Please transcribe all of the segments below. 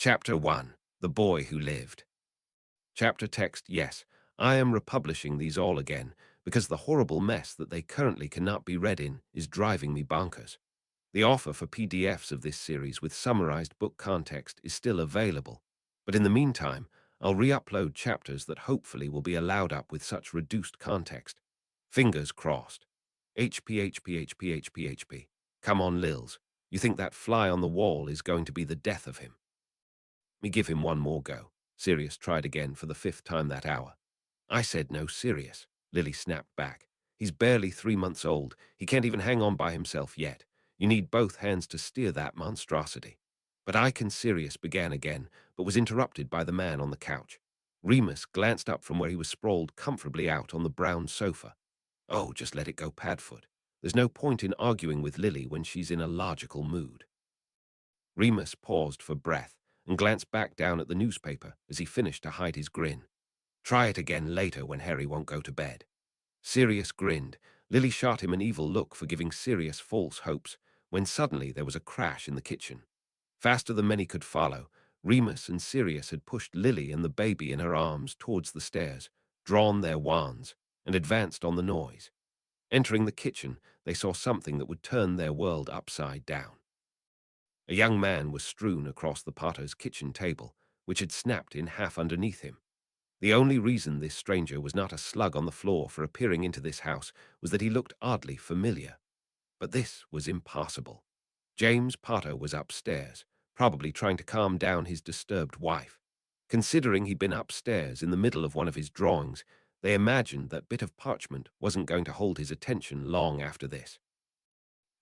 Chapter 1. The Boy Who Lived. Chapter text. Yes, I am republishing these all again, because the horrible mess that they currently cannot be read in is driving me bonkers. The offer for PDFs of this series with summarized book context is still available, but in the meantime, I'll re-upload chapters that hopefully will be allowed up with such reduced context. Fingers crossed. HPHPHPHPHP. Come on, Lils. You think that fly on the wall is going to be the death of him? Me give him one more go. Sirius tried again for the fifth time that hour. I said no, Sirius. Lily snapped back. He's barely 3 months old. He can't even hang on by himself yet. You need both hands to steer that monstrosity. But I can. Sirius began again, but was interrupted by the man on the couch. Remus glanced up from where he was sprawled comfortably out on the brown sofa. Oh, just let it go, Padfoot. There's no point in arguing with Lily when she's in a logical mood. Remus paused for breath and glanced back down at the newspaper as he finished to hide his grin. Try it again later when Harry won't go to bed. Sirius grinned. Lily shot him an evil look for giving Sirius false hopes, when suddenly there was a crash in the kitchen. Faster than many could follow, Remus and Sirius had pushed Lily and the baby in her arms towards the stairs, drawn their wands, and advanced on the noise. Entering the kitchen, they saw something that would turn their world upside down. A young man was strewn across the Potter's kitchen table, which had snapped in half underneath him. The only reason this stranger was not a slug on the floor for appearing into this house was that he looked oddly familiar. But this was impossible. James Potter was upstairs, probably trying to calm down his disturbed wife. Considering he'd been upstairs in the middle of one of his drawings, they imagined that bit of parchment wasn't going to hold his attention long after this.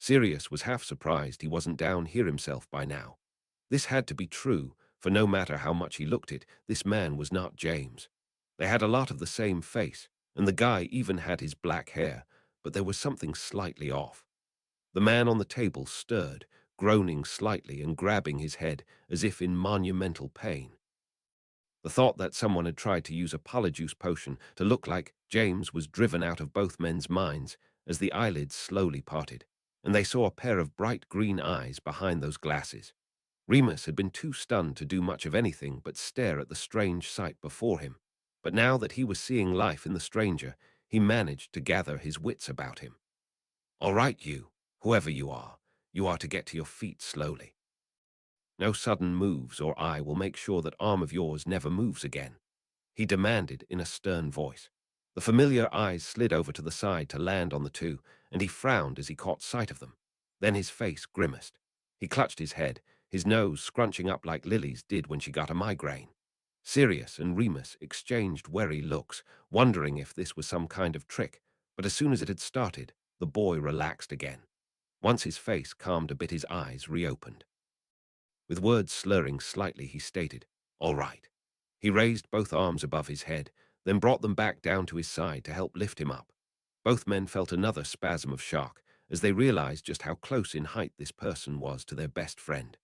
Sirius was half surprised he wasn't down here himself by now. This had to be true, for no matter how much he looked it, this man was not James. They had a lot of the same face, and the guy even had his black hair, but there was something slightly off. The man on the table stirred, groaning slightly and grabbing his head as if in monumental pain. The thought that someone had tried to use a polyjuice potion to look like James was driven out of both men's minds as the eyelids slowly parted, and they saw a pair of bright green eyes behind those glasses. Remus had been too stunned to do much of anything but stare at the strange sight before him. But now that he was seeing life in the stranger, he managed to gather his wits about him. All right, you, whoever you are to get to your feet slowly. No sudden moves or I will make sure that arm of yours never moves again, he demanded in a stern voice. The familiar eyes slid over to the side to land on the two, and he frowned as he caught sight of them. Then his face grimaced. He clutched his head, his nose scrunching up like Lily's did when she got a migraine. Sirius and Remus exchanged wary looks, wondering if this was some kind of trick, but as soon as it had started, the boy relaxed again. Once his face calmed a bit, his eyes reopened. With words slurring slightly, he stated, "All right." He raised both arms above his head, then brought them back down to his side to help lift him up. Both men felt another spasm of shock as they realized just how close in height this person was to their best friend.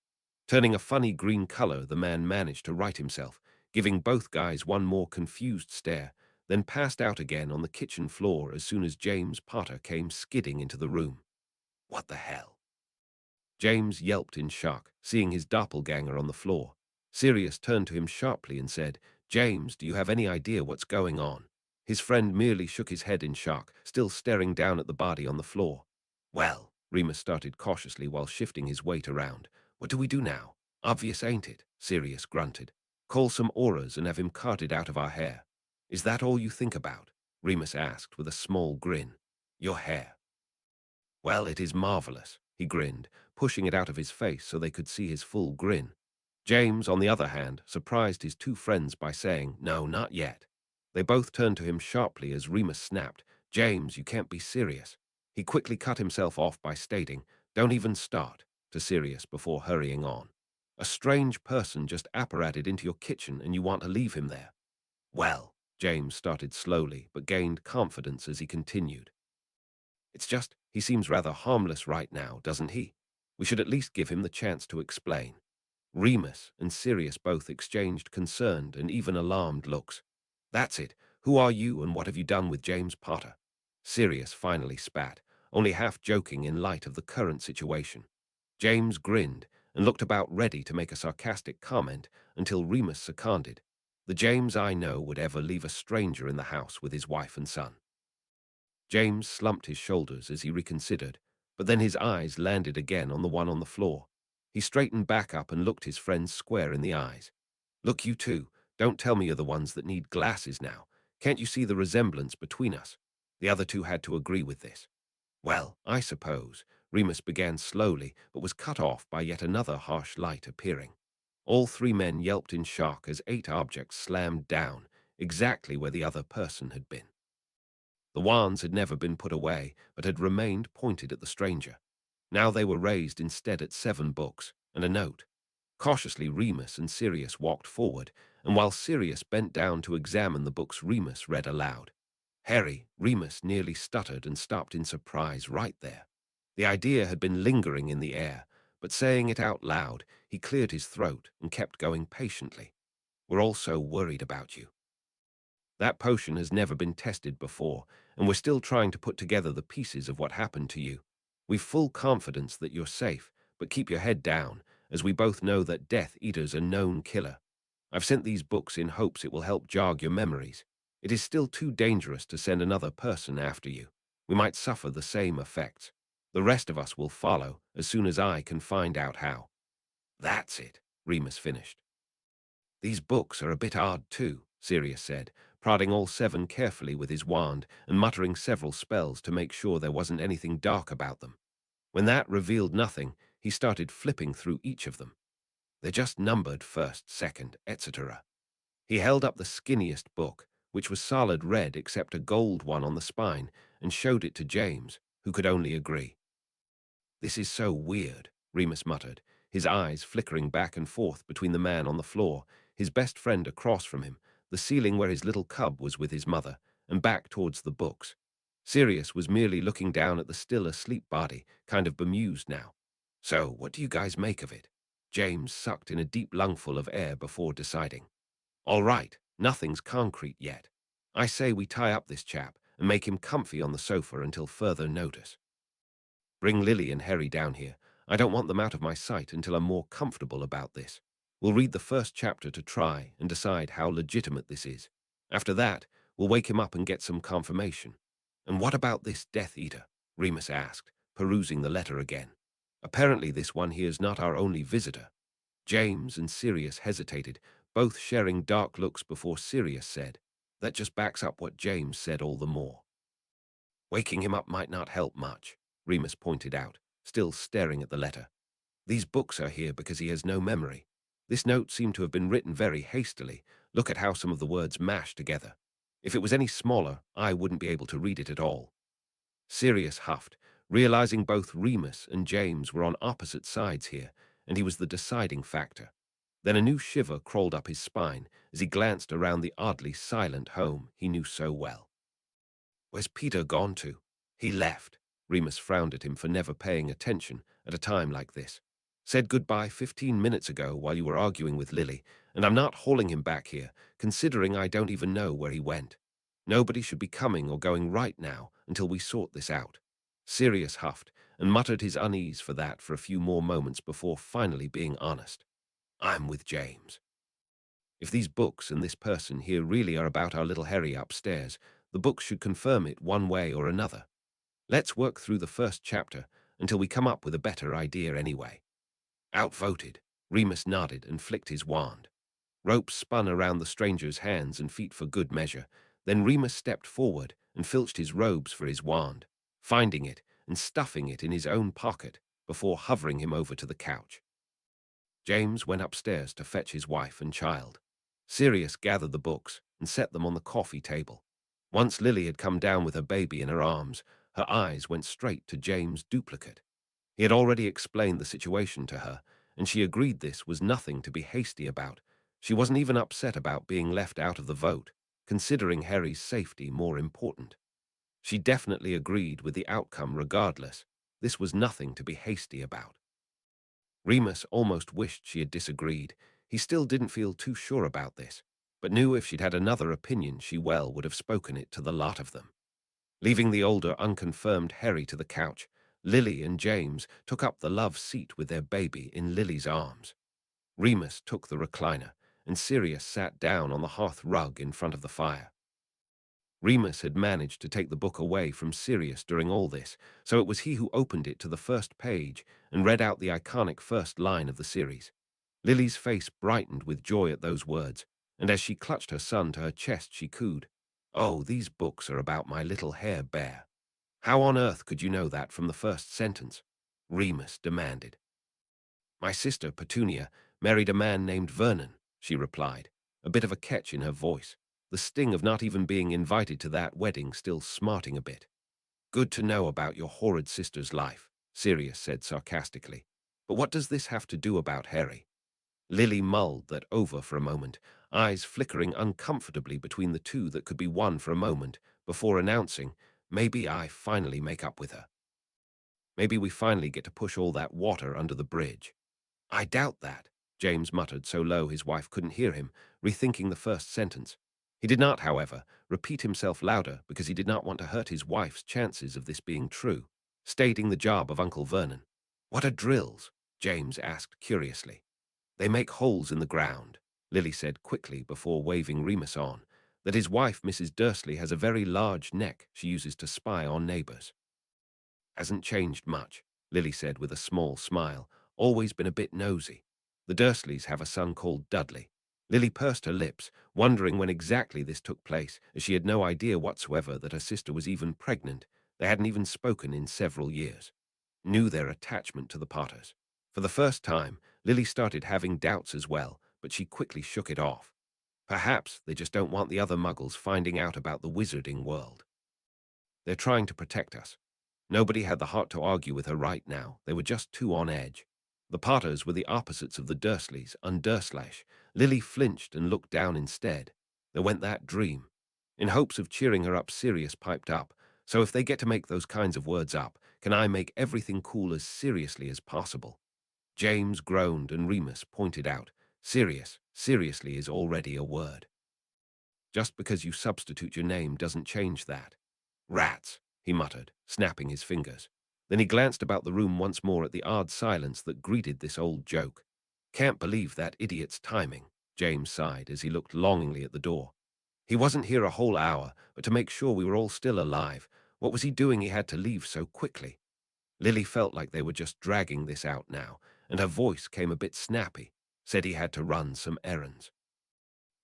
Turning a funny green color, the man managed to right himself, giving both guys one more confused stare, then passed out again on the kitchen floor as soon as James Potter came skidding into the room. What the hell? James yelped in shock, seeing his doppelganger on the floor. Sirius turned to him sharply and said, "James, do you have any idea what's going on?" His friend merely shook his head in shock, still staring down at the body on the floor. Well, Remus started cautiously while shifting his weight around. What do we do now? Obvious, ain't it? Sirius grunted. Call some auras and have him carted out of our hair. Is that all you think about? Remus asked with a small grin. Your hair. Well, it is marvelous, he grinned, pushing it out of his face so they could see his full grin. James, on the other hand, surprised his two friends by saying, "No, not yet." They both turned to him sharply as Remus snapped, "James, you can't be serious." He quickly cut himself off by stating, "Don't even start," to Sirius before hurrying on. "A strange person just apparated into your kitchen and you want to leave him there." Well, James started slowly but gained confidence as he continued. It's just, he seems rather harmless right now, doesn't he? We should at least give him the chance to explain. Remus and Sirius both exchanged concerned and even alarmed looks. That's it. Who are you and what have you done with James Potter? Sirius finally spat, only half joking in light of the current situation. James grinned and looked about ready to make a sarcastic comment until Remus seconded. The James I know would ever leave a stranger in the house with his wife and son. James slumped his shoulders as he reconsidered, but then his eyes landed again on the one on the floor. He straightened back up and looked his friend square in the eyes. Look, you two, don't tell me you're the ones that need glasses now. Can't you see the resemblance between us? The other two had to agree with this. Well, I suppose, Remus began slowly, but was cut off by yet another harsh light appearing. All three men yelped in shock as 8 objects slammed down, exactly where the other person had been. The wands had never been put away, but had remained pointed at the stranger. Now they were raised instead at 7 books, and a note. Cautiously Remus and Sirius walked forward, and while Sirius bent down to examine the books, Remus read aloud. Harry, Remus nearly stuttered and stopped in surprise right there. The idea had been lingering in the air, but saying it out loud, he cleared his throat and kept going patiently. We're all so worried about you. That potion has never been tested before, and we're still trying to put together the pieces of what happened to you. We've full confidence that you're safe, but keep your head down, as we both know that Death Eater's a known killer. I've sent these books in hopes it will help jog your memories. It is still too dangerous to send another person after you. We might suffer the same effects. The rest of us will follow as soon as I can find out how. That's it, Remus finished. These books are a bit odd too, Sirius said, prodding all 7 carefully with his wand and muttering several spells to make sure there wasn't anything dark about them. When that revealed nothing, he started flipping through each of them. They're just numbered first, second, etc. He held up the skinniest book, which was solid red except a gold one on the spine, and showed it to James, who could only agree. This is so weird, Remus muttered, his eyes flickering back and forth between the man on the floor, his best friend across from him, the ceiling where his little cub was with his mother, and back towards the books. Sirius was merely looking down at the still asleep body, kind of bemused now. So, what do you guys make of it? James sucked in a deep lungful of air before deciding. All right, nothing's concrete yet. I say we tie up this chap and make him comfy on the sofa until further notice. Bring Lily and Harry down here. I don't want them out of my sight until I'm more comfortable about this. We'll read the first chapter to try and decide how legitimate this is. After that, we'll wake him up and get some confirmation. And what about this Death Eater? Remus asked, perusing the letter again. Apparently this one here's not our only visitor. James and Sirius hesitated, both sharing dark looks before Sirius said, that just backs up what James said all the more. Waking him up might not help much, Remus pointed out, still staring at the letter. These books are here because he has no memory. This note seemed to have been written very hastily. Look at how some of the words mash together. If it was any smaller, I wouldn't be able to read it at all. Sirius huffed, realizing both Remus and James were on opposite sides here, and he was the deciding factor. Then a new shiver crawled up his spine as he glanced around the oddly silent home he knew so well. Where's Peter gone to? He left. Remus frowned at him for never paying attention at a time like this. Said goodbye 15 minutes ago while you were arguing with Lily, and I'm not hauling him back here, considering I don't even know where he went. Nobody should be coming or going right now until we sort this out. Sirius huffed and muttered his unease for that for a few more moments before finally being honest. I'm with James. If these books and this person here really are about our little Harry upstairs, the books should confirm it one way or another. Let's work through the first chapter until we come up with a better idea anyway. Outvoted, Remus nodded and flicked his wand. Ropes spun around the stranger's hands and feet for good measure. Then Remus stepped forward and filched his robes for his wand, finding it and stuffing it in his own pocket before hovering him over to the couch. James went upstairs to fetch his wife and child. Sirius gathered the books and set them on the coffee table. Once Lily had come down with her baby in her arms, her eyes went straight to James' duplicate. He had already explained the situation to her, and she agreed this was nothing to be hasty about. She wasn't even upset about being left out of the vote, considering Harry's safety more important. She definitely agreed with the outcome regardless. This was nothing to be hasty about. Remus almost wished she had disagreed. He still didn't feel too sure about this, but knew if she'd had another opinion she well would have spoken it to the lot of them. Leaving the older, unconfirmed Harry to the couch, Lily and James took up the love seat with their baby in Lily's arms. Remus took the recliner, and Sirius sat down on the hearth rug in front of the fire. Remus had managed to take the book away from Sirius during all this, so it was he who opened it to the first page and read out the iconic first line of the series. Lily's face brightened with joy at those words, and as she clutched her son to her chest, she cooed, "Oh, these books are about my little hare bear." "How on earth could you know that from the first sentence?" Remus demanded. "My sister, Petunia, married a man named Vernon," she replied, a bit of a catch in her voice, the sting of not even being invited to that wedding still smarting a bit. "Good to know about your horrid sister's life," Sirius said sarcastically. "But what does this have to do about Harry?" Lily mulled that over for a moment, eyes flickering uncomfortably between the two that could be one for a moment, before announcing, "Maybe I finally make up with her. Maybe we finally get to push all that water under the bridge." "I doubt that," James muttered so low his wife couldn't hear him, rethinking the first sentence. He did not, however, repeat himself louder because he did not want to hurt his wife's chances of this being true, stating the job of Uncle Vernon. "What are drills?" James asked curiously. "They make holes in the ground," Lily said quickly before waving Remus on, that his wife, Mrs. Dursley, has a very large neck she uses to spy on neighbors. "Hasn't changed much," Lily said with a small smile, "always been a bit nosy. The Dursleys have a son called Dudley." Lily pursed her lips, wondering when exactly this took place, as she had no idea whatsoever that her sister was even pregnant. They hadn't even spoken in several years. Knew their attachment to the Potters. For the first time, Lily started having doubts as well, but she quickly shook it off. Perhaps they just don't want the other Muggles finding out about the wizarding world. They're trying to protect us. Nobody had the heart to argue with her right now. They were just too on edge. The Potters were the opposites of the Dursleys, undurslash. Lily flinched and looked down instead. There went that dream. In hopes of cheering her up, Sirius piped up, "So if they get to make those kinds of words up, can I make everything cool as seriously as possible?" James groaned and Remus pointed out, "Serious, seriously is already a word. Just because you substitute your name doesn't change that." "Rats," he muttered, snapping his fingers. Then he glanced about the room once more at the odd silence that greeted this old joke. "Can't believe that idiot's timing," James sighed as he looked longingly at the door. "He wasn't here a whole hour, but to make sure we were all still alive. What was he doing he had to leave so quickly?" Lily felt like they were just dragging this out now, and her voice came a bit snappy. "Said he had to run some errands."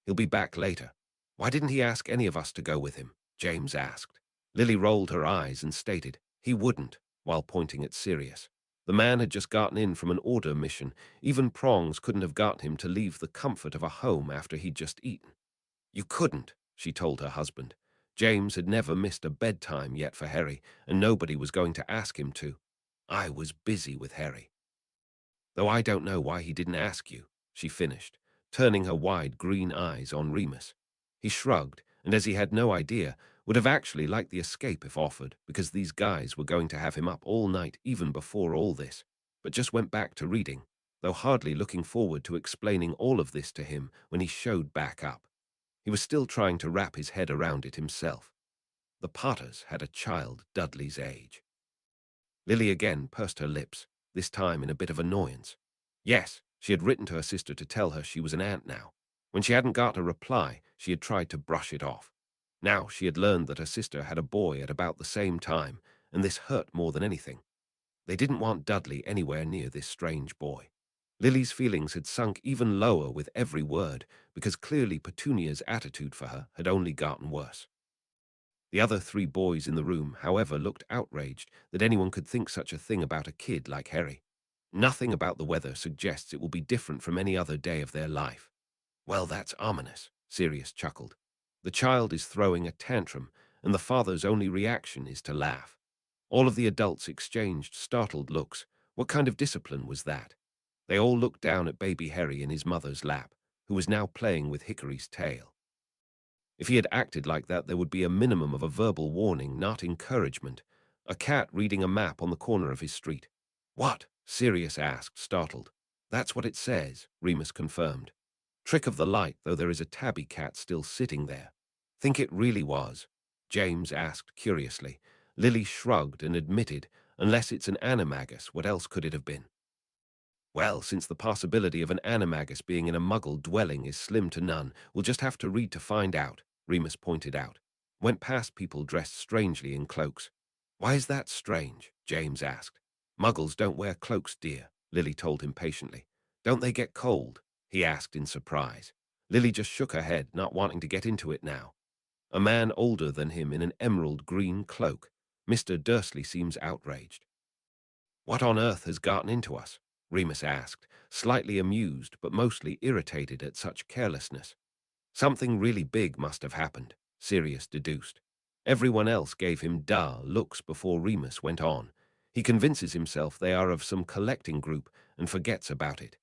"He'll be back later." "Why didn't he ask any of us to go with him?" James asked. Lily rolled her eyes and stated, "He wouldn't," while pointing at Sirius. The man had just gotten in from an order mission. Even prongs couldn't have got him to leave the comfort of a home after he'd just eaten. "You couldn't," she told her husband. James had never missed a bedtime yet for Harry, and nobody was going to ask him to. "I was busy with Harry. Though I don't know why he didn't ask you," she finished, turning her wide green eyes on Remus. He shrugged, and as he had no idea, would have actually liked the escape if offered, because these guys were going to have him up all night even before all this, but just went back to reading, though hardly looking forward to explaining all of this to him when he showed back up. He was still trying to wrap his head around it himself. The Potters had a child Dudley's age. Lily again pursed her lips, this time in a bit of annoyance. Yes, she had written to her sister to tell her she was an aunt now. When she hadn't got a reply, she had tried to brush it off. Now she had learned that her sister had a boy at about the same time, and this hurt more than anything. They didn't want Dudley anywhere near this strange boy. Lily's feelings had sunk even lower with every word, because clearly Petunia's attitude for her had only gotten worse. The other three boys in the room, however, looked outraged that anyone could think such a thing about a kid like Harry. Nothing about the weather suggests it will be different from any other day of their life. "Well, that's ominous," Sirius chuckled. "The child is throwing a tantrum, and the father's only reaction is to laugh." All of the adults exchanged startled looks. What kind of discipline was that? They all looked down at baby Harry in his mother's lap, who was now playing with Hickory's tail. If he had acted like that, there would be a minimum of a verbal warning, not encouragement. A cat reading a map on the corner of his street. "What?" Sirius asked, startled. "That's what it says," Remus confirmed. "Trick of the light, though there is a tabby cat still sitting there." "Think it really was?" James asked curiously. Lily shrugged and admitted, Unless it's an animagus, what else could it have been? Well, since the possibility of an animagus being in a muggle dwelling is slim to none, we'll just have to read to find out, Remus pointed out. Went past people dressed strangely in cloaks. Why is that strange? James asked. Muggles don't wear cloaks, dear, Lily told him patiently. Don't they get cold? He asked in surprise. Lily just shook her head, not wanting to get into it now. A man older than him in an emerald green cloak. Mr. Dursley seems outraged. What on earth has gotten into us? Remus asked, slightly amused but mostly irritated at such carelessness. Something really big must have happened, Sirius deduced. Everyone else gave him dull looks before Remus went on. He convinces himself they are of some collecting group and forgets about it.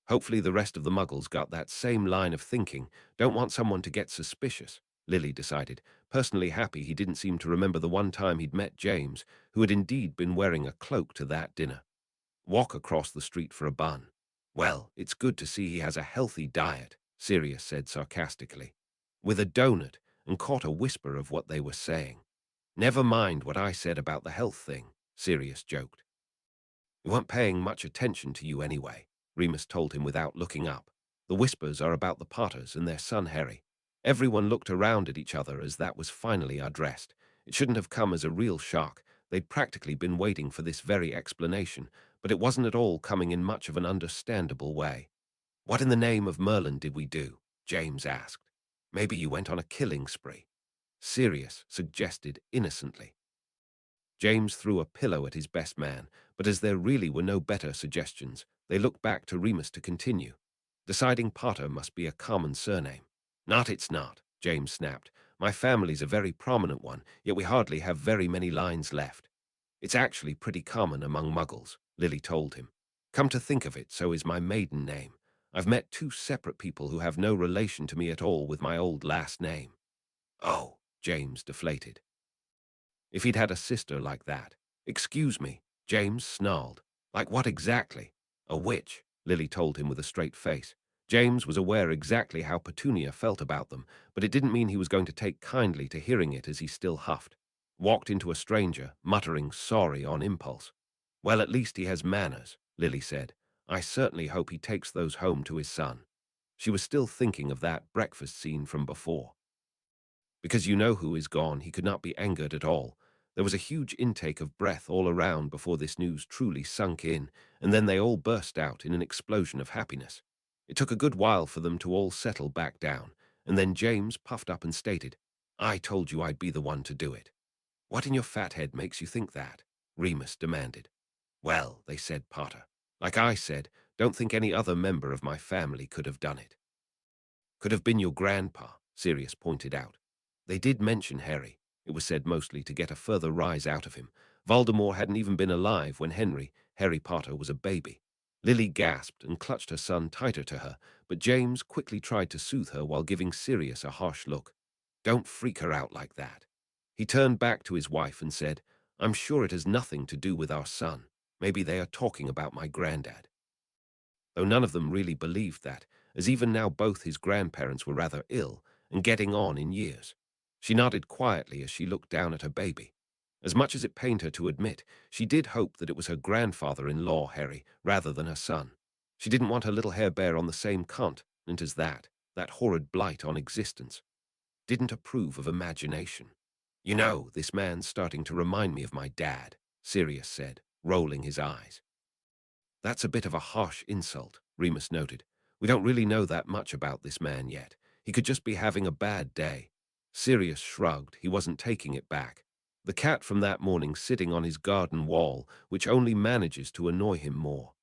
Hopefully the rest of the Muggles got that same line of thinking, don't want someone to get suspicious, Lily decided, personally happy he didn't seem to remember the one time he'd met James, who had indeed been wearing a cloak to that dinner. Walk across the street for a bun. Well, it's good to see he has a healthy diet, Sirius said sarcastically. With a donut, and caught a whisper of what they were saying. Never mind what I said about the health thing, Sirius joked. We weren't paying much attention to you anyway, Remus told him without looking up. The whispers are about the Potters and their son Harry. Everyone looked around at each other as that was finally addressed. It shouldn't have come as a real shock. They'd practically been waiting for this very explanation, but it wasn't at all coming in much of an understandable way. What in the name of Merlin did we do? James asked. Maybe you went on a killing spree. Sirius suggested innocently. James threw a pillow at his best man, but as there really were no better suggestions, they looked back to Remus to continue. Deciding Potter must be a common surname. Not it's not, James snapped. My family's a very prominent one, yet we hardly have very many lines left. It's actually pretty common among Muggles, Lily told him. Come to think of it, so is my maiden name. I've met two separate people who have no relation to me at all with my old last name. Oh, James deflated. If he'd had a sister like that. Excuse me, James snarled. Like what exactly? A witch, Lily told him with a straight face. James was aware exactly how Petunia felt about them, but it didn't mean he was going to take kindly to hearing it as he still huffed. Walked into a stranger, muttering sorry on impulse. Well, at least he has manners, Lily said. I certainly hope he takes those home to his son. She was still thinking of that breakfast scene from before. Because you know who is gone, he could not be angered at all. There was a huge intake of breath all around before this news truly sunk in, and then they all burst out in an explosion of happiness. It took a good while for them to all settle back down, and then James puffed up and stated, I told you I'd be the one to do it. What in your fat head makes you think that? Remus demanded. Well, they said Potter. Like I said, don't think any other member of my family could have done it. Could have been your grandpa, Sirius pointed out. They did mention Harry. It was said mostly to get a further rise out of him. Voldemort hadn't even been alive when Harry Potter, was a baby. Lily gasped and clutched her son tighter to her, but James quickly tried to soothe her while giving Sirius a harsh look. Don't freak her out like that. He turned back to his wife and said, I'm sure it has nothing to do with our son. Maybe they are talking about my granddad. Though none of them really believed that, as even now both his grandparents were rather ill and getting on in years. She nodded quietly as she looked down at her baby. As much as it pained her to admit, she did hope that it was her grandfather-in-law, Harry, rather than her son. She didn't want her little hair bear on the same continent as that horrid blight on existence. Didn't approve of imagination. You know, this man's starting to remind me of my dad, Sirius said, rolling his eyes. That's a bit of a harsh insult, Remus noted. We don't really know that much about this man yet. He could just be having a bad day. Sirius shrugged. He wasn't taking it back. The cat from that morning sitting on his garden wall, which only manages to annoy him more.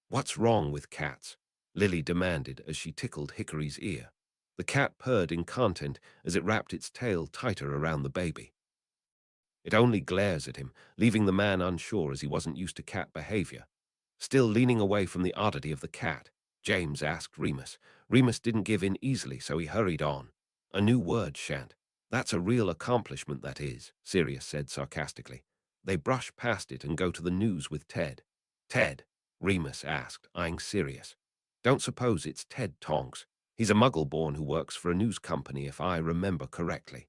What's wrong with cats? Lily demanded as she tickled Hickory's ear. The cat purred in content as it wrapped its tail tighter around the baby. It only glares at him, leaving the man unsure as he wasn't used to cat behavior. Still leaning away from the oddity of the cat, James asked Remus. Remus didn't give in easily, so he hurried on. A new word, Shant. That's a real accomplishment, that is, Sirius said sarcastically. They brush past it and go to the news with Ted. Ted? Remus asked, eyeing Sirius. Don't suppose it's Ted Tonks. He's a muggle-born who works for a news company, if I remember correctly.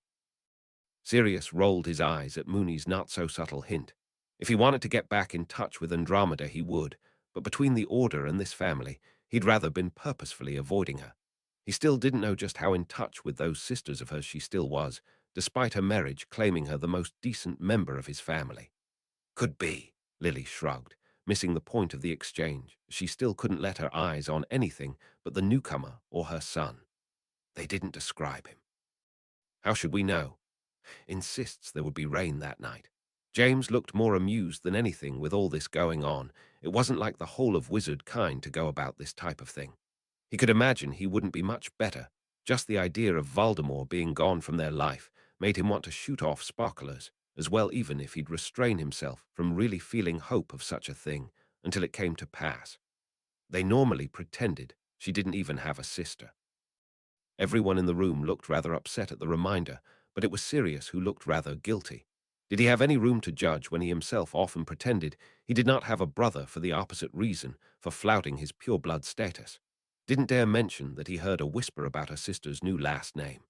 Sirius rolled his eyes at Mooney's not-so-subtle hint. If he wanted to get back in touch with Andromeda, he would, but between the Order and this family, he'd rather been purposefully avoiding her. He still didn't know just how in touch with those sisters of hers she still was, despite her marriage claiming her the most decent member of his family. Could be, Lily shrugged, missing the point of the exchange. She still couldn't let her eyes on anything but the newcomer or her son. They didn't describe him. How should we know? Insists there would be rain that night. James looked more amused than anything with all this going on. It wasn't like the whole of wizard kind to go about this type of thing. He could imagine he wouldn't be much better. Just the idea of Voldemort being gone from their life made him want to shoot off sparklers, as well even if he'd restrain himself from really feeling hope of such a thing until it came to pass. They normally pretended she didn't even have a sister. Everyone in the room looked rather upset at the reminder, but it was Sirius who looked rather guilty. Did he have any room to judge when he himself often pretended he did not have a brother for the opposite reason, for flouting his pure-blood status? Didn't dare mention that he heard a whisper about her sister's new last name.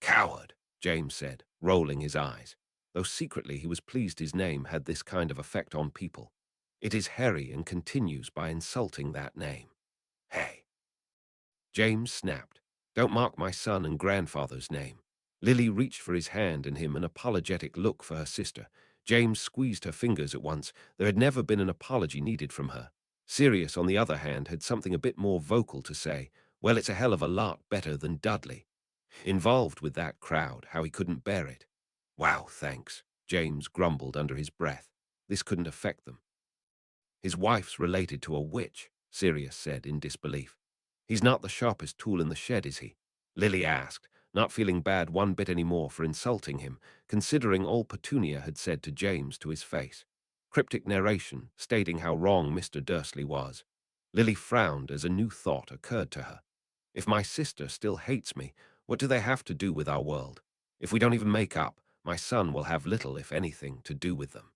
Coward, James said, rolling his eyes, though secretly he was pleased his name had this kind of effect on people. It is Harry and continues by insulting that name. Hey. James snapped. Don't mark my son and grandfather's name. Lily reached for his hand and him an apologetic look for her sister. James squeezed her fingers at once. There had never been an apology needed from her. Sirius, on the other hand, had something a bit more vocal to say. Well, it's a hell of a lot better than Dudley. Involved with that crowd, how he couldn't bear it. Wow, thanks, James grumbled under his breath. This couldn't affect them. His wife's related to a witch, Sirius said in disbelief. He's not the sharpest tool in the shed, is he? Lily asked, not feeling bad one bit any more for insulting him, considering all Petunia had said to James to his face. Cryptic narration, stating how wrong Mr. Dursley was. Lily frowned as a new thought occurred to her. If my sister still hates me, what do they have to do with our world? If we don't even make up, my son will have little, if anything, to do with them.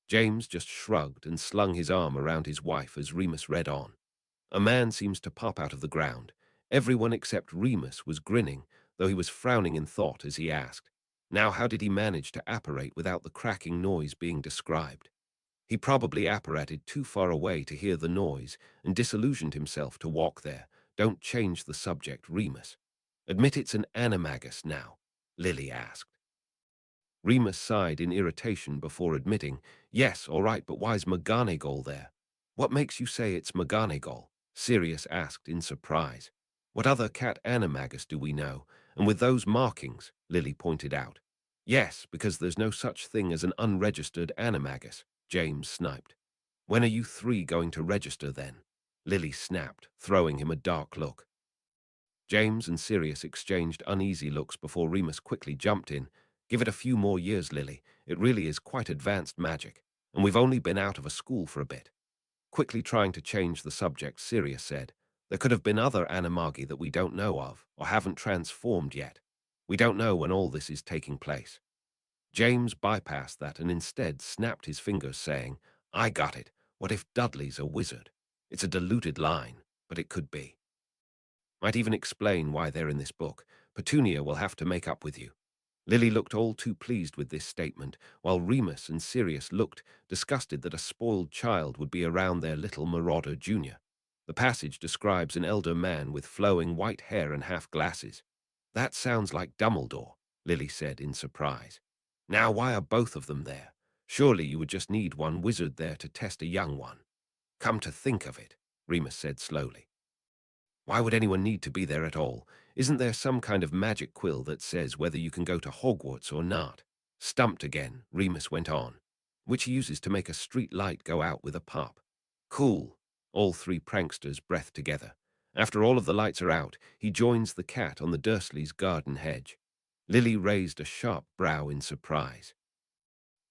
James just shrugged and slung his arm around his wife as Remus read on. A man seems to pop out of the ground. Everyone except Remus was grinning, though he was frowning in thought as he asked, now how did he manage to apparate without the cracking noise being described? He probably apparated too far away to hear the noise and disillusioned himself to walk there. Don't change the subject, Remus. Admit it's an animagus now, Lily asked. Remus sighed in irritation before admitting, yes, all right, but why's McGonagall there? What makes you say it's McGonagall? Sirius asked in surprise. What other cat animagus do we know? And with those markings, Lily pointed out. Yes, because there's no such thing as an unregistered animagus, James sniped. When are you three going to register then? Lily snapped, throwing him a dark look. James and Sirius exchanged uneasy looks before Remus quickly jumped in. Give it a few more years, Lily. It really is quite advanced magic, and we've only been out of a school for a bit. Quickly trying to change the subject, Sirius said, there could have been other animagi that we don't know of, or haven't transformed yet. We don't know when all this is taking place. James bypassed that and instead snapped his fingers, saying, I got it. What if Dudley's a wizard? It's a diluted line, but it could be. Might even explain why they're in this book. Petunia will have to make up with you. Lily looked all too pleased with this statement, while Remus and Sirius looked disgusted that a spoiled child would be around their little marauder junior. The passage describes an elder man with flowing white hair and half-glasses. That sounds like Dumbledore, Lily said in surprise. Now why are both of them there? Surely you would just need one wizard there to test a young one. Come to think of it, Remus said slowly. Why would anyone need to be there at all? Isn't there some kind of magic quill that says whether you can go to Hogwarts or not? Stumped again, Remus went on, which he uses to make a street light go out with a pop. Cool. All three pranksters breathed together. After all of the lights are out, he joins the cat on the Dursleys' garden hedge. Lily raised a sharp brow in surprise.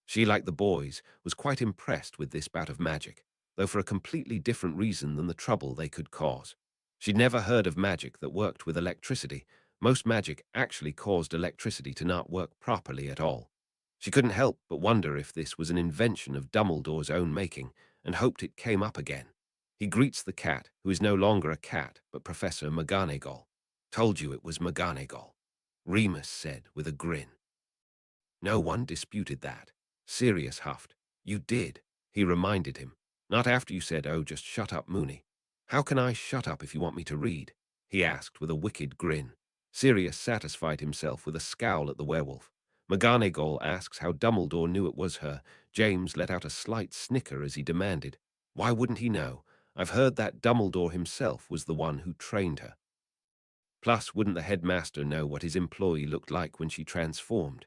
She, like the boys, was quite impressed with this bout of magic, though for a completely different reason than the trouble they could cause. She'd never heard of magic that worked with electricity. Most magic actually caused electricity to not work properly at all. She couldn't help but wonder if this was an invention of Dumbledore's own making, and hoped it came up again. He greets the cat, who is no longer a cat, but Professor McGonagall. Told you it was McGonagall, Remus said with a grin. No one disputed that. Sirius huffed. You did, he reminded him. Not after you said, "Oh, just shut up, Mooney." How can I shut up if you want me to read? He asked with a wicked grin. Sirius satisfied himself with a scowl at the werewolf. McGonagall asks how Dumbledore knew it was her. James let out a slight snicker as he demanded, "Why wouldn't he know? I've heard that Dumbledore himself was the one who trained her. Plus, wouldn't the headmaster know what his employee looked like when she transformed?"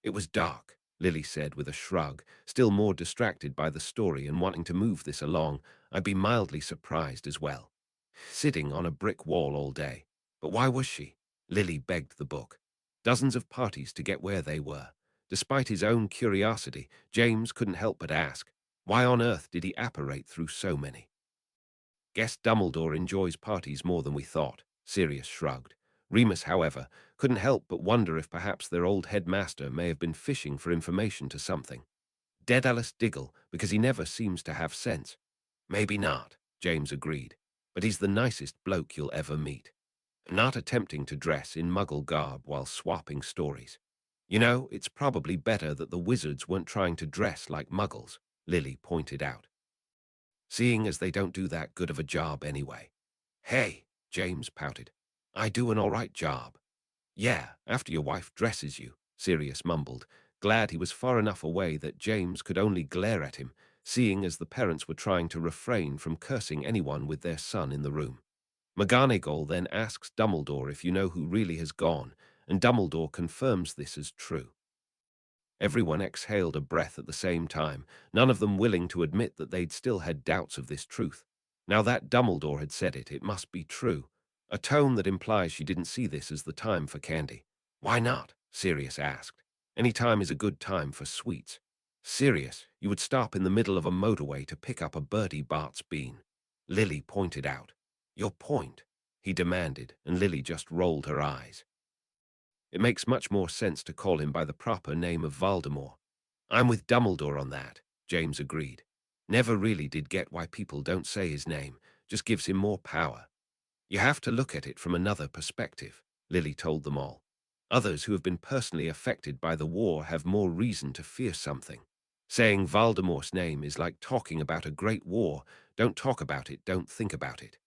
"It was dark," Lily said with a shrug, still more distracted by the story and wanting to move this along. "I'd be mildly surprised as well. Sitting on a brick wall all day. But why was she?" Lily begged the book. Dozens of parties to get where they were. Despite his own curiosity, James couldn't help but ask, why on earth did he apparate through so many? "Guess Dumbledore enjoys parties more than we thought," Sirius shrugged. Remus, however, couldn't help but wonder if perhaps their old headmaster may have been fishing for information to something. Daedalus Diggle, because he never seems to have sense. "Maybe not," James agreed, "but he's the nicest bloke you'll ever meet. Not attempting to dress in muggle garb while swapping stories. You know, it's probably better that the wizards weren't trying to dress like muggles," Lily pointed out, "seeing as they don't do that good of a job anyway." "Hey," James pouted, "I do an all right job." "Yeah, after your wife dresses you," Sirius mumbled, glad he was far enough away that James could only glare at him, seeing as the parents were trying to refrain from cursing anyone with their son in the room. McGonagall then asks Dumbledore if you know who really has gone, and Dumbledore confirms this as true. Everyone exhaled a breath at the same time, none of them willing to admit that they'd still had doubts of this truth. Now that Dumbledore had said it, it must be true. A tone that implies she didn't see this as the time for candy. "Why not?" Sirius asked. "Any time is a good time for sweets." "Sirius, you would stop in the middle of a motorway to pick up a Bertie Bart's bean," Lily pointed out. "Your point?" he demanded, and Lily just rolled her eyes. "It makes much more sense to call him by the proper name of Voldemort." "I'm with Dumbledore on that," James agreed. "Never really did get why people don't say his name, just gives him more power." "You have to look at it from another perspective," Lily told them all. "Others who have been personally affected by the war have more reason to fear something. Saying Voldemort's name is like talking about a great war. Don't talk about it, don't think about it."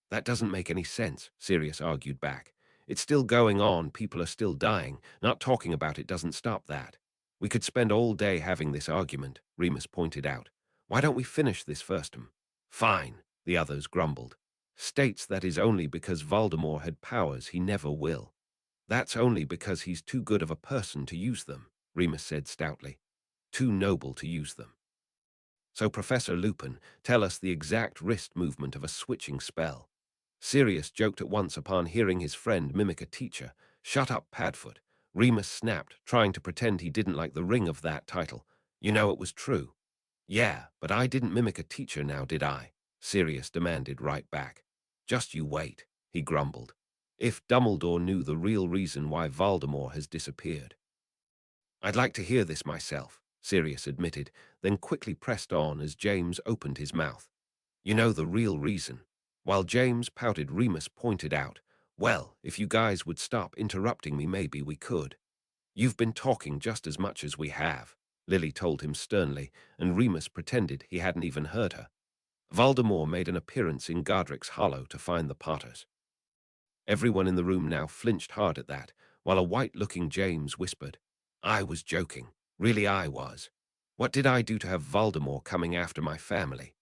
"That doesn't make any sense," Sirius argued back. "It's still going on, people are still dying. Not talking about it doesn't stop that." "We could spend all day having this argument," Remus pointed out. "Why don't we finish this first?" "Fine," the others grumbled. "States that is only because Voldemort had powers he never will." "That's only because he's too good of a person to use them," Remus said stoutly. "Too noble to use them." "So, Professor Lupin, tell us the exact wrist movement of a switching spell." Sirius joked at once upon hearing his friend mimic a teacher. "Shut up, Padfoot." Remus snapped, trying to pretend he didn't like the ring of that title. "You know it was true." "Yeah, but I didn't mimic a teacher now, did I?" Sirius demanded right back. "Just you wait," he grumbled. "If Dumbledore knew the real reason why Voldemort has disappeared." "I'd like to hear this myself," Sirius admitted, then quickly pressed on as James opened his mouth. "You know the real reason." While James pouted, Remus pointed out, "Well, if you guys would stop interrupting me, maybe we could." "You've been talking just as much as we have," Lily told him sternly, and Remus pretended he hadn't even heard her. "Voldemort made an appearance in Godric's Hollow to find the Potters." Everyone in the room now flinched hard at that, while a white-looking James whispered, "I was joking. Really I was. What did I do to have Voldemort coming after my family?"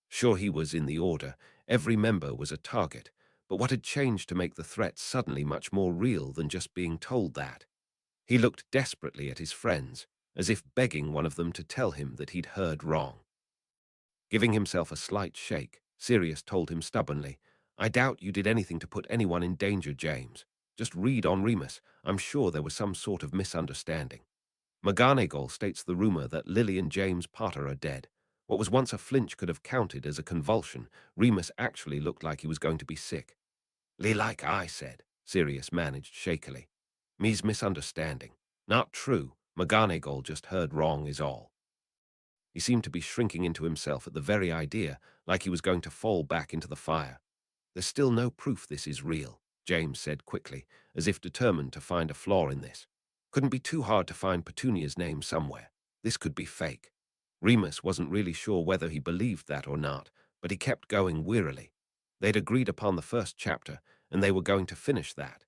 Sure, he was in the Order, every member was a target, but what had changed to make the threat suddenly much more real than just being told that? He looked desperately at his friends, as if begging one of them to tell him that he'd heard wrong. Giving himself a slight shake, Sirius told him stubbornly, "I doubt you did anything to put anyone in danger, James. Just read on Remus. I'm sure there was some sort of misunderstanding. McGonagall states the rumor that Lily and James Potter are dead. What was once a flinch could have counted as a convulsion. Remus actually looked like he was going to be sick." "Lee, like I said," Sirius managed shakily. "Me's misunderstanding. Not true. McGonagall just heard wrong is all." He seemed to be shrinking into himself at the very idea, like he was going to fall back into the fire. "There's still no proof this is real," James said quickly, as if determined to find a flaw in this. "Couldn't be too hard to find Petunia's name somewhere. This could be fake." Remus wasn't really sure whether he believed that or not, but he kept going wearily. They'd agreed upon the first chapter, and they were going to finish that.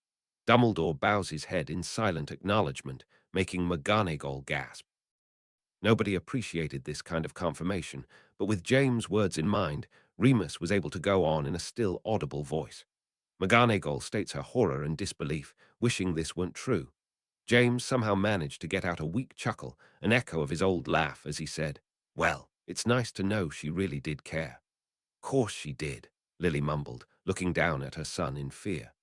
Dumbledore bows his head in silent acknowledgement, making McGonagall gasp. Nobody appreciated this kind of confirmation, but with James' words in mind, Remus was able to go on in a still audible voice. McGonagall states her horror and disbelief, wishing this weren't true. James somehow managed to get out a weak chuckle, an echo of his old laugh, as he said, "Well, it's nice to know she really did care." "Course she did," Lily mumbled, looking down at her son in fear.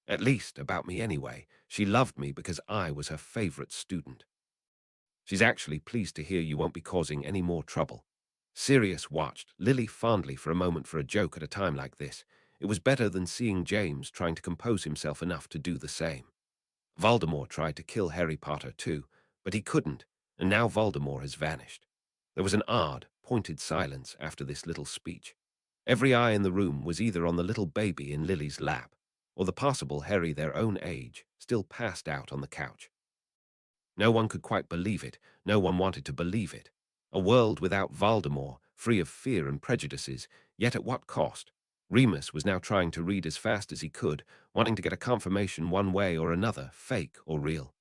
"At least, about me anyway. She loved me because I was her favorite student." "She's actually pleased to hear you won't be causing any more trouble." Sirius watched Lily fondly for a moment for a joke at a time like this. It was better than seeing James trying to compose himself enough to do the same. Voldemort tried to kill Harry Potter too, but he couldn't, and now Voldemort has vanished. There was an odd, pointed silence after this little speech. Every eye in the room was either on the little baby in Lily's lap, or the possible Harry their own age, still passed out on the couch. No one could quite believe it, no one wanted to believe it. A world without Voldemort, free of fear and prejudices, yet at what cost? Remus was now trying to read as fast as he could, wanting to get a confirmation one way or another, fake or real.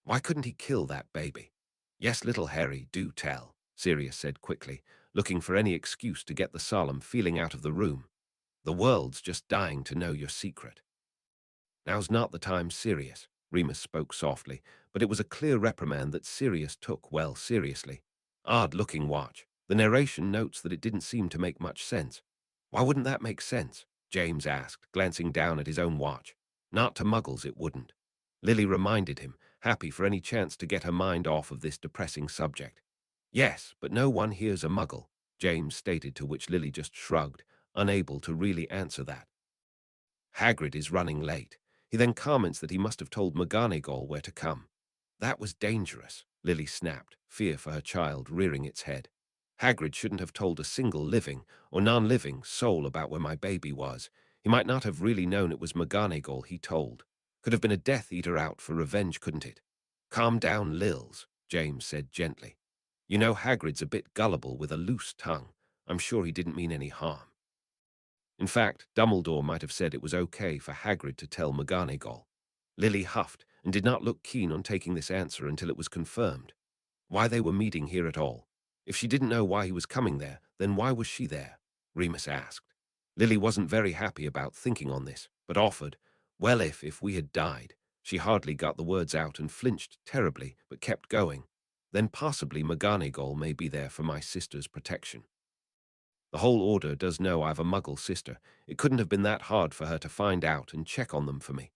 Why couldn't he kill that baby? "Yes, little Harry, do tell," Sirius said quickly, looking for any excuse to get the solemn feeling out of the room. "The world's just dying to know your secret." "Now's not the time, Sirius," Remus spoke softly, but it was a clear reprimand that Sirius took well seriously. Odd-looking watch. The narration notes that it didn't seem to make much sense. "Why wouldn't that make sense?" James asked, glancing down at his own watch. "Not to Muggles it wouldn't." Lily reminded him, happy for any chance to get her mind off of this depressing subject. "Yes, but no one here's a Muggle," James stated, to which Lily just shrugged, unable to really answer that. "Hagrid is running late." He then comments that he must have told McGonagall where to come. "That was dangerous," Lily snapped, fear for her child rearing its head. "Hagrid shouldn't have told a single living or non-living soul about where my baby was. He might not have really known it was McGonagall he told. Could have been a Death Eater out for revenge, couldn't it?" "Calm down, Lils," James said gently. "You know Hagrid's a bit gullible with a loose tongue. I'm sure he didn't mean any harm." In fact, Dumbledore might have said it was okay for Hagrid to tell McGonagall. Lily huffed and did not look keen on taking this answer until it was confirmed. Why they were meeting here at all? If she didn't know why he was coming there, then why was she there? Remus asked. Lily wasn't very happy about thinking on this, but offered, "Well, if we had died." She hardly got the words out and flinched terribly, but kept going. "Then possibly McGonagall may be there for my sister's protection. The whole order does know I've a Muggle sister. It couldn't have been that hard for her to find out and check on them for me."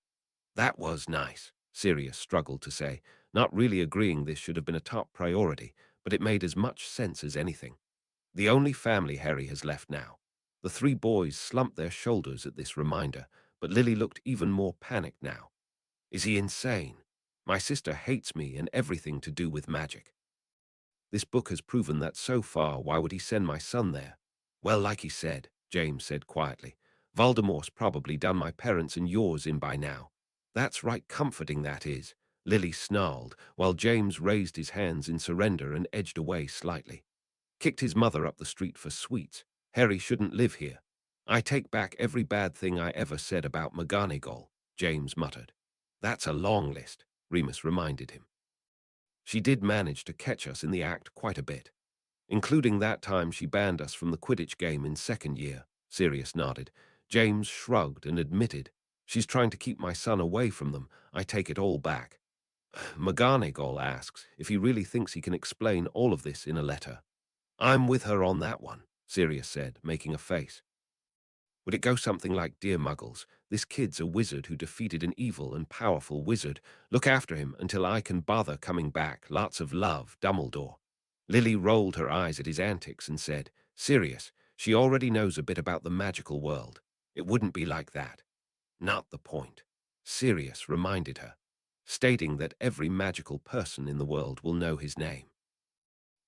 "That was nice," Sirius struggled to say, not really agreeing this should have been a top priority, but it made as much sense as anything. The only family Harry has left now. The three boys slumped their shoulders at this reminder, but Lily looked even more panicked now. "Is he insane? My sister hates me and everything to do with magic. This book has proven that so far. Why would he send my son there?" "Well, like he said," James said quietly, "Voldemort's probably done my parents and yours in by now." "That's right comforting, that is," Lily snarled, while James raised his hands in surrender and edged away slightly. "Kicked his mother up the street for sweets. Harry shouldn't live here." "I take back every bad thing I ever said about McGonagall," James muttered. "That's a long list," Remus reminded him. "She did manage to catch us in the act quite a bit, including that time she banned us from the Quidditch game in second year," Sirius nodded. James shrugged and admitted, "She's trying to keep my son away from them. I take it all back." McGonagall asks if he really thinks he can explain all of this in a letter. "I'm with her on that one," Sirius said, making a face. "Would it go something like, 'Dear Muggles, this kid's a wizard who defeated an evil and powerful wizard. Look after him until I can bother coming back. Lots of love, Dumbledore.'" Lily rolled her eyes at his antics and said, "Sirius, she already knows a bit about the magical world. It wouldn't be like that." "Not the point," Sirius reminded her, stating that every magical person in the world will know his name.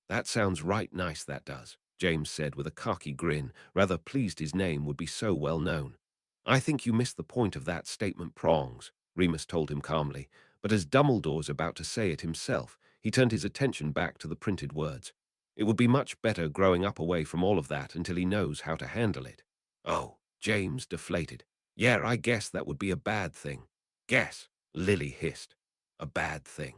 "That sounds right nice, that does," James said with a cocky grin, rather pleased his name would be so well known. "I think you missed the point of that statement, Prongs," Remus told him calmly, but as Dumbledore's about to say it himself, he turned his attention back to the printed words. It would be much better growing up away from all of that until he knows how to handle it. Oh, James deflated. Yeah, I guess that would be a bad thing. Guess, Lily hissed. A bad thing.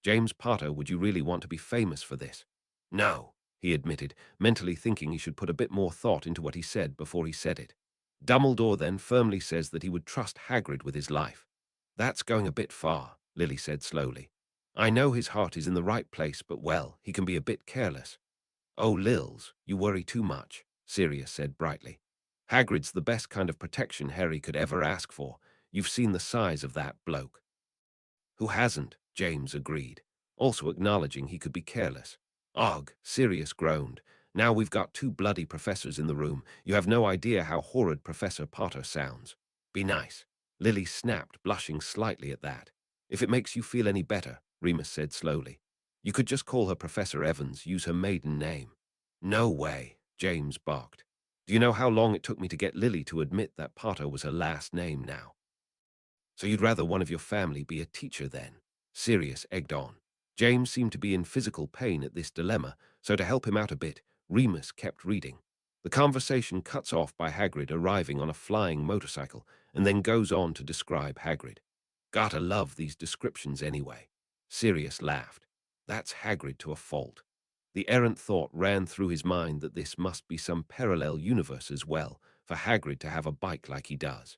James Potter, would you really want to be famous for this? No, he admitted, mentally thinking he should put a bit more thought into what he said before he said it. Dumbledore then firmly says that he would trust Hagrid with his life. That's going a bit far, Lily said slowly. I know his heart is in the right place, but well, he can be a bit careless. Oh, Lils, you worry too much, Sirius said brightly. Hagrid's the best kind of protection Harry could ever ask for. You've seen the size of that bloke. Who hasn't? James agreed, also acknowledging he could be careless. Ugh, Sirius groaned. Now we've got two bloody professors in the room. You have no idea how horrid Professor Potter sounds. Be nice. Lily snapped, blushing slightly at that. If it makes you feel any better, Remus said slowly. You could just call her Professor Evans, use her maiden name. No way, James barked. Do you know how long it took me to get Lily to admit that Potter was her last name now? So you'd rather one of your family be a teacher then? Sirius egged on. James seemed to be in physical pain at this dilemma, so to help him out a bit, Remus kept reading. The conversation cuts off by Hagrid arriving on a flying motorcycle, and then goes on to describe Hagrid. Gotta love these descriptions anyway. Sirius laughed. That's Hagrid to a fault. The errant thought ran through his mind that this must be some parallel universe as well, for Hagrid to have a bike like he does.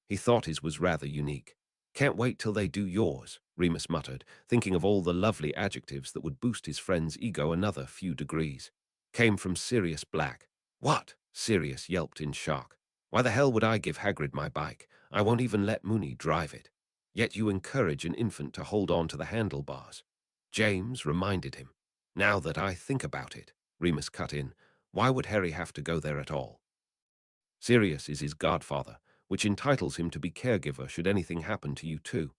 He thought his was rather unique. Can't wait till they do yours, Remus muttered, thinking of all the lovely adjectives that would boost his friend's ego another few degrees. Came from Sirius Black. What? Sirius yelped in shock. Why the hell would I give Hagrid my bike? I won't even let Moony drive it. Yet you encourage an infant to hold on to the handlebars. James reminded him. Now that I think about it, Remus cut in, why would Harry have to go there at all? Sirius is his godfather, which entitles him to be caregiver should anything happen to you too.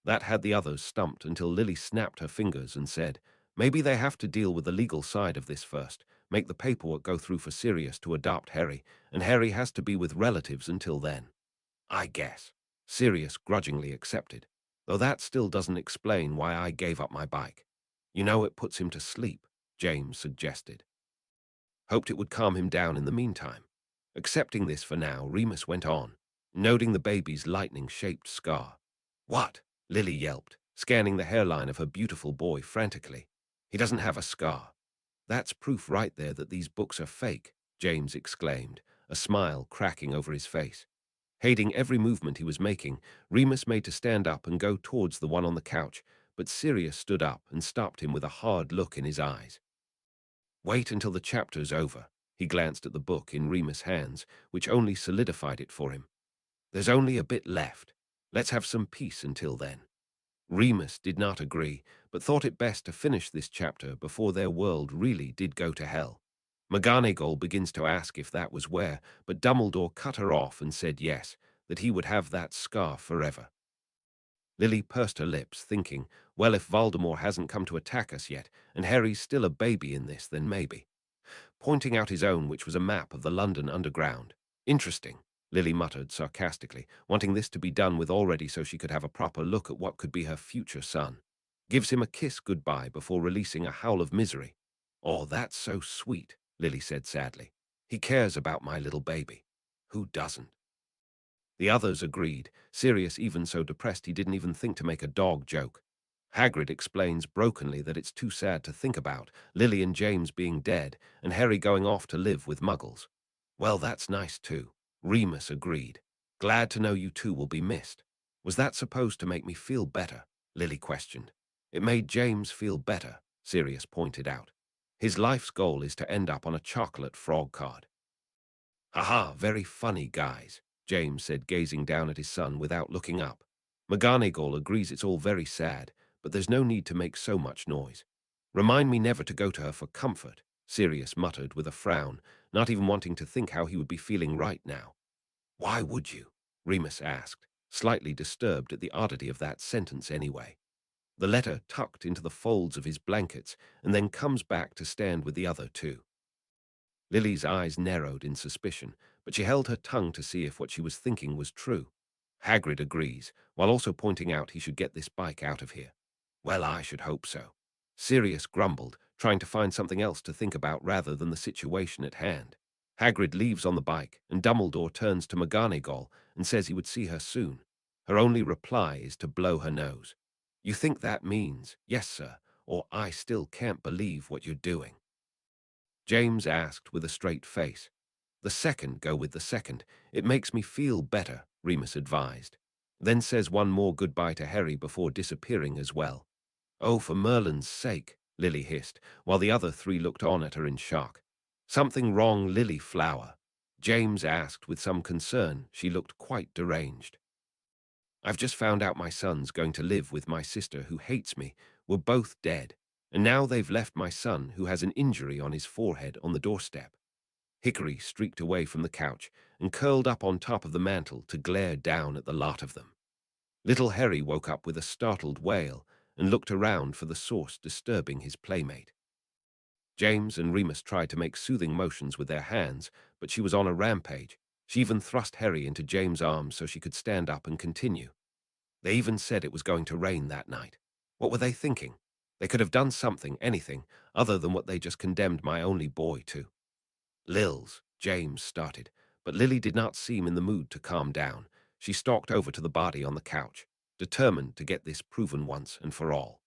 That had the others stumped until Lily snapped her fingers and said, maybe they have to deal with the legal side of this first, make the paperwork go through for Sirius to adopt Harry, and Harry has to be with relatives until then. I guess. Sirius grudgingly accepted, though that still doesn't explain why I gave up my bike. You know it puts him to sleep, James suggested. Hoped it would calm him down in the meantime. Accepting this for now, Remus went on, noting the baby's lightning-shaped scar. What? Lily yelped, scanning the hairline of her beautiful boy frantically. He doesn't have a scar. That's proof right there that these books are fake, James exclaimed, a smile cracking over his face. Hating every movement he was making, Remus made to stand up and go towards the one on the couch, but Sirius stood up and stopped him with a hard look in his eyes. Wait until the chapter's over. He glanced at the book in Remus' hands, which only solidified it for him. There's only a bit left. Let's have some peace until then. Remus did not agree, but thought it best to finish this chapter before their world really did go to hell. McGonagall begins to ask if that was where, but Dumbledore cut her off and said yes, that he would have that scar forever. Lily pursed her lips, thinking, well, if Voldemort hasn't come to attack us yet, and Harry's still a baby in this, then maybe. Pointing out his own, which was a map of the London Underground. Interesting, Lily muttered sarcastically, wanting this to be done with already so she could have a proper look at what could be her future son. Gives him a kiss goodbye before releasing a howl of misery. Oh, that's so sweet, Lily said sadly. He cares about my little baby. Who doesn't? The others agreed, Sirius even so depressed he didn't even think to make a dog joke. Hagrid explains brokenly that it's too sad to think about, Lily and James being dead, and Harry going off to live with Muggles. Well, that's nice too, Remus agreed. Glad to know you two will be missed. Was that supposed to make me feel better? Lily questioned. It made James feel better, Sirius pointed out. His life's goal is to end up on a chocolate frog card. Haha, very funny, guys, James said, gazing down at his son without looking up. McGonagall agrees it's all very sad, but there's no need to make so much noise. Remind me never to go to her for comfort, Sirius muttered with a frown, not even wanting to think how he would be feeling right now. Why would you? Remus asked, slightly disturbed at the oddity of that sentence anyway. The letter tucked into the folds of his blankets and then comes back to stand with the other two. Lily's eyes narrowed in suspicion, but she held her tongue to see if what she was thinking was true. Hagrid agrees, while also pointing out he should get this bike out of here. Well, I should hope so. Sirius grumbled, trying to find something else to think about rather than the situation at hand. Hagrid leaves on the bike, and Dumbledore turns to McGonagall and says he would see her soon. Her only reply is to blow her nose. You think that means, yes, sir, or I still can't believe what you're doing? James asked with a straight face. The second, go with the second. It makes me feel better, Remus advised. Then says one more goodbye to Harry before disappearing as well. Oh, for Merlin's sake, Lily hissed, while the other three looked on at her in shock. Something wrong, Lily Flower? James asked with some concern. She looked quite deranged. I've just found out my son's going to live with my sister who hates me. We're both dead. And now they've left my son, who has an injury on his forehead, on the doorstep. Hickory streaked away from the couch and curled up on top of the mantel to glare down at the lot of them. Little Harry woke up with a startled wail and looked around for the source disturbing his playmate. James and Remus tried to make soothing motions with their hands, but she was on a rampage. She even thrust Harry into James' arms so she could stand up and continue. They even said it was going to rain that night. What were they thinking? They could have done something, anything, other than what they just condemned my only boy to. Lils, James started, but Lily did not seem in the mood to calm down. She stalked over to the body on the couch, determined to get this proven once and for all.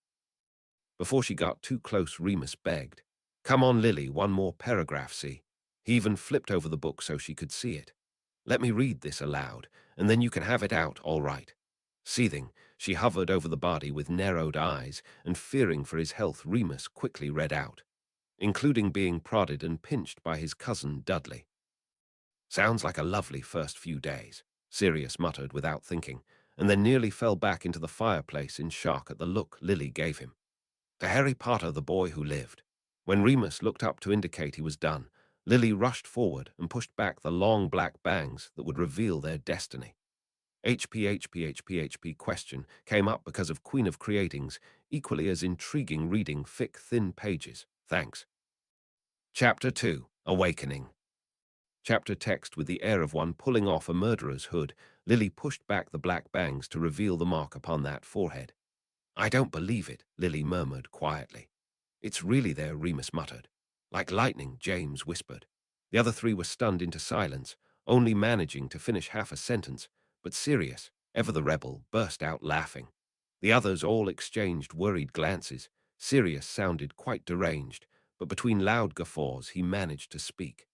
Before she got too close, Remus begged, "Come on, Lily, one more paragraph, see?" He even flipped over the book so she could see it. "Let me read this aloud, and then you can have it out, all right." Seething, she hovered over the body with narrowed eyes, and fearing for his health, Remus quickly read out, including being prodded and pinched by his cousin Dudley. "Sounds like a lovely first few days," Sirius muttered without thinking, and then nearly fell back into the fireplace in shock at the look Lily gave him. To Harry Potter, the boy who lived. When Remus looked up to indicate he was done, Lily rushed forward and pushed back the long black bangs that would reveal their destiny. HPHPHPHP question came up because of Queen of Creating's equally as intriguing reading thick, thin pages. Thanks. Chapter 2, Awakening. Chapter text with the air of one pulling off a murderer's hood. Lily pushed back the black bangs to reveal the mark upon that forehead. "I don't believe it," Lily murmured quietly. "It's really there," Remus muttered. "Like lightning," James whispered. The other three were stunned into silence, only managing to finish half a sentence, but Sirius, ever the rebel, burst out laughing. The others all exchanged worried glances. Sirius sounded quite deranged, but between loud guffaws he managed to speak.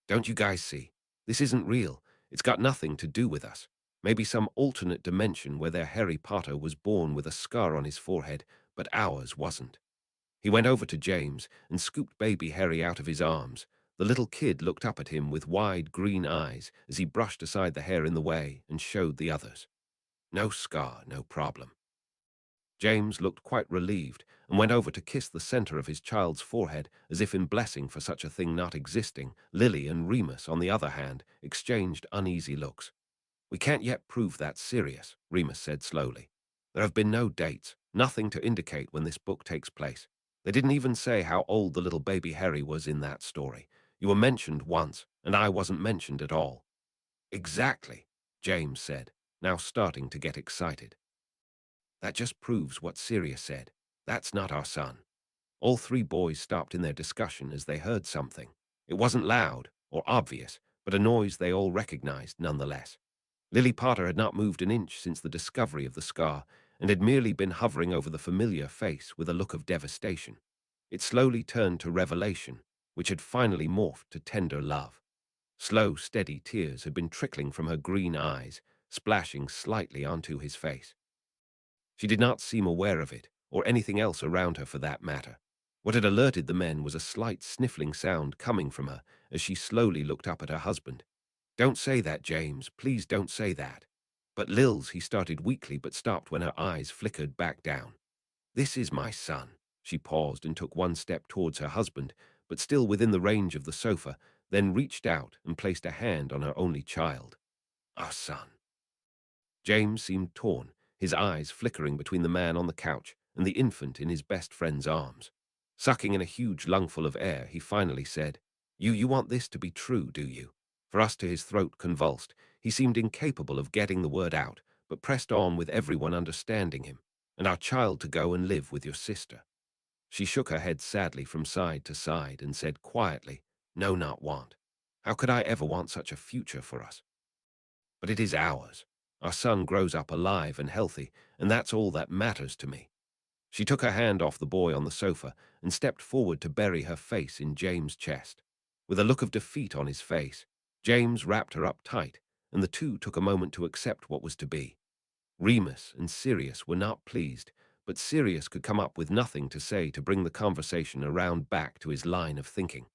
"Don't you guys see? This isn't real. It's got nothing to do with us. Maybe some alternate dimension where their Harry Potter was born with a scar on his forehead, but ours wasn't." He went over to James and scooped baby Harry out of his arms. The little kid looked up at him with wide green eyes as he brushed aside the hair in the way and showed the others. "No scar, no problem." James looked quite relieved and went over to kiss the center of his child's forehead as if in blessing for such a thing not existing. Lily and Remus, on the other hand, exchanged uneasy looks. "We can't yet prove that's serious," Remus said slowly. "There have been no dates, nothing to indicate when this book takes place. They didn't even say how old the little baby Harry was in that story. You were mentioned once, and I wasn't mentioned at all." "Exactly," James said, now starting to get excited. "That just proves what Sirius said. That's not our son." All three boys stopped in their discussion as they heard something. It wasn't loud or obvious, but a noise they all recognized nonetheless. Lily Potter had not moved an inch since the discovery of the scar, and had merely been hovering over the familiar face with a look of devastation. It slowly turned to revelation, which had finally morphed to tender love. Slow, steady tears had been trickling from her green eyes, splashing slightly onto his face. She did not seem aware of it, or anything else around her for that matter. What had alerted the men was a slight sniffling sound coming from her as she slowly looked up at her husband. "Don't say that, James. Please don't say that." "But Lils," he started weakly, but stopped when her eyes flickered back down. "This is my son." She paused and took one step towards her husband, but still within the range of the sofa, then reached out and placed a hand on her only child. "Our son." James seemed torn, his eyes flickering between the man on the couch and the infant in his best friend's arms. Sucking in a huge lungful of air, he finally said, You want this to be true, do you?" Thrust to his throat convulsed, he seemed incapable of getting the word out, but pressed on with everyone understanding him. "And our child to go and live with your sister." She shook her head sadly from side to side and said quietly, "No, not want. How could I ever want such a future for us? But it is ours. Our son grows up alive and healthy, and that's all that matters to me." She took her hand off the boy on the sofa and stepped forward to bury her face in James' chest. With a look of defeat on his face, James wrapped her up tight, and the two took a moment to accept what was to be. Remus and Sirius were not pleased, but Sirius could come up with nothing to say to bring the conversation around back to his line of thinking.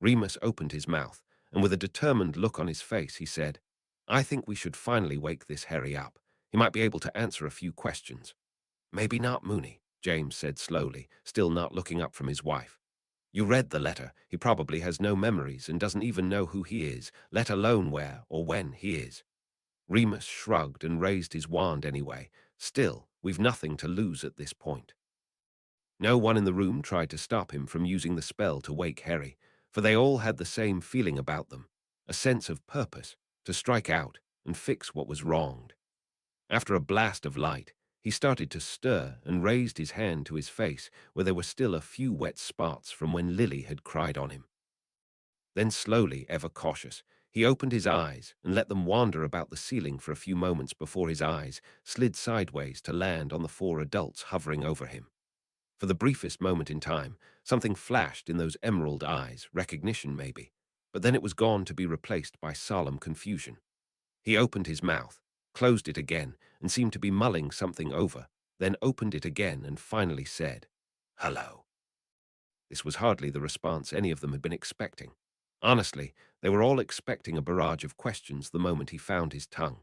Remus opened his mouth, and with a determined look on his face, he said, "I think we should finally wake this Harry up. He might be able to answer a few questions." "Maybe not, Mooney," James said slowly, still not looking up from his wife. "You read the letter. He probably has no memories and doesn't even know who he is, let alone where or when he is." Remus shrugged and raised his wand anyway. "Still, we've nothing to lose at this point." No one in the room tried to stop him from using the spell to wake Harry, for they all had the same feeling about them, a sense of purpose, to strike out and fix what was wronged. After a blast of light, he started to stir and raised his hand to his face where there were still a few wet spots from when Lily had cried on him. Then slowly, ever cautious, he opened his eyes and let them wander about the ceiling for a few moments before his eyes slid sideways to land on the four adults hovering over him. For the briefest moment in time, something flashed in those emerald eyes, recognition maybe, but then it was gone to be replaced by solemn confusion. He opened his mouth, closed it again, and seemed to be mulling something over, then opened it again and finally said, "Hello." This was hardly the response any of them had been expecting. Honestly, they were all expecting a barrage of questions the moment he found his tongue.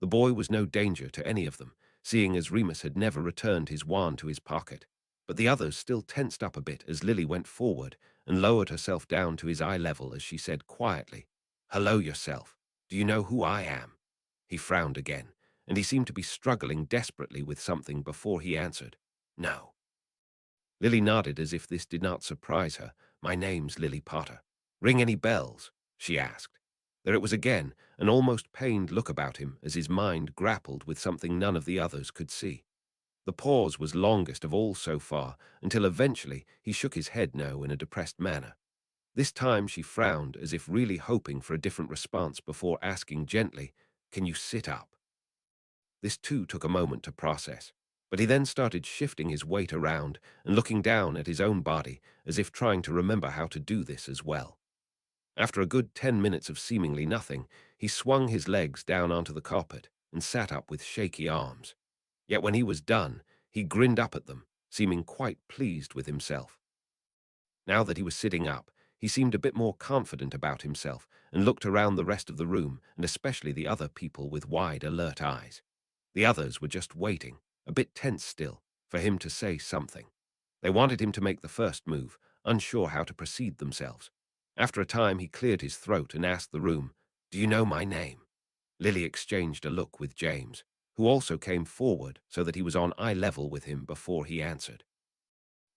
The boy was no danger to any of them, seeing as Remus had never returned his wand to his pocket, but the others still tensed up a bit as Lily went forward and lowered herself down to his eye level as she said quietly, "Hello yourself. Do you know who I am?" He frowned again, and he seemed to be struggling desperately with something before he answered, "No." Lily nodded as if this did not surprise her. "My name's Lily Potter. Ring any bells?" she asked. There it was again, an almost pained look about him as his mind grappled with something none of the others could see. The pause was longest of all so far, until eventually he shook his head no in a depressed manner. This time she frowned as if really hoping for a different response before asking gently, "Can you sit up?" This too took a moment to process, but he then started shifting his weight around and looking down at his own body as if trying to remember how to do this as well. After a good 10 minutes of seemingly nothing, he swung his legs down onto the carpet and sat up with shaky arms. Yet when he was done, he grinned up at them, seeming quite pleased with himself. Now that he was sitting up, he seemed a bit more confident about himself and looked around the rest of the room and especially the other people with wide, alert eyes. The others were just waiting, a bit tense still, for him to say something. They wanted him to make the first move, unsure how to proceed themselves. After a time, he cleared his throat and asked the room, "Do you know my name?" Lily exchanged a look with James, who also came forward so that he was on eye level with him before he answered.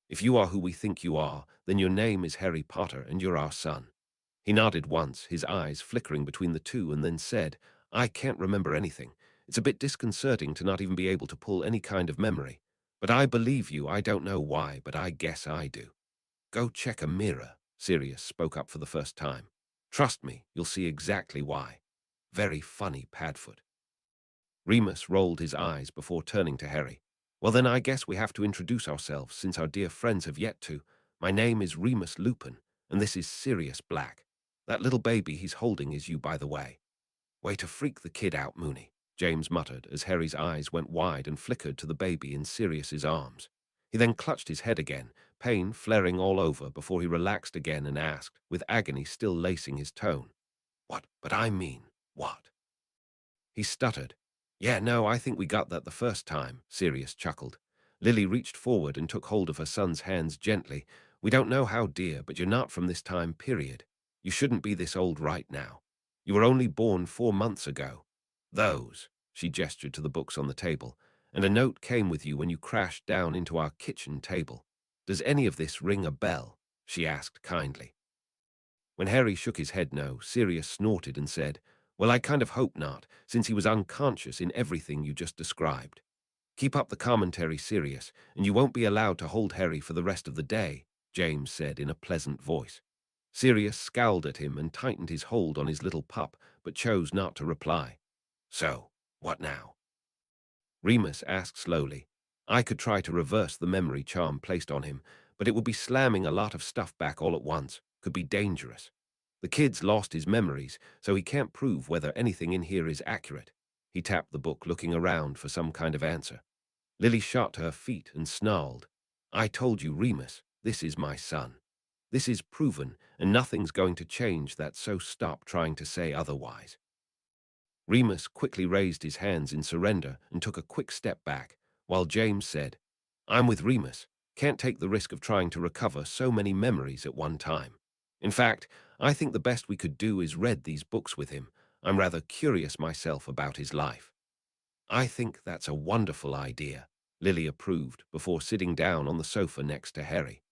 "If you are who we think you are, then your name is Harry Potter and you're our son." He nodded once, his eyes flickering between the two, and then said, "I can't remember anything. It's a bit disconcerting to not even be able to pull any kind of memory. But I believe you. I don't know why, but I guess I do." "Go check a mirror," Sirius spoke up for the first time. "Trust me, you'll see exactly why. Very funny, Padfoot." Remus rolled his eyes before turning to Harry. "Well, then I guess we have to introduce ourselves, since our dear friends have yet to. My name is Remus Lupin, and this is Sirius Black. That little baby he's holding is you, by the way." "Way to freak the kid out, Mooney," James muttered as Harry's eyes went wide and flickered to the baby in Sirius's arms. He then clutched his head again, pain flaring all over before he relaxed again and asked, with agony still lacing his tone, "What? But I mean, what?" He stuttered. "Yeah, no, I think we got that the first time," Sirius chuckled. Lily reached forward and took hold of her son's hands gently. "We don't know how, dear, but you're not from this time period. You shouldn't be this old right now. You were only born 4 months ago. Those," she gestured to the books on the table, "and a note came with you when you crashed down into our kitchen table. Does any of this ring a bell?" she asked kindly. When Harry shook his head no, Sirius snorted and said, "Well, I kind of hope not, since he was unconscious in everything you just described." Keep up the commentary, Sirius, and you won't be allowed to hold Harry for the rest of the day, James said in a pleasant voice. Sirius scowled at him and tightened his hold on his little pup, but chose not to reply. So, what now? Remus asked slowly. I could try to reverse the memory charm placed on him, but it would be slamming a lot of stuff back all at once, could be dangerous. The kid's lost his memories, so he can't prove whether anything in here is accurate. He tapped the book, looking around for some kind of answer. Lily shot to her feet and snarled. I told you, Remus, this is my son. This is proven, and nothing's going to change that, so stop trying to say otherwise. Remus quickly raised his hands in surrender and took a quick step back, while James said, I'm with Remus. Can't take the risk of trying to recover so many memories at one time. In fact, I think the best we could do is read these books with him. I'm rather curious myself about his life. I think that's a wonderful idea, Lily approved before sitting down on the sofa next to Harry.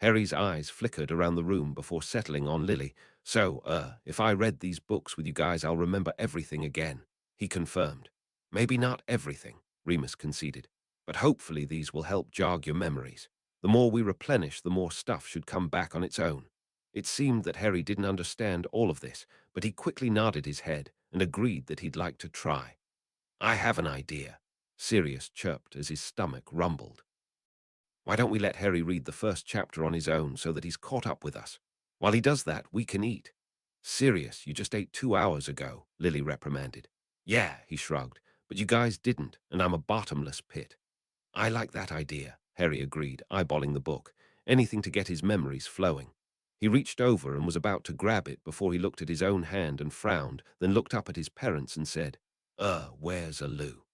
Harry's eyes flickered around the room before settling on Lily. So, if I read these books with you guys, I'll remember everything again, he confirmed. Maybe not everything, Remus conceded, but hopefully these will help jog your memories. The more we replenish, the more stuff should come back on its own. It seemed that Harry didn't understand all of this, but he quickly nodded his head and agreed that he'd like to try. I have an idea, Sirius chirped as his stomach rumbled. Why don't we let Harry read the first chapter on his own so that he's caught up with us? While he does that, we can eat. Sirius, you just ate 2 hours ago, Lily reprimanded. Yeah, he shrugged, but you guys didn't, and I'm a bottomless pit. I like that idea, Harry agreed, eyeballing the book, anything to get his memories flowing. He reached over and was about to grab it before he looked at his own hand and frowned, then looked up at his parents and said, where's Lou?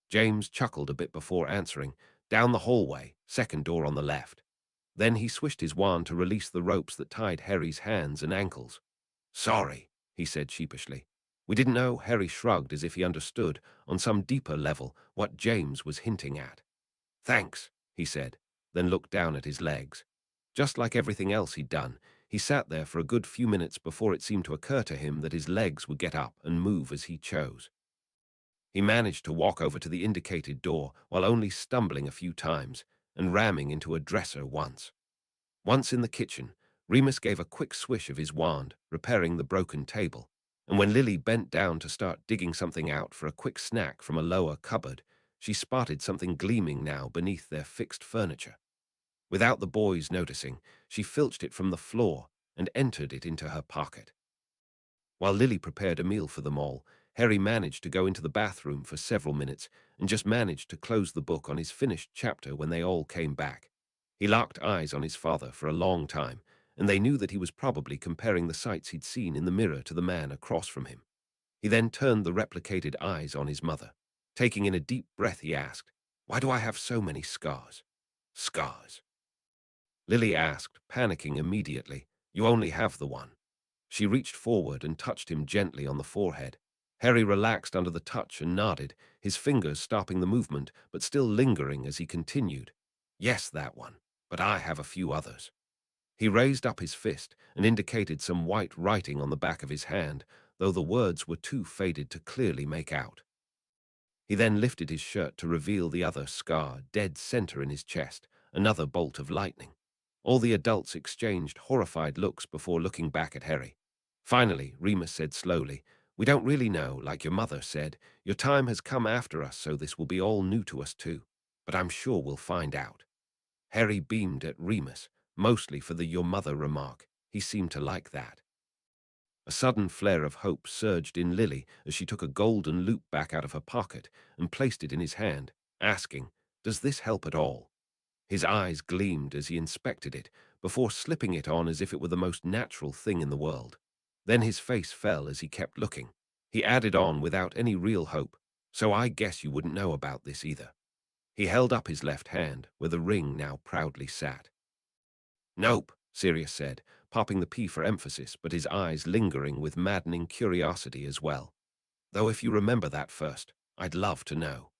James chuckled a bit before answering, down the hallway, second door on the left. Then he swished his wand to release the ropes that tied Harry's hands and ankles. Sorry, he said sheepishly. We didn't know. Harry shrugged as if he understood, on some deeper level, what James was hinting at. Thanks, he said, then looked down at his legs. Just like everything else he'd done, he sat there for a good few minutes before it seemed to occur to him that his legs would get up and move as he chose. He managed to walk over to the indicated door while only stumbling a few times and ramming into a dresser once. Once in the kitchen, Remus gave a quick swish of his wand, repairing the broken table, and when Lily bent down to start digging something out for a quick snack from a lower cupboard, she spotted something gleaming now beneath their fixed furniture. Without the boys noticing, she filched it from the floor and entered it into her pocket. While Lily prepared a meal for them all, Harry managed to go into the bathroom for several minutes and just managed to close the book on his finished chapter when they all came back. He locked eyes on his father for a long time, and they knew that he was probably comparing the sights he'd seen in the mirror to the man across from him. He then turned the replicated eyes on his mother. Taking in a deep breath, he asked, Why do I have so many scars? Scars? Lily asked, panicking immediately. You only have the one. She reached forward and touched him gently on the forehead. Harry relaxed under the touch and nodded, his fingers stopping the movement but still lingering as he continued. Yes, that one, but I have a few others. He raised up his fist and indicated some white writing on the back of his hand, though the words were too faded to clearly make out. He then lifted his shirt to reveal the other scar, dead center in his chest, another bolt of lightning. All the adults exchanged horrified looks before looking back at Harry. Finally, Remus said slowly, We don't really know, like your mother said. Your time has come after us, so this will be all new to us too. But I'm sure we'll find out. Harry beamed at Remus, mostly for the your mother remark. He seemed to like that. A sudden flare of hope surged in Lily as she took a golden loop back out of her pocket and placed it in his hand, asking, Does this help at all? His eyes gleamed as he inspected it, before slipping it on as if it were the most natural thing in the world. Then his face fell as he kept looking. He added on without any real hope, So I guess you wouldn't know about this either. He held up his left hand, where the ring now proudly sat. Nope, Sirius said, popping the P for emphasis, but his eyes lingering with maddening curiosity as well. Though if you remember that first, I'd love to know.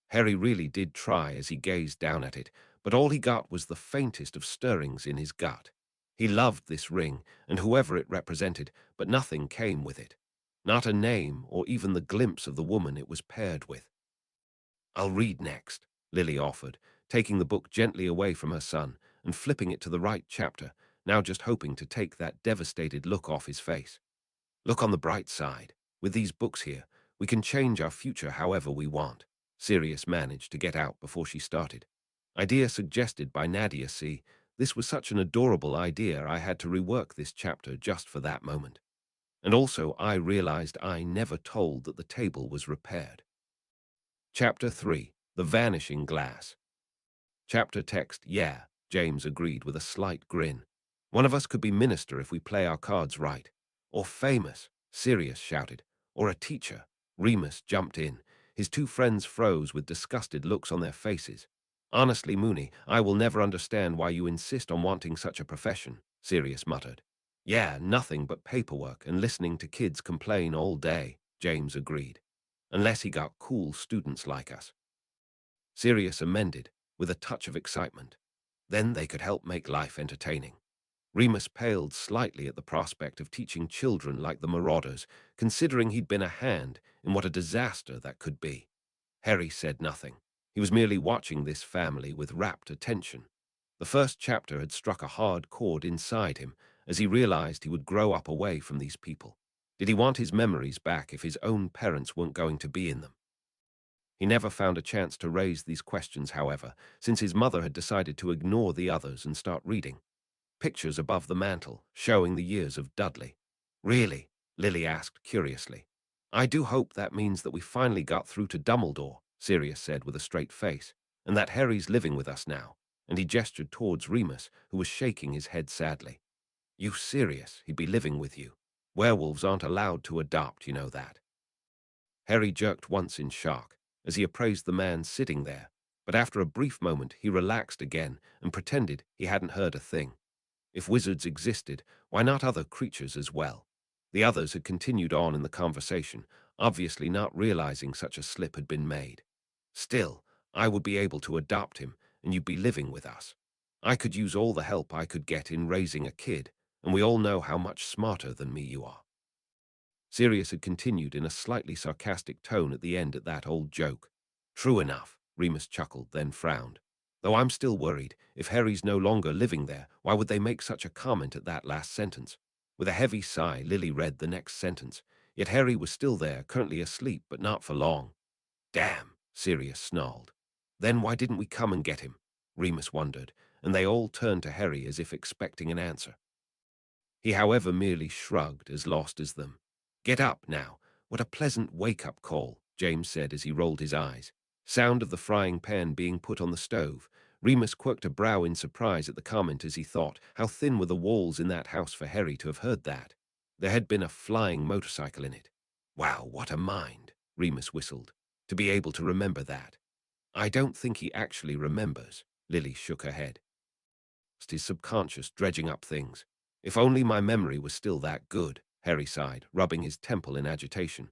Harry really did try as he gazed down at it, but all he got was the faintest of stirrings in his gut. He loved this ring, and whoever it represented, but nothing came with it. Not a name or even the glimpse of the woman it was paired with. I'll read next, Lily offered, taking the book gently away from her son and flipping it to the right chapter, now just hoping to take that devastated look off his face. Look on the bright side. With these books here, we can change our future however we want. Sirius managed to get out before she started. Idea suggested by Nadia C. This was such an adorable idea I had to rework this chapter just for that moment. And also I realized I never told that the table was repaired. Chapter 3. The Vanishing Glass. Chapter text, yeah, James agreed with a slight grin. One of us could be minister if we play our cards right. Or famous, Sirius shouted. Or a teacher. Remus jumped in. His two friends froze with disgusted looks on their faces. Honestly, Mooney, I will never understand why you insist on wanting such a profession, Sirius muttered. Yeah, nothing but paperwork and listening to kids complain all day, James agreed. Unless he got cool students like us. Sirius amended, with a touch of excitement. Then they could help make life entertaining. Remus paled slightly at the prospect of teaching children like the Marauders, considering he'd been a hand in what a disaster that could be. Harry said nothing. He was merely watching this family with rapt attention. The first chapter had struck a hard chord inside him as he realized he would grow up away from these people. Did he want his memories back if his own parents weren't going to be in them? He never found a chance to raise these questions, however, since his mother had decided to ignore the others and start reading. Pictures above the mantel, showing the years of Dudley. Really? Lily asked curiously. I do hope that means that we finally got through to Dumbledore, Sirius said with a straight face, and that Harry's living with us now, and he gestured towards Remus, who was shaking his head sadly. You serious? He'd be living with you. Werewolves aren't allowed to adopt, you know that. Harry jerked once in shock, as he appraised the man sitting there, but after a brief moment he relaxed again and pretended he hadn't heard a thing. If wizards existed, why not other creatures as well? The others had continued on in the conversation, obviously not realizing such a slip had been made. Still, I would be able to adopt him, and you'd be living with us. I could use all the help I could get in raising a kid, and we all know how much smarter than me you are. Sirius had continued in a slightly sarcastic tone at the end at that old joke. True enough, Remus chuckled, then frowned. Though I'm still worried, if Harry's no longer living there, why would they make such a comment at that last sentence? With a heavy sigh, Lily read the next sentence. Yet Harry was still there, currently asleep, but not for long. Damn, Sirius snarled. Then why didn't we come and get him? Remus wondered, and they all turned to Harry as if expecting an answer. He, however, merely shrugged, as lost as them. Get up now. What a pleasant wake-up call, James said as he rolled his eyes. Sound of the frying pan being put on the stove. Remus quirked a brow in surprise at the comment as he thought, how thin were the walls in that house for Harry to have heard that. There had been a flying motorcycle in it. Wow, what a mind, Remus whistled, to be able to remember that. I don't think he actually remembers, Lily shook her head. It's his subconscious dredging up things. If only my memory was still that good, Harry sighed, rubbing his temple in agitation.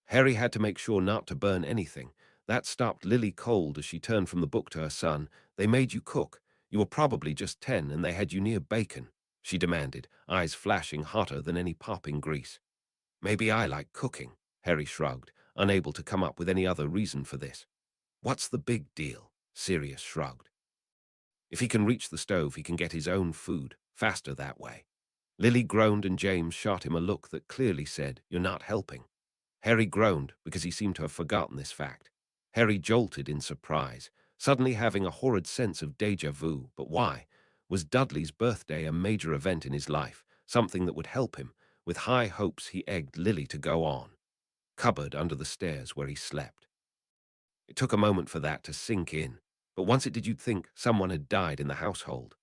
Harry had to make sure not to burn anything. That stopped Lily cold as she turned from the book to her son. They made you cook. You were probably just 10 and they had you near bacon, she demanded, eyes flashing hotter than any popping grease. Maybe I like cooking, Harry shrugged, unable to come up with any other reason for this. What's the big deal? Sirius shrugged. If he can reach the stove, he can get his own food, faster that way. Lily groaned and James shot him a look that clearly said, You're not helping. Harry groaned because he seemed to have forgotten this fact. Harry jolted in surprise, suddenly having a horrid sense of déjà vu. But why? Was Dudley's birthday a major event in his life, something that would help him? With high hopes, he egged Lily to go on. Cupboard under the stairs where he slept. It took a moment for that to sink in, but once it did, you'd think someone had died in the household.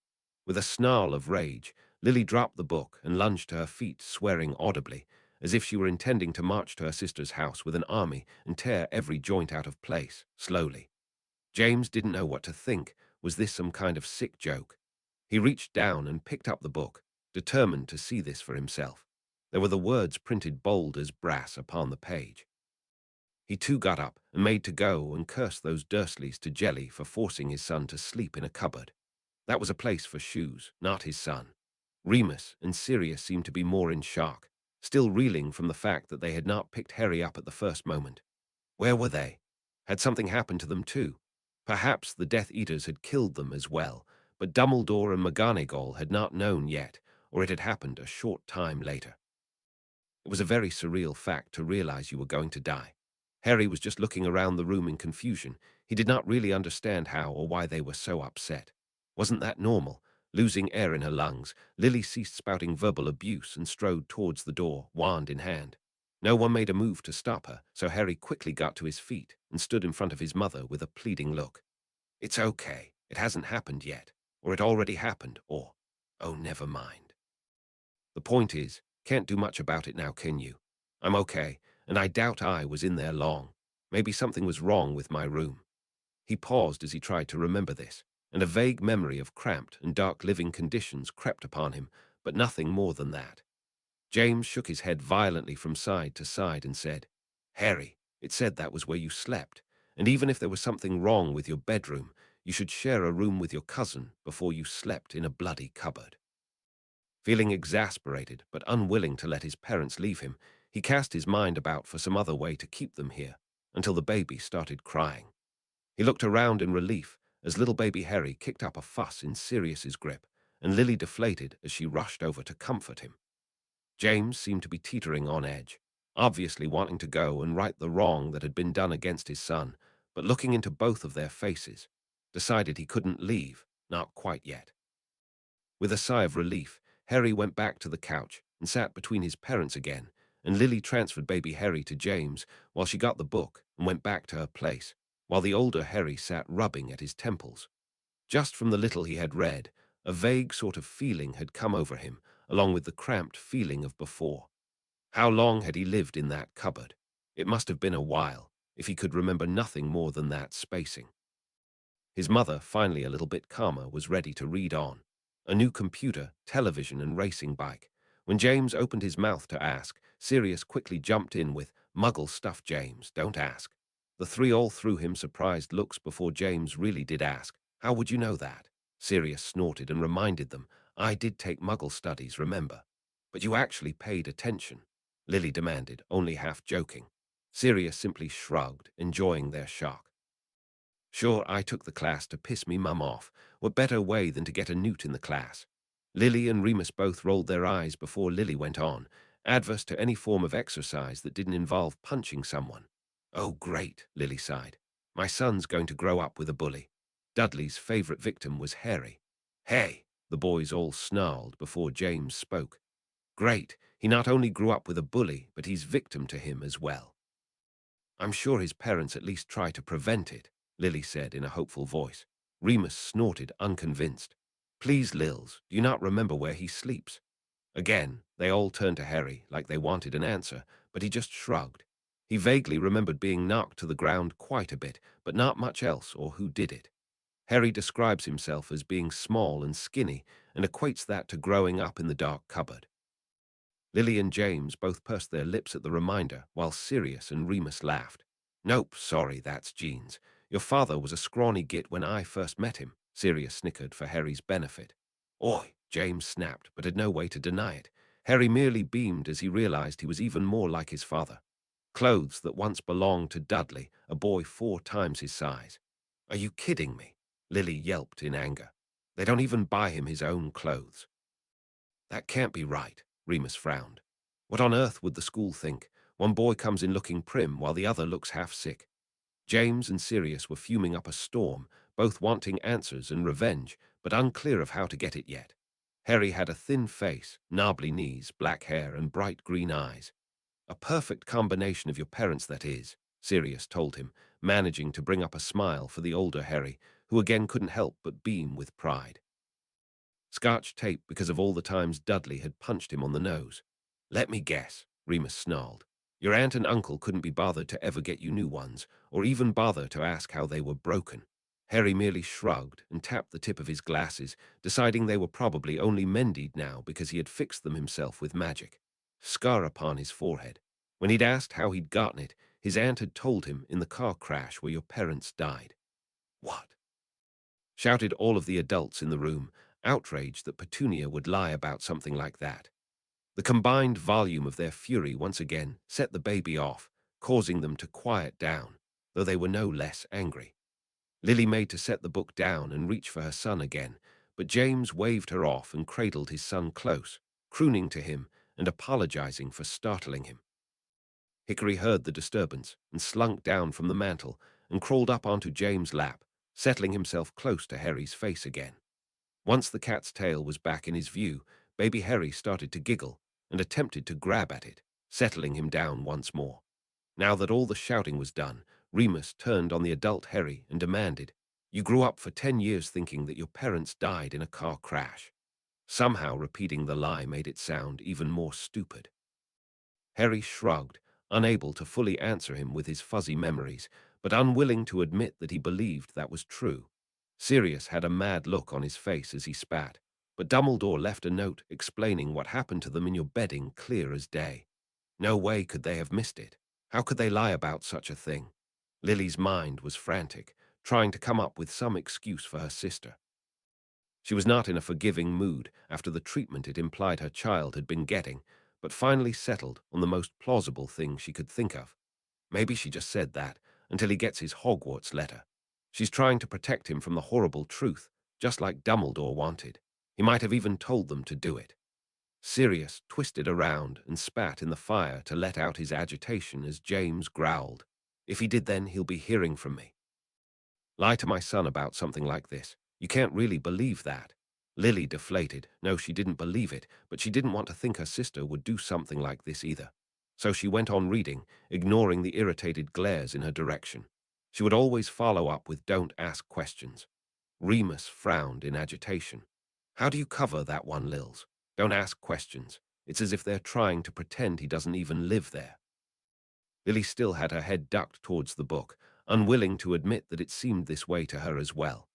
With a snarl of rage, Lily dropped the book and lunged to her feet, swearing audibly, as if she were intending to march to her sister's house with an army and tear every joint out of place, slowly. James didn't know what to think. Was this some kind of sick joke? He reached down and picked up the book, determined to see this for himself. There were the words printed bold as brass upon the page. He too got up and made to go and curse those Dursleys to jelly for forcing his son to sleep in a cupboard. That was a place for shoes, not his son. Remus and Sirius seemed to be more in shock, still reeling from the fact that they had not picked Harry up at the first moment. Where were they? Had something happened to them too? Perhaps the Death Eaters had killed them as well, but Dumbledore and McGonagall had not known yet, or it had happened a short time later. It was a very surreal fact to realize you were going to die. Harry was just looking around the room in confusion. He did not really understand how or why they were so upset. Wasn't that normal? Losing air in her lungs, Lily ceased spouting verbal abuse and strode towards the door, wand in hand. No one made a move to stop her, so Harry quickly got to his feet and stood in front of his mother with a pleading look. It's okay. It hasn't happened yet. Or it already happened, or, oh, never mind. The point is, can't do much about it now, can you? I'm okay, and I doubt I was in there long. Maybe something was wrong with my room. He paused as he tried to remember this, and a vague memory of cramped and dark living conditions crept upon him, but nothing more than that. James shook his head violently from side to side and said, Harry, it said that was where you slept, and even if there was something wrong with your bedroom, you should share a room with your cousin before you slept in a bloody cupboard. Feeling exasperated but unwilling to let his parents leave him, he cast his mind about for some other way to keep them here, until the baby started crying. He looked around in relief as little baby Harry kicked up a fuss in Sirius's grip, and Lily deflated as she rushed over to comfort him. James seemed to be teetering on edge, obviously wanting to go and right the wrong that had been done against his son, but looking into both of their faces, decided he couldn't leave, not quite yet. With a sigh of relief, Harry went back to the couch and sat between his parents again, and Lily transferred baby Harry to James while she got the book and went back to her place, while the older Harry sat rubbing at his temples. Just from the little he had read, a vague sort of feeling had come over him, along with the cramped feeling of before. How long had he lived in that cupboard? It must have been a while, if he could remember nothing more than that spacing. His mother, finally a little bit calmer, was ready to read on. A new computer, television, and racing bike. When James opened his mouth to ask, Sirius quickly jumped in with, Muggle stuff, James, don't ask. The three all threw him surprised looks before James really did ask, how would you know that? Sirius snorted and reminded them, I did take Muggle studies, remember. But you actually paid attention, Lily demanded, only half joking. Sirius simply shrugged, enjoying their shock. Sure, I took the class to piss me mum off. What better way than to get a newt in the class? Lily and Remus both rolled their eyes before Lily went on, adverse to any form of exercise that didn't involve punching someone. Oh, great, Lily sighed. My son's going to grow up with a bully. Dudley's favorite victim was Harry. Hey, the boys all snarled before James spoke. Great, he not only grew up with a bully, but he's victim to him as well. I'm sure his parents at least try to prevent it, Lily said in a hopeful voice. Remus snorted, unconvinced. Please, Lils, do you not remember where he sleeps? Again, they all turned to Harry like they wanted an answer, but he just shrugged. He vaguely remembered being knocked to the ground quite a bit, but not much else or who did it. Harry describes himself as being small and skinny and equates that to growing up in the dark cupboard. Lily and James both pursed their lips at the reminder, while Sirius and Remus laughed. Nope, sorry, that's Jeans. Your father was a scrawny git when I first met him, Sirius snickered for Harry's benefit. Oi, James snapped, but had no way to deny it. Harry merely beamed as he realized he was even more like his father. Clothes that once belonged to Dudley, a boy 4 times his size. Are you kidding me? Lily yelped in anger. They don't even buy him his own clothes. That can't be right, Remus frowned. What on earth would the school think? One boy comes in looking prim while the other looks half sick. James and Sirius were fuming up a storm, both wanting answers and revenge, but unclear of how to get it yet. Harry had a thin face, knobbly knees, black hair, and bright green eyes. A perfect combination of your parents, that is, Sirius told him, managing to bring up a smile for the older Harry, who again couldn't help but beam with pride. Scotch tape because of all the times Dudley had punched him on the nose. Let me guess, Remus snarled. Your aunt and uncle couldn't be bothered to ever get you new ones, or even bother to ask how they were broken. Harry merely shrugged and tapped the tip of his glasses, deciding they were probably only mended now because he had fixed them himself with magic. Scar upon his forehead. When he'd asked how he'd gotten it, his aunt had told him in the car crash where your parents died. What? Shouted all of the adults in the room, outraged that Petunia would lie about something like that. The combined volume of their fury once again set the baby off, causing them to quiet down. though they were no less angry. Lily made to set the book down and reach for her son again, but James waved her off and cradled his son close, crooning to him and apologizing for startling him. Hickory heard the disturbance and slunk down from the mantel and crawled up onto James' lap, settling himself close to Harry's face again. Once the cat's tail was back in his view, baby Harry started to giggle and attempted to grab at it, settling him down once more. Now that all the shouting was done, Remus turned on the adult Harry and demanded, "You grew up for 10 years thinking that your parents died in a car crash." Somehow repeating the lie made it sound even more stupid. Harry shrugged, unable to fully answer him with his fuzzy memories, but unwilling to admit that he believed that was true. Sirius had a mad look on his face as he spat, but Dumbledore left a note explaining what happened to them in your bedding clear as day. No way could they have missed it. How could they lie about such a thing? Lily's mind was frantic, trying to come up with some excuse for her sister. She was not in a forgiving mood after the treatment it implied her child had been getting, but finally settled on the most plausible thing she could think of. Maybe she just said that until he gets his Hogwarts letter. She's trying to protect him from the horrible truth, just like Dumbledore wanted. He might have even told them to do it. Sirius twisted around and spat in the fire to let out his agitation as James growled, "If he did then, he'll be hearing from me." Lie to my son about something like this. You can't really believe that. Lily deflated. No, she didn't believe it, but she didn't want to think her sister would do something like this either. So she went on reading, ignoring the irritated glares in her direction. She would always follow up with "don't ask questions." Remus frowned in agitation. "How do you cover that one, Lils? Don't ask questions. It's as if they're trying to pretend he doesn't even live there." Lily still had her head ducked towards the book, unwilling to admit that it seemed this way to her as well.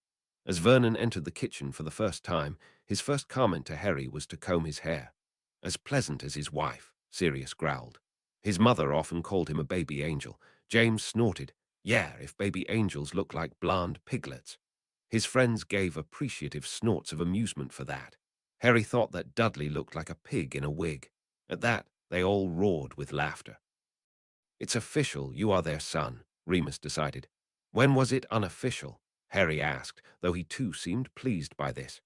As Vernon entered the kitchen for the first time, his first comment to Harry was to comb his hair. "As pleasant as his wife," Sirius growled. His mother often called him a baby angel. James snorted, "Yeah, if baby angels look like blonde piglets." His friends gave appreciative snorts of amusement for that. Harry thought that Dudley looked like a pig in a wig. At that, they all roared with laughter. "It's official, you are their son," Remus decided. "When was it unofficial?" Harry asked, though he too seemed pleased by this.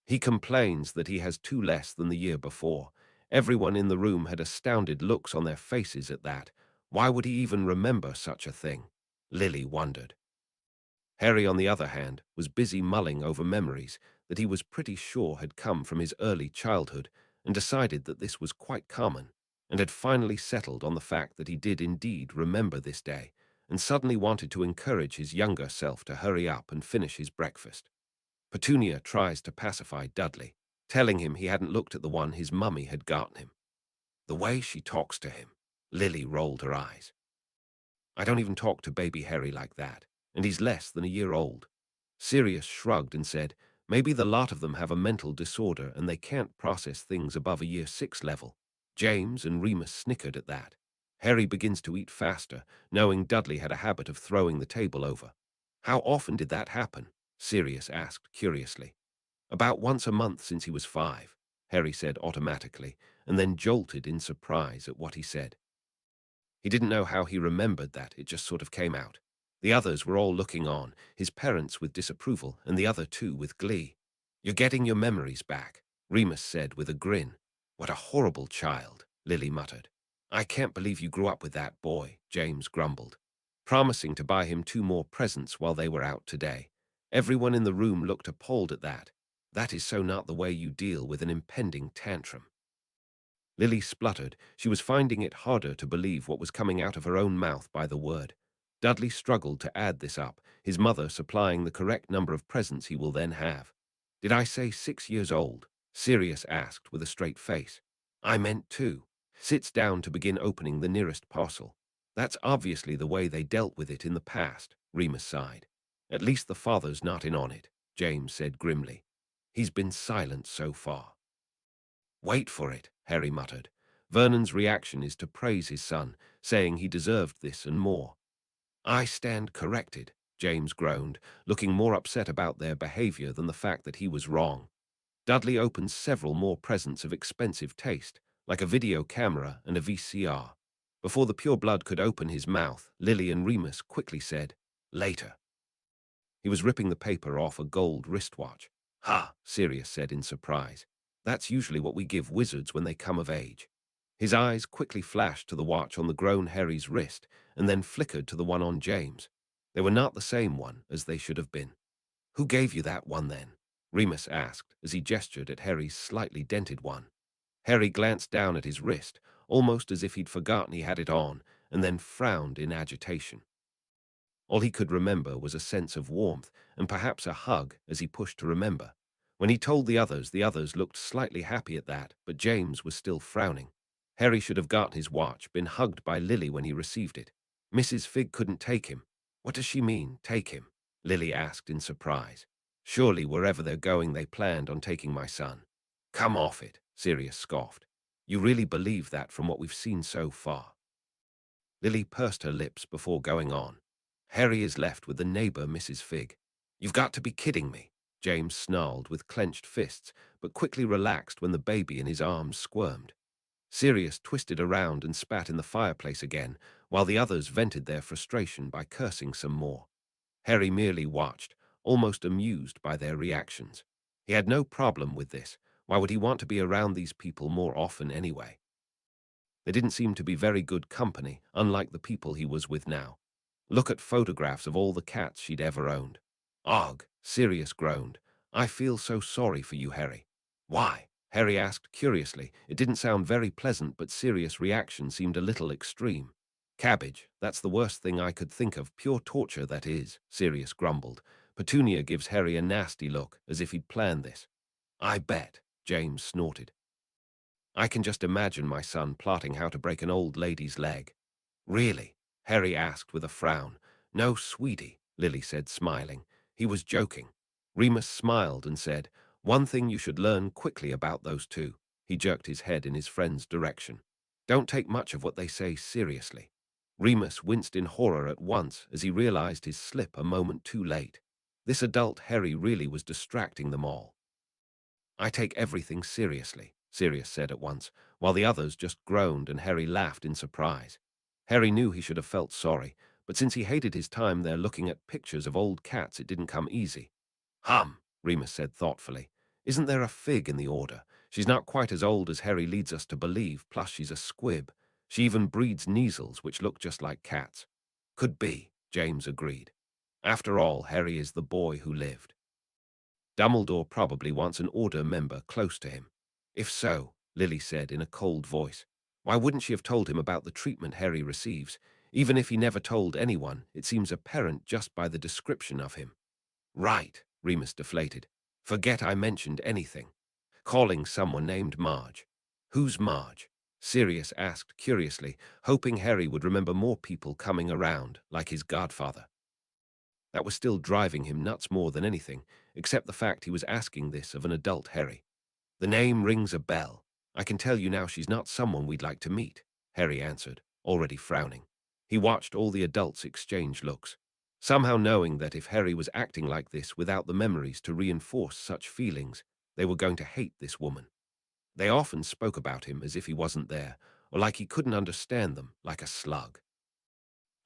"He complains that he has two less than the year before." Everyone in the room had astounded looks on their faces at that. Why would he even remember such a thing? Lily wondered. Harry, on the other hand, was busy mulling over memories that he was pretty sure had come from his early childhood, and decided that this was quite common, and had finally settled on the fact that he did indeed remember this day, and suddenly wanted to encourage his younger self to hurry up and finish his breakfast. Petunia tries to pacify Dudley, telling him he hadn't looked at the one his mummy had gotten him. The way she talks to him. Lily rolled her eyes. "I don't even talk to baby Harry like that, and he's less than a year old." Sirius shrugged and said, "Maybe the lot of them have a mental disorder and they can't process things above a year 6 level." James and Remus snickered at that. Harry begins to eat faster, knowing Dudley had a habit of throwing the table over. "How often did that happen?" Sirius asked curiously. "About once a month since he was 5, Harry said automatically, and then jolted in surprise at what he said. He didn't know how he remembered that, it just sort of came out. The others were all looking on, his parents with disapproval, and the other two with glee. "You're getting your memories back," Remus said with a grin. "What a horrible child," Lily muttered. "I can't believe you grew up with that boy," James grumbled, promising to buy him 2 more presents while they were out today. Everyone in the room looked appalled at that. That is so not the way you deal with an impending tantrum. Lily spluttered. She was finding it harder to believe what was coming out of her own mouth by the word. Dudley struggled to add this up, his mother supplying the correct number of presents he will then have. "Did I say 6 years old?" Sirius asked with a straight face. "I meant 2. Sits down to begin opening the nearest parcel. That's obviously the way they dealt with it in the past," Remus sighed. "At least the father's not in on it," James said grimly. "He's been silent so far." "Wait for it," Harry muttered. Vernon's reaction is to praise his son, saying he deserved this and more. "I stand corrected," James groaned, looking more upset about their behavior than the fact that he was wrong. Dudley opened several more presents of expensive taste, like a video camera and a VCR. Before the pure blood could open his mouth, Lily and Remus quickly said, "Later." He was ripping the paper off a gold wristwatch. "Ha," Sirius said in surprise. "That's usually what we give wizards when they come of age." His eyes quickly flashed to the watch on the grown Harry's wrist and then flickered to the one on James. They were not the same one as they should have been. "Who gave you that one then?" Remus asked as he gestured at Harry's slightly dented one. Harry glanced down at his wrist, almost as if he'd forgotten he had it on, and then frowned in agitation. All he could remember was a sense of warmth and perhaps a hug as he pushed to remember. When he told the others looked slightly happy at that, but James was still frowning. Harry should have gotten his watch, been hugged by Lily when he received it. Mrs. Fig couldn't take him. "What does she mean, take him?" Lily asked in surprise. "Surely wherever they're going they planned on taking my son." "Come off it," Sirius scoffed. "You really believe that from what we've seen so far?" Lily pursed her lips before going on. "Harry is left with the neighbor, Mrs. Fig." "You've got to be kidding me," James snarled with clenched fists, but quickly relaxed when the baby in his arms squirmed. Sirius twisted around and spat in the fireplace again, while the others vented their frustration by cursing some more. Harry merely watched, almost amused by their reactions. He had no problem with this. Why would he want to be around these people more often anyway? They didn't seem to be very good company, unlike the people he was with now. Look at photographs of all the cats she'd ever owned. "Ugh," Sirius groaned. "I feel so sorry for you, Harry." "Why?" Harry asked curiously. It didn't sound very pleasant, but Sirius' reaction seemed a little extreme. "Cabbage, that's the worst thing I could think of. Pure torture, that is," Sirius grumbled. Petunia gives Harry a nasty look, as if he'd planned this. "I bet," James snorted. "I can just imagine my son plotting how to break an old lady's leg." "Really?" Harry asked with a frown. "No, sweetie," Lily said, smiling. "He was joking." Remus smiled and said, "One thing you should learn quickly about those two." He jerked his head in his friend's direction. "Don't take much of what they say seriously." Remus winced in horror at once as he realized his slip a moment too late. This adult Harry really was distracting them all. "I take everything seriously," Sirius said at once, while the others just groaned and Harry laughed in surprise. Harry knew he should have felt sorry, but since he hated his time there looking at pictures of old cats, it didn't come easy. Remus said thoughtfully. "Isn't there a Fig in the order? She's not quite as old as Harry leads us to believe, plus she's a squib. She even breeds Kneazles, which look just like cats." "Could be," James agreed. "After all, Harry is the boy who lived. Dumbledore probably wants an Order member close to him." "If so," Lily said in a cold voice, "why wouldn't she have told him about the treatment Harry receives? Even if he never told anyone, it seems apparent just by the description of him." "Right," Remus deflated. "Forget I mentioned anything. Calling someone named Marge." "Who's Marge?" Sirius asked curiously, hoping Harry would remember more people coming around, like his godfather. That was still driving him nuts more than anything, except the fact he was asking this of an adult Harry. "The name rings a bell. I can tell you now she's not someone we'd like to meet," Harry answered, already frowning. He watched all the adults exchange looks, somehow knowing that if Harry was acting like this without the memories to reinforce such feelings, they were going to hate this woman. They often spoke about him as if he wasn't there, or like he couldn't understand them, like a slug.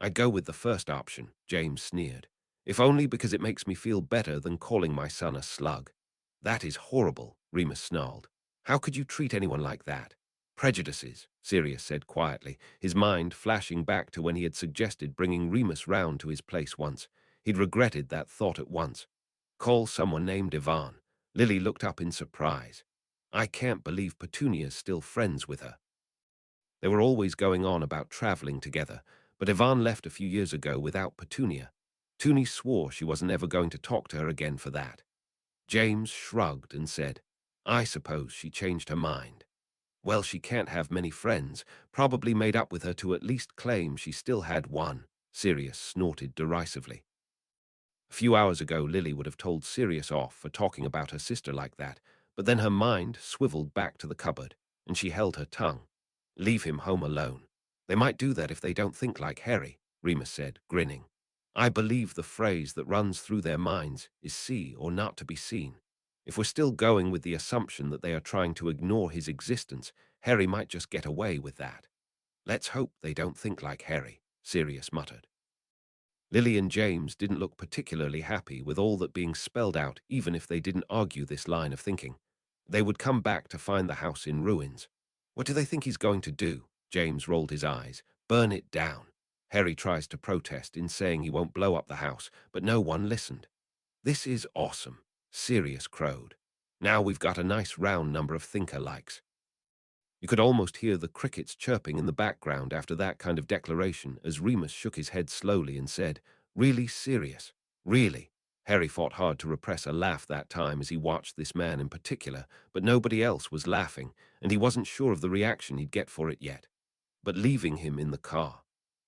"I'd go with the first option," James sneered, "if only because it makes me feel better than calling my son a slug." "That is horrible," Remus snarled. "How could you treat anyone like that?" "Prejudices," Sirius said quietly, his mind flashing back to when he had suggested bringing Remus round to his place once. He'd regretted that thought at once. "Call someone named Yvonne." Lily looked up in surprise. "I can't believe Petunia's still friends with her." They were always going on about traveling together, but Yvonne left a few years ago without Petunia. Toonie swore she wasn't ever going to talk to her again for that. James shrugged and said, "I suppose she changed her mind." "Well, she can't have many friends, probably made up with her to at least claim she still had one," Sirius snorted derisively. A few hours ago, Lily would have told Sirius off for talking about her sister like that, but then her mind swiveled back to the cupboard, and she held her tongue. "Leave him home alone. They might do that if they don't think like Harry," Remus said, grinning. "I believe the phrase that runs through their minds is see or not to be seen. If we're still going with the assumption that they are trying to ignore his existence, Harry might just get away with that." Let's hope they don't think like Harry, Sirius muttered. Lily and James didn't look particularly happy with all that being spelled out, even if they didn't argue this line of thinking. They would come back to find the house in ruins. What do they think he's going to do? James rolled his eyes. Burn it down. Harry tries to protest in saying he won't blow up the house, but no one listened. This is awesome, Sirius crowed. Now we've got a nice round number of thinker-likes. You could almost hear the crickets chirping in the background after that kind of declaration as Remus shook his head slowly and said, "Really serious? Really?" Harry fought hard to repress a laugh that time as he watched this man in particular, but nobody else was laughing, and he wasn't sure of the reaction he'd get for it yet. But leaving him in the car.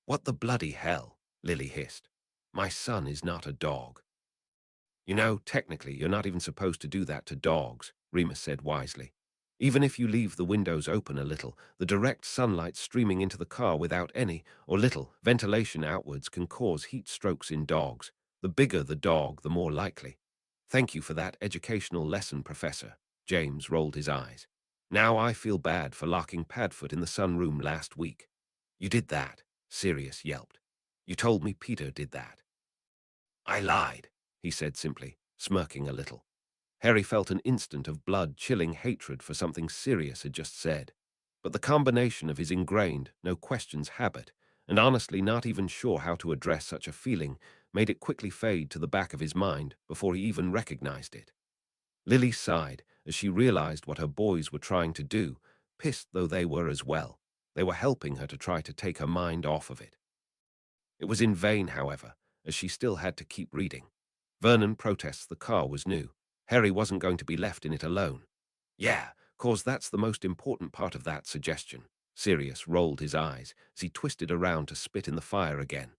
"What the bloody hell?" Lily hissed. "My son is not a dog." "You know, technically, you're not even supposed to do that to dogs," Remus said wisely. "Even if you leave the windows open a little, the direct sunlight streaming into the car without any, or little, ventilation outwards can cause heat strokes in dogs. The bigger the dog, the more likely." "Thank you for that educational lesson, Professor." James rolled his eyes. "Now I feel bad for locking Padfoot in the sunroom last week." "You did that," Sirius yelped. "You told me Peter did that." "I lied," he said simply, smirking a little. Harry felt an instant of blood-chilling hatred for something Sirius had just said. But the combination of his ingrained, no-questions habit, and honestly not even sure how to address such a feeling, made it quickly fade to the back of his mind before he even recognized it. Lily sighed as she realized what her boys were trying to do, pissed though they were as well. They were helping her to try to take her mind off of it. It was in vain, however, as she still had to keep reading. Vernon protests the car was new. Harry wasn't going to be left in it alone. "Yeah, 'cause that's the most important part of that suggestion." Sirius rolled his eyes as he twisted around to spit in the fire again,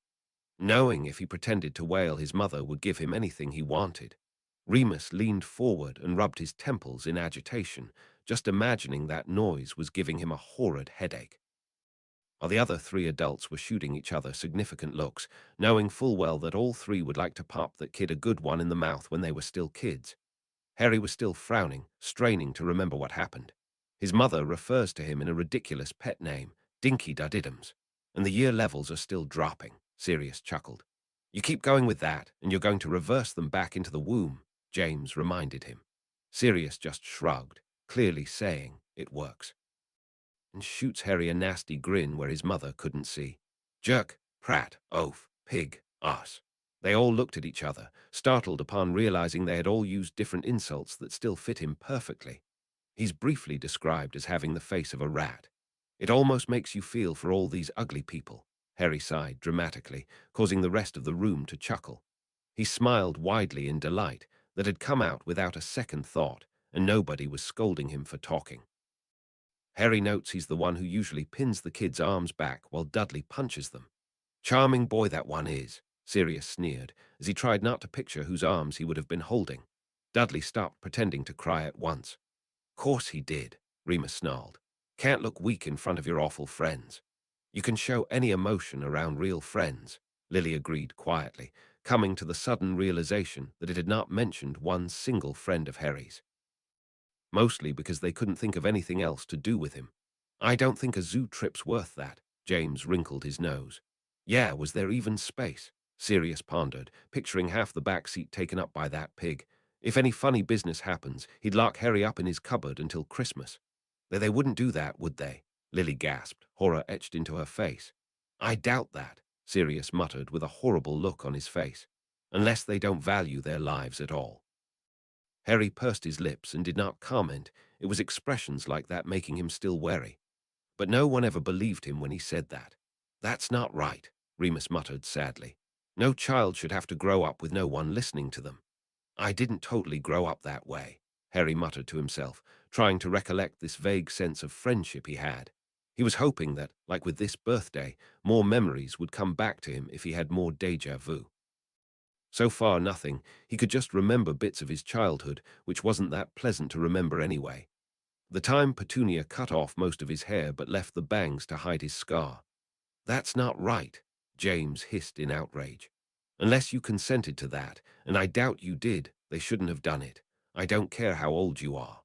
knowing if he pretended to wail his mother would give him anything he wanted. Remus leaned forward and rubbed his temples in agitation, just imagining that noise was giving him a horrid headache. While the other three adults were shooting each other significant looks, knowing full well that all three would like to pop that kid a good one in the mouth when they were still kids. Harry was still frowning, straining to remember what happened. His mother refers to him in a ridiculous pet name, Dinky Dudiddums, and the year levels are still dropping, Sirius chuckled. "You keep going with that, and you're going to reverse them back into the womb," James reminded him. Sirius just shrugged, clearly saying, "It works," and shoots Harry a nasty grin where his mother couldn't see. "Jerk, prat, oaf, pig, ass." They all looked at each other, startled upon realizing they had all used different insults that still fit him perfectly. He's briefly described as having the face of a rat. "It almost makes you feel for all these ugly people," Harry sighed dramatically, causing the rest of the room to chuckle. He smiled widely in delight that had come out without a second thought, and nobody was scolding him for talking. Harry notes he's the one who usually pins the kids' arms back while Dudley punches them. "Charming boy that one is," Sirius sneered, as he tried not to picture whose arms he would have been holding. Dudley stopped pretending to cry at once. "Course he did," Remus snarled. "Can't look weak in front of your awful friends." "You can show any emotion around real friends," Lily agreed quietly, coming to the sudden realization that it had not mentioned one single friend of Harry's. Mostly because they couldn't think of anything else to do with him. "I don't think a zoo trip's worth that." James wrinkled his nose. "Yeah, was there even space?" Sirius pondered, picturing half the back seat taken up by that pig. If any funny business happens, he'd lock Harry up in his cupboard until Christmas. They wouldn't do that, would they?" Lily gasped, horror etched into her face. "I doubt that," Sirius muttered with a horrible look on his face. "Unless they don't value their lives at all." Harry pursed his lips and did not comment. It was expressions like that making him still wary. But no one ever believed him when he said that. "That's not right," Remus muttered sadly. "No child should have to grow up with no one listening to them." "I didn't totally grow up that way," Harry muttered to himself, trying to recollect this vague sense of friendship he had. He was hoping that, like with this birthday, more memories would come back to him if he had more déjà vu. So far, nothing. He could just remember bits of his childhood, which wasn't that pleasant to remember anyway. The time Petunia cut off most of his hair but left the bangs to hide his scar. "That's not right," James hissed in outrage. "Unless you consented to that, and I doubt you did, they shouldn't have done it. I don't care how old you are."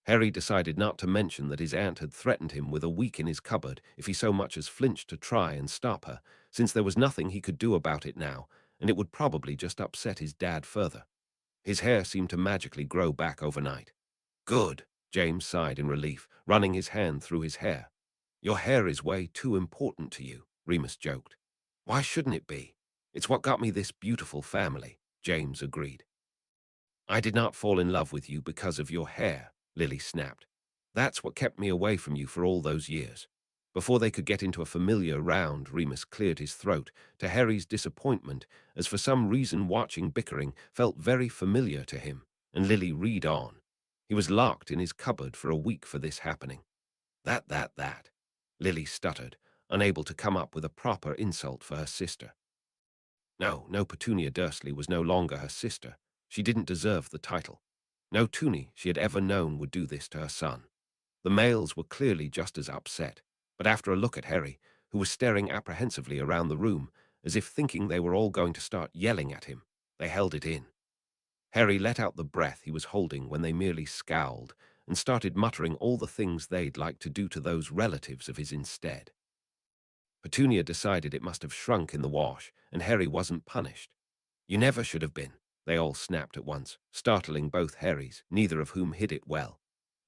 Harry decided not to mention that his aunt had threatened him with a week in his cupboard if he so much as flinched to try and stop her, since there was nothing he could do about it now, and it would probably just upset his dad further. His hair seemed to magically grow back overnight. Good, James sighed in relief, running his hand through his hair. Your hair is way too important to you, Remus joked. Why shouldn't it be? It's what got me this beautiful family, James agreed. I did not fall in love with you because of your hair, Lily snapped. That's what kept me away from you for all those years. Before they could get into a familiar round, Remus cleared his throat, to Harry's disappointment, as for some reason watching bickering felt very familiar to him, and Lily read on. He was locked in his cupboard for a week for this happening. That. Lily stuttered, unable to come up with a proper insult for her sister. No, Petunia Dursley was no longer her sister. She didn't deserve the title. No Toonie she had ever known would do this to her son. The males were clearly just as upset, but after a look at Harry, who was staring apprehensively around the room, as if thinking they were all going to start yelling at him, they held it in. Harry let out the breath he was holding when they merely scowled and started muttering all the things they'd like to do to those relatives of his instead. Petunia decided it must have shrunk in the wash, and Harry wasn't punished. You never should have been, they all snapped at once, startling both Harrys, neither of whom hid it well.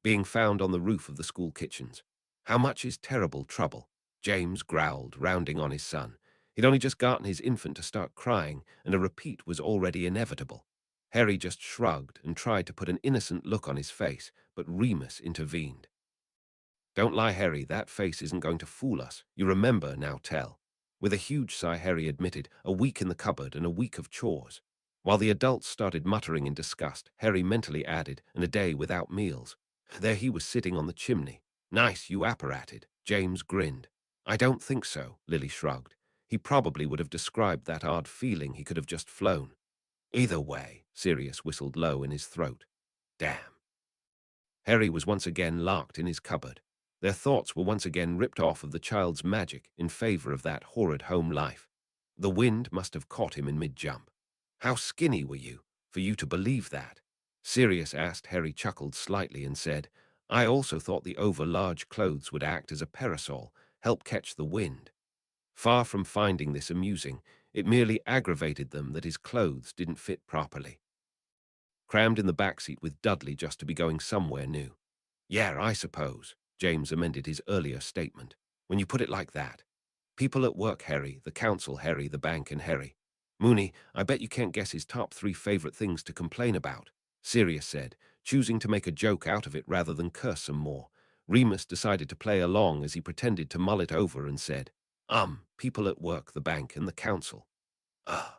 Being found on the roof of the school kitchens. How much is terrible trouble? James growled, rounding on his son. He'd only just gotten his infant to start crying, and a repeat was already inevitable. Harry just shrugged and tried to put an innocent look on his face, but Remus intervened. Don't lie, Harry, that face isn't going to fool us. You remember, now tell. With a huge sigh, Harry admitted, a week in the cupboard and a week of chores. While the adults started muttering in disgust, Harry mentally added, and a day without meals. There he was sitting on the chimney. Nice, you apparated. James grinned. I don't think so, Lily shrugged. He probably would have described that odd feeling he could have just flown. Either way, Sirius whistled low in his throat. Damn. Harry was once again locked in his cupboard. Their thoughts were once again ripped off of the child's magic in favor of that horrid home life. The wind must have caught him in mid-jump. How skinny were you, for you to believe that? Sirius asked. Harry chuckled slightly and said, I also thought the over-large clothes would act as a parasol, help catch the wind. Far from finding this amusing, it merely aggravated them that his clothes didn't fit properly. Crammed in the back seat with Dudley just to be going somewhere new. Yeah, I suppose, James amended his earlier statement. When you put it like that. People at work, Harry, the council, Harry, the bank, and Harry. Mooney, I bet you can't guess his top 3 favorite things to complain about, Sirius said, choosing to make a joke out of it rather than curse some more. Remus decided to play along as he pretended to mull it over and said, people at work, the bank, and the council. Ugh.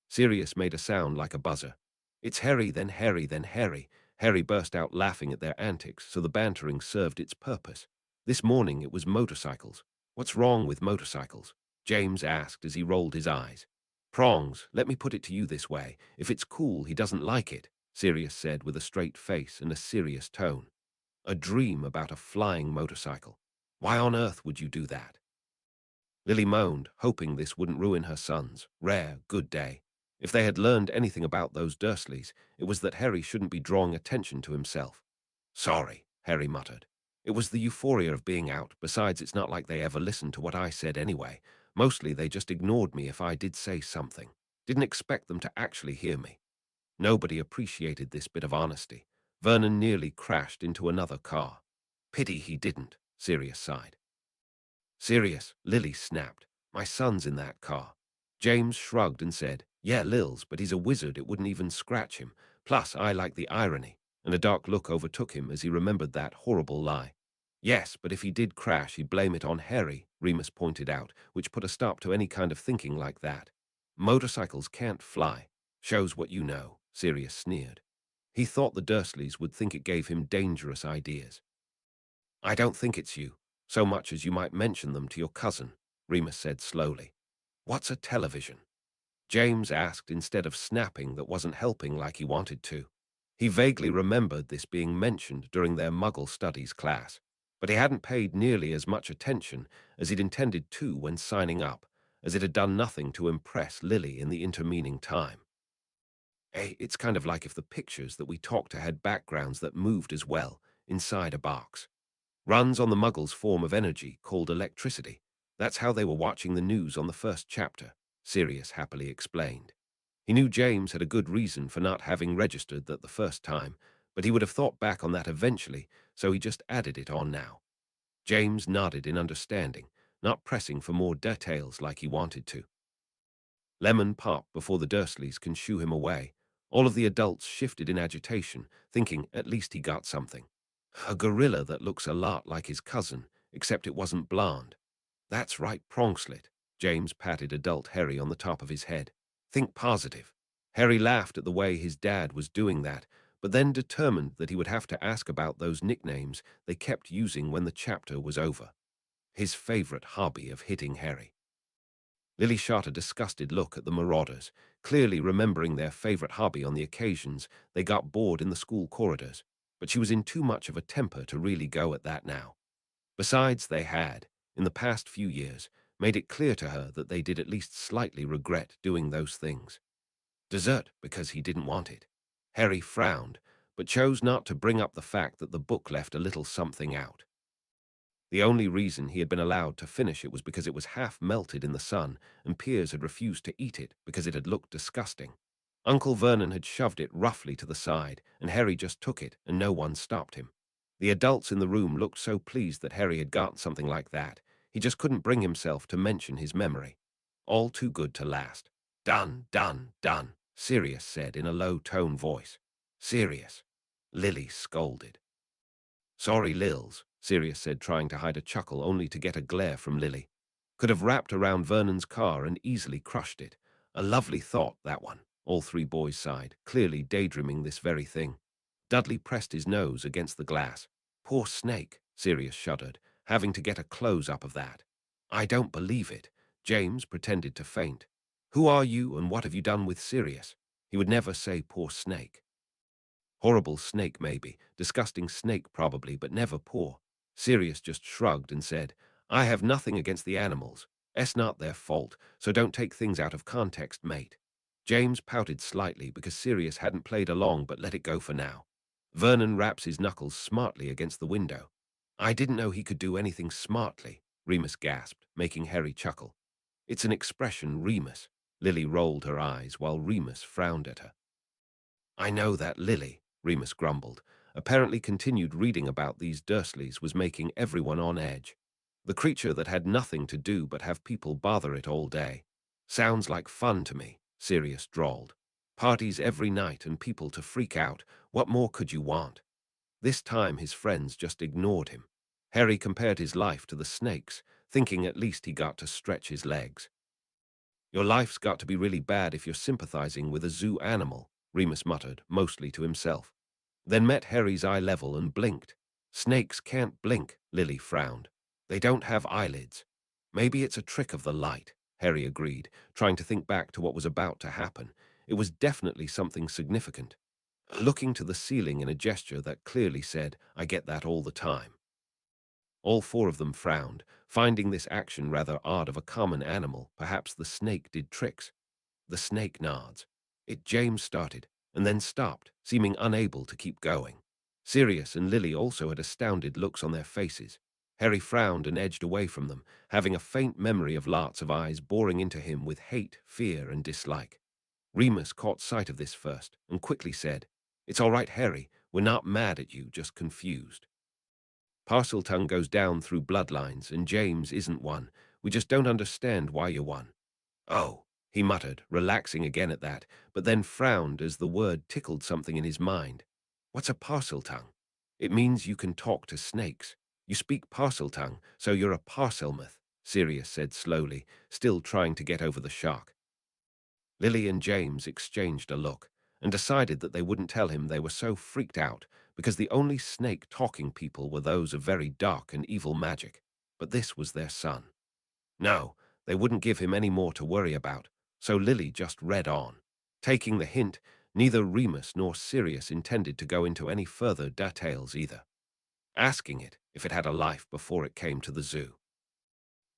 Sirius made a sound like a buzzer. It's Harry, then Harry, then Harry. Harry burst out laughing at their antics, so the bantering served its purpose. This morning it was motorcycles. What's wrong with motorcycles? James asked as he rolled his eyes. Prongs, let me put it to you this way. If it's cool, he doesn't like it, Sirius said with a straight face and a serious tone. A dream about a flying motorcycle. Why on earth would you do that? Lily moaned, hoping this wouldn't ruin her son's rare, good day. If they had learned anything about those Dursleys, it was that Harry shouldn't be drawing attention to himself. Sorry, Harry muttered. It was the euphoria of being out. Besides, it's not like they ever listened to what I said anyway. Mostly they just ignored me if I did say something. Didn't expect them to actually hear me. Nobody appreciated this bit of honesty. Vernon nearly crashed into another car. Pity he didn't, Sirius sighed. Sirius, Lily snapped. My son's in that car. James shrugged and said, yeah, Lil's, but he's a wizard, it wouldn't even scratch him. Plus, I like the irony. And a dark look overtook him as he remembered that horrible lie. Yes, but if he did crash, he'd blame it on Harry, Remus pointed out, which put a stop to any kind of thinking like that. Motorcycles can't fly. Shows what you know, Sirius sneered. He thought the Dursleys would think it gave him dangerous ideas. I don't think it's you, so much as you might mention them to your cousin, Remus said slowly. What's a television? James asked instead of snapping that wasn't helping like he wanted to. He vaguely remembered this being mentioned during their Muggle Studies class, but he hadn't paid nearly as much attention as he'd intended to when signing up, as it had done nothing to impress Lily in the intervening time. It's kind of like if the pictures that we talked to had backgrounds that moved as well, inside a box. Runs on the Muggles' form of energy called electricity. That's how they were watching the news on the first chapter, Sirius happily explained. He knew James had a good reason for not having registered that the first time, but he would have thought back on that eventually, so he just added it on now. James nodded in understanding, not pressing for more details like he wanted to. Lemon popped before the Dursleys can shoo him away. All of the adults shifted in agitation, thinking at least he got something. A gorilla that looks a lot like his cousin, except it wasn't blonde. That's right, Pronkslet. James patted adult Harry on the top of his head. Think positive. Harry laughed at the way his dad was doing that, but then determined that he would have to ask about those nicknames they kept using when the chapter was over. His favorite hobby of hitting Harry. Lily shot a disgusted look at the marauders, clearly remembering their favorite hobby on the occasions they got bored in the school corridors, but she was in too much of a temper to really go at that now. Besides, they had, in the past few years, made it clear to her that they did at least slightly regret doing those things. Dessert because he didn't want it. Harry frowned, but chose not to bring up the fact that the book left a little something out. The only reason he had been allowed to finish it was because it was half melted in the sun, and Piers had refused to eat it because it had looked disgusting. Uncle Vernon had shoved it roughly to the side, and Harry just took it, and no one stopped him. The adults in the room looked so pleased that Harry had got something like that, he just couldn't bring himself to mention his memory. All too good to last. Done, done, done, Sirius said in a low-tone voice. Sirius. Lily scolded. Sorry, Lils, Sirius said, trying to hide a chuckle only to get a glare from Lily. Could have wrapped around Vernon's car and easily crushed it. A lovely thought, that one. All three boys sighed, clearly daydreaming this very thing. Dudley pressed his nose against the glass. Poor Snake, Sirius shuddered, having to get a close-up of that. I don't believe it. James pretended to faint. Who are you and what have you done with Sirius? He would never say poor Snake. Horrible snake, maybe. Disgusting snake, probably, but never poor. Sirius just shrugged and said, I have nothing against the animals. It's not their fault, so don't take things out of context, mate. James pouted slightly because Sirius hadn't played along but let it go for now. Vernon raps his knuckles smartly against the window. I didn't know he could do anything smartly, Remus gasped, making Harry chuckle. It's an expression, Remus. Lily rolled her eyes while Remus frowned at her. I know that, Lily, Remus grumbled. Apparently continued reading about these Dursleys was making everyone on edge. The creature that had nothing to do but have people bother it all day. Sounds like fun to me, Sirius drawled. Parties every night and people to freak out. What more could you want? This time his friends just ignored him. Harry compared his life to the snake's, thinking at least he got to stretch his legs. Your life's got to be really bad if you're sympathizing with a zoo animal, Remus muttered, mostly to himself. Then met Harry's eye level and blinked. Snakes can't blink, Lily frowned. They don't have eyelids. Maybe it's a trick of the light, Harry agreed, trying to think back to what was about to happen. It was definitely something significant. Looking to the ceiling in a gesture that clearly said, I get that all the time. All four of them frowned, finding this action rather odd of a common animal. Perhaps the snake did tricks. The snake nods. James started, and then stopped, seeming unable to keep going. Sirius and Lily also had astounded looks on their faces. Harry frowned and edged away from them, having a faint memory of lots of eyes boring into him with hate, fear, and dislike. Remus caught sight of this first, and quickly said, It's all right, Harry. We're not mad at you, just confused. Parseltongue goes down through bloodlines, and James isn't one. We just don't understand why you're one. Oh, he muttered, relaxing again at that, but then frowned as the word tickled something in his mind. What's a Parseltongue? It means you can talk to snakes. You speak Parseltongue, so you're a Parselmouth, Sirius said slowly, still trying to get over the shock. Lily and James exchanged a look, and decided that they wouldn't tell him they were so freaked out because the only snake-talking people were those of very dark and evil magic, but this was their son. No, they wouldn't give him any more to worry about, so Lily just read on. Taking the hint, neither Remus nor Sirius intended to go into any further details either, asking it if it had a life before it came to the zoo.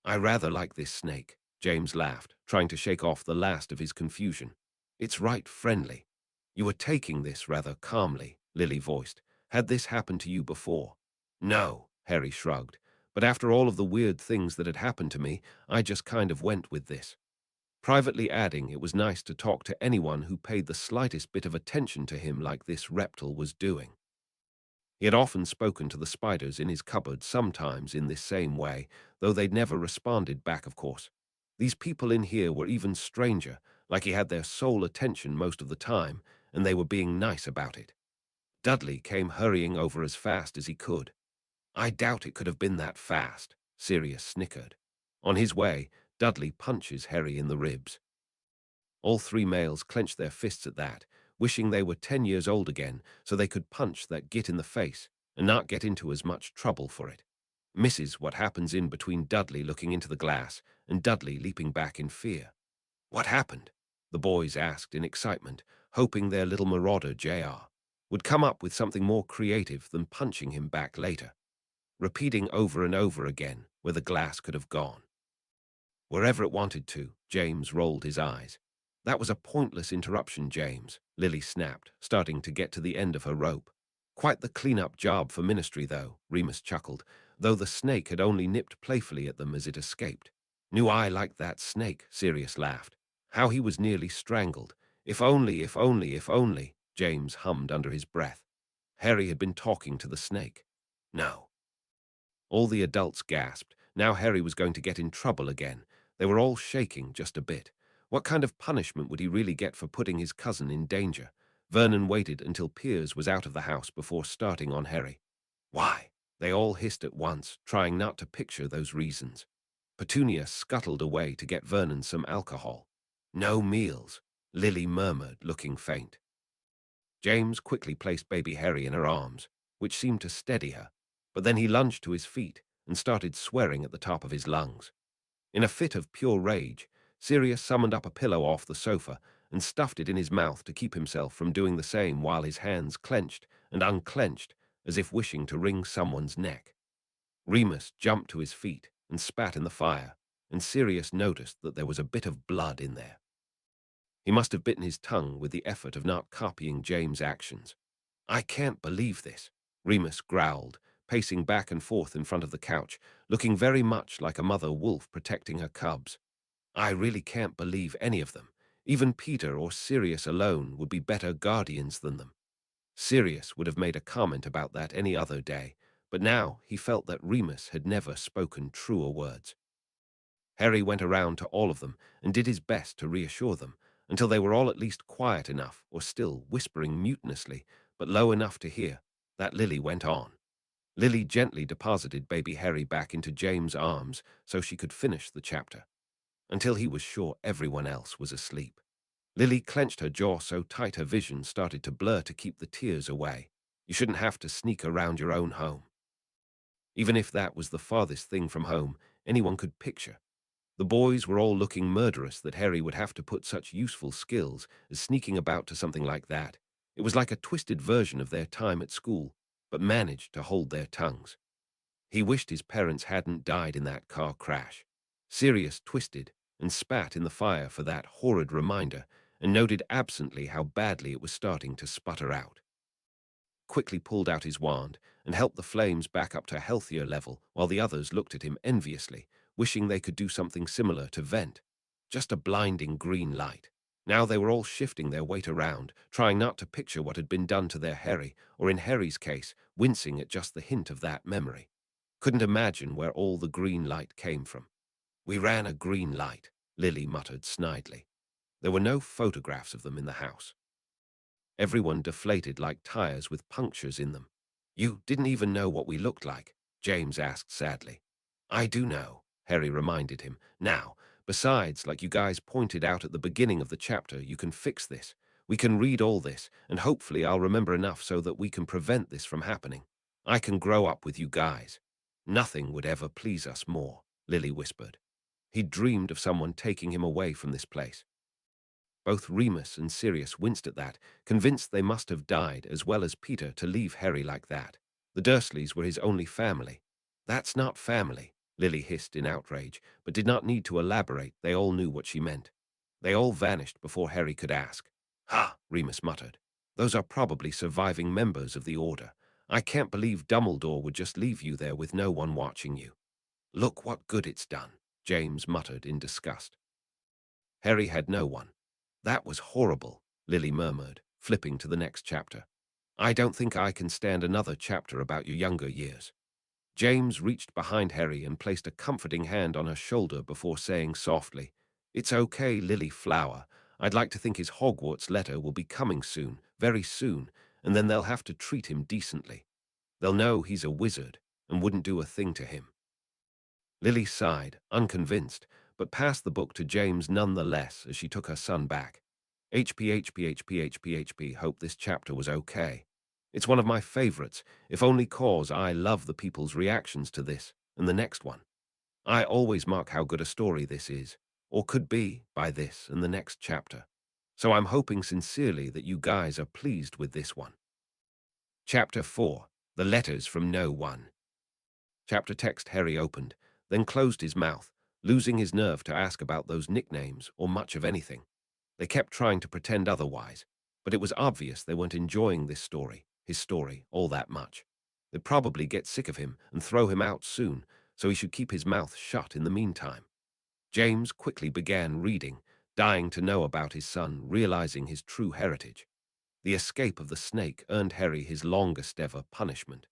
I rather like this snake, James laughed, trying to shake off the last of his confusion. It's right friendly. You were taking this rather calmly, Lily voiced. Had this happened to you before? No, Harry shrugged. But after all of the weird things that had happened to me, I just kind of went with this. Privately adding it was nice to talk to anyone who paid the slightest bit of attention to him like this reptile was doing. He had often spoken to the spiders in his cupboard, sometimes in this same way, though they'd never responded back, of course. These people in here were even stranger, like he had their sole attention most of the time, and they were being nice about it. Dudley came hurrying over as fast as he could. I doubt it could have been that fast, Sirius snickered. On his way, Dudley punches Harry in the ribs. All three males clenched their fists at that, wishing they were 10 years old again so they could punch that git in the face and not get into as much trouble for it. Misses what happens in between Dudley looking into the glass and Dudley leaping back in fear. What happened? The boys asked in excitement, hoping their little marauder, JR, would come up with something more creative than punching him back later, repeating over and over again where the glass could have gone. Wherever it wanted to, James rolled his eyes. That was a pointless interruption, James, Lily snapped, starting to get to the end of her rope. Quite the clean-up job for Ministry, though, Remus chuckled, though the snake had only nipped playfully at them as it escaped. Knew I liked that snake, Sirius laughed. How he was nearly strangled. If only, if only, if only, James hummed under his breath. Harry had been talking to the snake. No. All the adults gasped. Now Harry was going to get in trouble again. They were all shaking just a bit. What kind of punishment would he really get for putting his cousin in danger? Vernon waited until Piers was out of the house before starting on Harry. Why? They all hissed at once, trying not to picture those reasons. Petunia scuttled away to get Vernon some alcohol. No meals, Lily murmured, looking faint. James quickly placed baby Harry in her arms, which seemed to steady her, but then he lunged to his feet and started swearing at the top of his lungs. In a fit of pure rage, Sirius summoned up a pillow off the sofa and stuffed it in his mouth to keep himself from doing the same while his hands clenched and unclenched as if wishing to wring someone's neck. Remus jumped to his feet and spat in the fire, and Sirius noticed that there was a bit of blood in there. He must have bitten his tongue with the effort of not copying James' actions. I can't believe this, Remus growled, pacing back and forth in front of the couch, looking very much like a mother wolf protecting her cubs. I really can't believe any of them. Even Peter or Sirius alone would be better guardians than them. Sirius would have made a comment about that any other day, but now he felt that Remus had never spoken truer words. Harry went around to all of them and did his best to reassure them, until they were all at least quiet enough, or still whispering mutinously, but low enough to hear, that Lily went on. Lily gently deposited baby Harry back into James' arms so she could finish the chapter, until he was sure everyone else was asleep. Lily clenched her jaw so tight her vision started to blur to keep the tears away. You shouldn't have to sneak around your own home. Even if that was the farthest thing from home anyone could picture. The boys were all looking murderous that Harry would have to put such useful skills as sneaking about to something like that. It was like a twisted version of their time at school, but managed to hold their tongues. He wished his parents hadn't died in that car crash. Sirius twisted and spat in the fire for that horrid reminder and noted absently how badly it was starting to sputter out. Quickly pulled out his wand and helped the flames back up to a healthier level while the others looked at him enviously, wishing they could do something similar to vent. Just a blinding green light. Now they were all shifting their weight around, trying not to picture what had been done to their Harry, or in Harry's case, wincing at just the hint of that memory. Couldn't imagine where all the green light came from. We ran a green light, Lily muttered snidely. There were no photographs of them in the house. Everyone deflated like tires with punctures in them. You didn't even know what we looked like, James asked sadly. I do know, Harry reminded him. Now, besides, like you guys pointed out at the beginning of the chapter, you can fix this. We can read all this, and hopefully I'll remember enough so that we can prevent this from happening. I can grow up with you guys. Nothing would ever please us more, Lily whispered. He dreamed of someone taking him away from this place. Both Remus and Sirius winced at that, convinced they must have died as well as Peter to leave Harry like that. The Dursleys were his only family. That's not family, Lily hissed in outrage, but did not need to elaborate. They all knew what she meant. They all vanished before Harry could ask. Ha, Remus muttered. Those are probably surviving members of the Order. I can't believe Dumbledore would just leave you there with no one watching you. Look what good it's done, James muttered in disgust. Harry had no one. That was horrible, Lily murmured, flipping to the next chapter. I don't think I can stand another chapter about your younger years. James reached behind Harry and placed a comforting hand on her shoulder before saying softly, "It's okay, Lily Flower. I'd like to think his Hogwarts letter will be coming soon, very soon, and then they'll have to treat him decently. They'll know he's a wizard and wouldn't do a thing to him." Lily sighed, unconvinced, but passed the book to James nonetheless as she took her son back. HP, hope this chapter was okay. It's one of my favorites, if only cause I love the people's reactions to this and the next one. I always mark how good a story this is, or could be, by this and the next chapter. So I'm hoping sincerely that you guys are pleased with this one. Chapter 4. The Letters from No One. Chapter text Harry opened, then closed his mouth, losing his nerve to ask about those nicknames or much of anything. They kept trying to pretend otherwise, but it was obvious they weren't enjoying this story, his story, all that much. They'd probably get sick of him and throw him out soon, so he should keep his mouth shut in the meantime. James quickly began reading, dying to know about his son, realizing his true heritage. The escape of the snake earned Harry his longest ever punishment.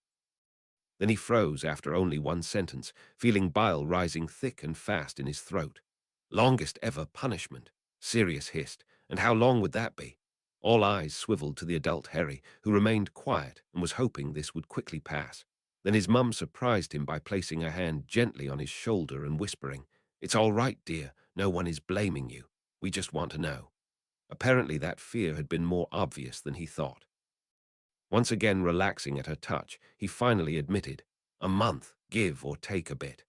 Then he froze after only one sentence, feeling bile rising thick and fast in his throat. Longest ever punishment, Sirius hissed, and how long would that be? All eyes swiveled to the adult Harry, who remained quiet and was hoping this would quickly pass. Then his mum surprised him by placing a hand gently on his shoulder and whispering, "It's all right, dear. No one is blaming you. We just want to know." Apparently that fear had been more obvious than he thought. Once again relaxing at her touch, he finally admitted, "A month, give or take a bit."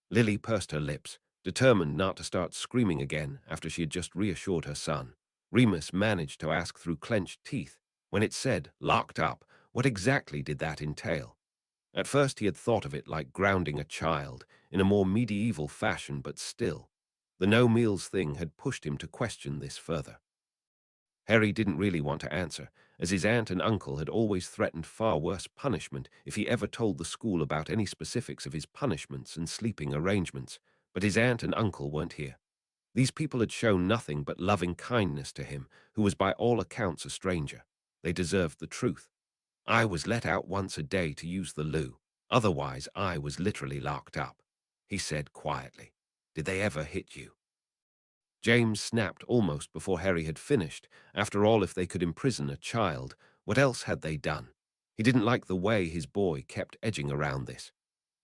Lily pursed her lips, determined not to start screaming again after she had just reassured her son. Remus managed to ask through clenched teeth, when it said, "locked up," what exactly did that entail? At first he had thought of it like grounding a child, in a more medieval fashion, but still. The no meals thing had pushed him to question this further. Harry didn't really want to answer, as his aunt and uncle had always threatened far worse punishment if he ever told the school about any specifics of his punishments and sleeping arrangements, but his aunt and uncle weren't here. These people had shown nothing but loving kindness to him, who was by all accounts a stranger. They deserved the truth. "I was let out once a day to use the loo. Otherwise, I was literally locked up," he said quietly. "Did they ever hit you?" James snapped almost before Harry had finished. After all, if they could imprison a child, what else had they done? He didn't like the way his boy kept edging around this.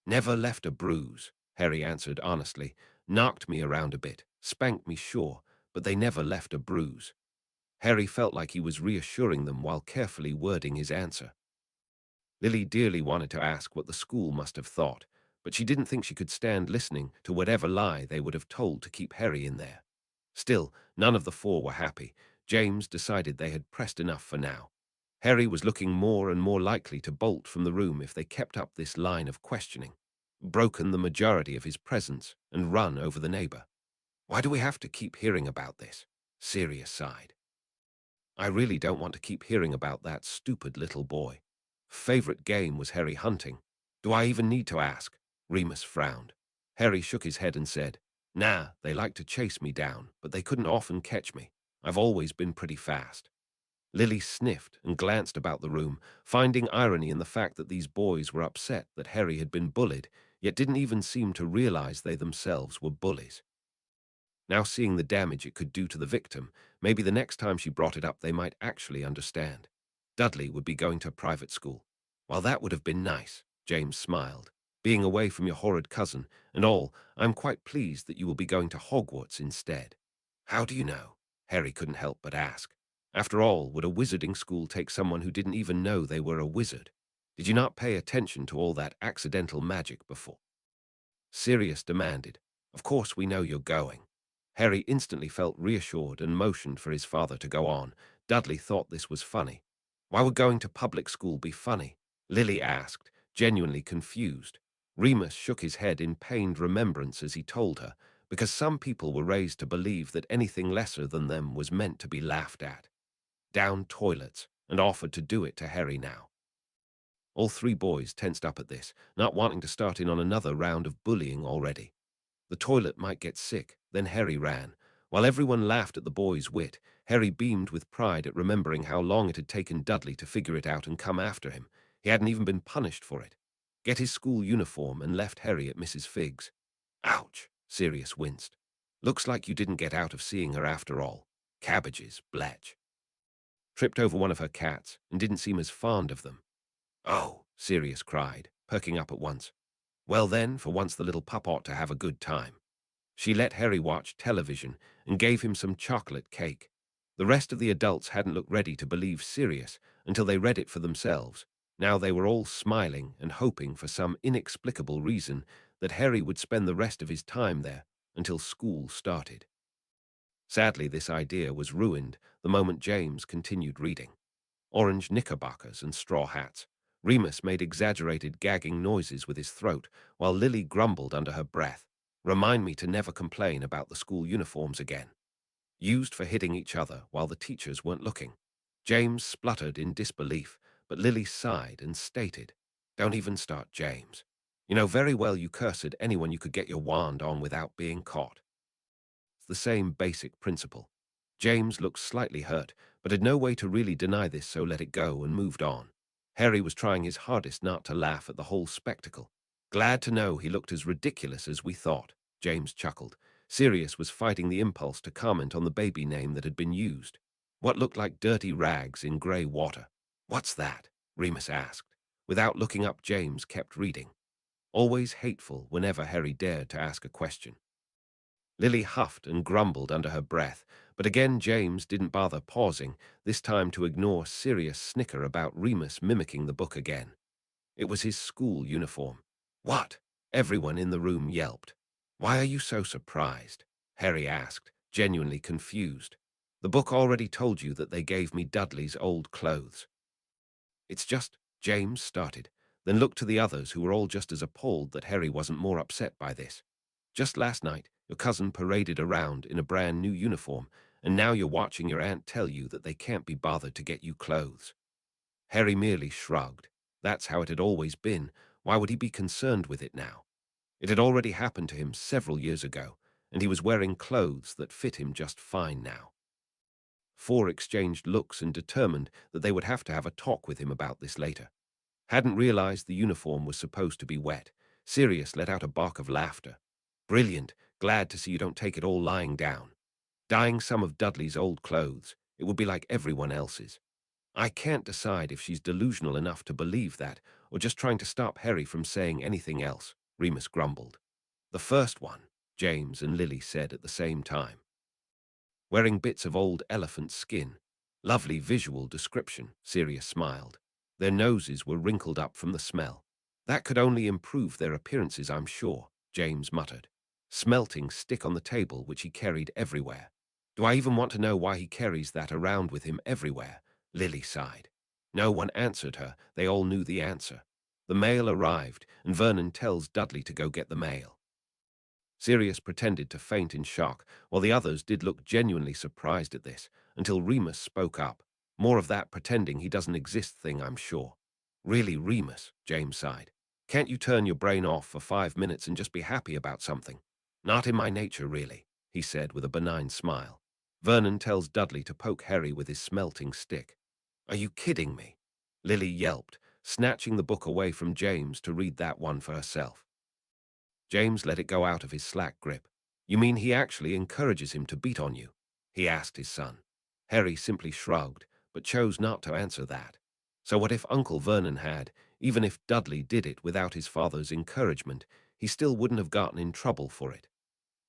"Never left a bruise," Harry answered honestly. "Knocked me around a bit, spanked me, sure, but they never left a bruise." Harry felt like he was reassuring them while carefully wording his answer. Lily dearly wanted to ask what the school must have thought, but she didn't think she could stand listening to whatever lie they would have told to keep Harry in there. Still, none of the four were happy. James decided they had pressed enough for now. Harry was looking more and more likely to bolt from the room if they kept up this line of questioning, broken the majority of his presence, and run over the neighbor. "Why do we have to keep hearing about this?" Sirius sighed. "I really don't want to keep hearing about that stupid little boy. Favorite game was Harry hunting. Do I even need to ask?" Remus frowned. Harry shook his head and said, "Nah, they like to chase me down, but they couldn't often catch me. I've always been pretty fast." Lily sniffed and glanced about the room, finding irony in the fact that these boys were upset that Harry had been bullied, yet didn't even seem to realize they themselves were bullies. Now seeing the damage it could do to the victim, maybe the next time she brought it up they might actually understand. Dudley would be going to private school. While that would have been nice, James smiled. "Being away from your horrid cousin and all, I'm quite pleased that you will be going to Hogwarts instead." "How do you know?" Harry couldn't help but ask. After all, would a wizarding school take someone who didn't even know they were a wizard? Did you not pay attention to all that accidental magic before? Sirius demanded. "Of course we know you're going." Harry instantly felt reassured and motioned for his father to go on. Dudley thought this was funny. "Why would going to public school be funny?" Lily asked, genuinely confused. Remus shook his head in pained remembrance as he told her, because some people were raised to believe that anything lesser than them was meant to be laughed at. "Down toilets. and offered to do it to Harry now. All three boys tensed up at this, not wanting to start in on another round of bullying already. The toilet might get sick, then Harry ran. While everyone laughed at the boy's wit, Harry beamed with pride at remembering how long it had taken Dudley to figure it out and come after him. He hadn't even been punished for it. Get his school uniform and left Harry at Mrs. Figg's. Ouch, Sirius winced. Looks like you didn't get out of seeing her after all. Cabbages, bletch. Tripped over one of her cats and didn't seem as fond of them. Oh, Sirius cried, perking up at once. Well then, for once the little pup ought to have a good time. She let Harry watch television and gave him some chocolate cake. The rest of the adults hadn't looked ready to believe Sirius until they read it for themselves. Now they were all smiling and hoping for some inexplicable reason that Harry would spend the rest of his time there until school started. Sadly, this idea was ruined the moment James continued reading. Orange knickerbockers and straw hats. Remus made exaggerated gagging noises with his throat, while Lily grumbled under her breath. Remind me to never complain about the school uniforms again. Used for hitting each other while the teachers weren't looking. James spluttered in disbelief, but Lily sighed and stated, Don't even start, James. You know very well you cursed anyone you could get your wand on without being caught. It's the same basic principle. James looked slightly hurt, but had no way to really deny this, so let it go and moved on. Harry was trying his hardest not to laugh at the whole spectacle. Glad to know he looked as ridiculous as we thought, James chuckled. Sirius was fighting the impulse to comment on the baby name that had been used. What looked like dirty rags in grey water. What's that? Remus asked. Without looking up, James kept reading. Always hateful whenever Harry dared to ask a question. Lily huffed and grumbled under her breath, but again James didn't bother pausing, this time to ignore Sirius' snicker about Remus mimicking the book again. It was his school uniform. What? Everyone in the room yelped. Why are you so surprised? Harry asked, genuinely confused. The book already told you that they gave me Dudley's old clothes. It's just, James started, then looked to the others who were all just as appalled that Harry wasn't more upset by this. Just last night, your cousin paraded around in a brand new uniform, and now you're watching your aunt tell you that they can't be bothered to get you clothes. Harry merely shrugged. That's how it had always been. Why would he be concerned with it now? It had already happened to him several years ago, and he was wearing clothes that fit him just fine now. Four exchanged looks and determined that they would have to have a talk with him about this later. Hadn't realized the uniform was supposed to be wet. Sirius let out a bark of laughter. Brilliant. Glad to see you don't take it all lying down. Dyeing some of Dudley's old clothes. It would be like everyone else's. I can't decide if she's delusional enough to believe that, or just trying to stop Harry from saying anything else, Remus grumbled. The first one, James and Lily said at the same time. Wearing bits of old elephant skin. Lovely visual description, Sirius smiled. Their noses were wrinkled up from the smell. That could only improve their appearances, I'm sure, James muttered. Smelting stick on the table which he carried everywhere. Do I even want to know why he carries that around with him everywhere? Lily sighed. No one answered her. They all knew the answer. The mail arrived, and Vernon tells Dudley to go get the mail. Sirius pretended to faint in shock, while the others did look genuinely surprised at this, until Remus spoke up. More of that pretending he doesn't exist thing, I'm sure. Really, Remus, James sighed. Can't you turn your brain off for 5 minutes and just be happy about something? Not in my nature, really, he said with a benign smile. Vernon tells Dudley to poke Harry with his smelting stick. Are you kidding me? Lily yelped, snatching the book away from James to read that one for herself. James let it go out of his slack grip. You mean he actually encourages him to beat on you? He asked his son. Harry simply shrugged, but chose not to answer that. So what if Uncle Vernon had, even if Dudley did it without his father's encouragement, he still wouldn't have gotten in trouble for it.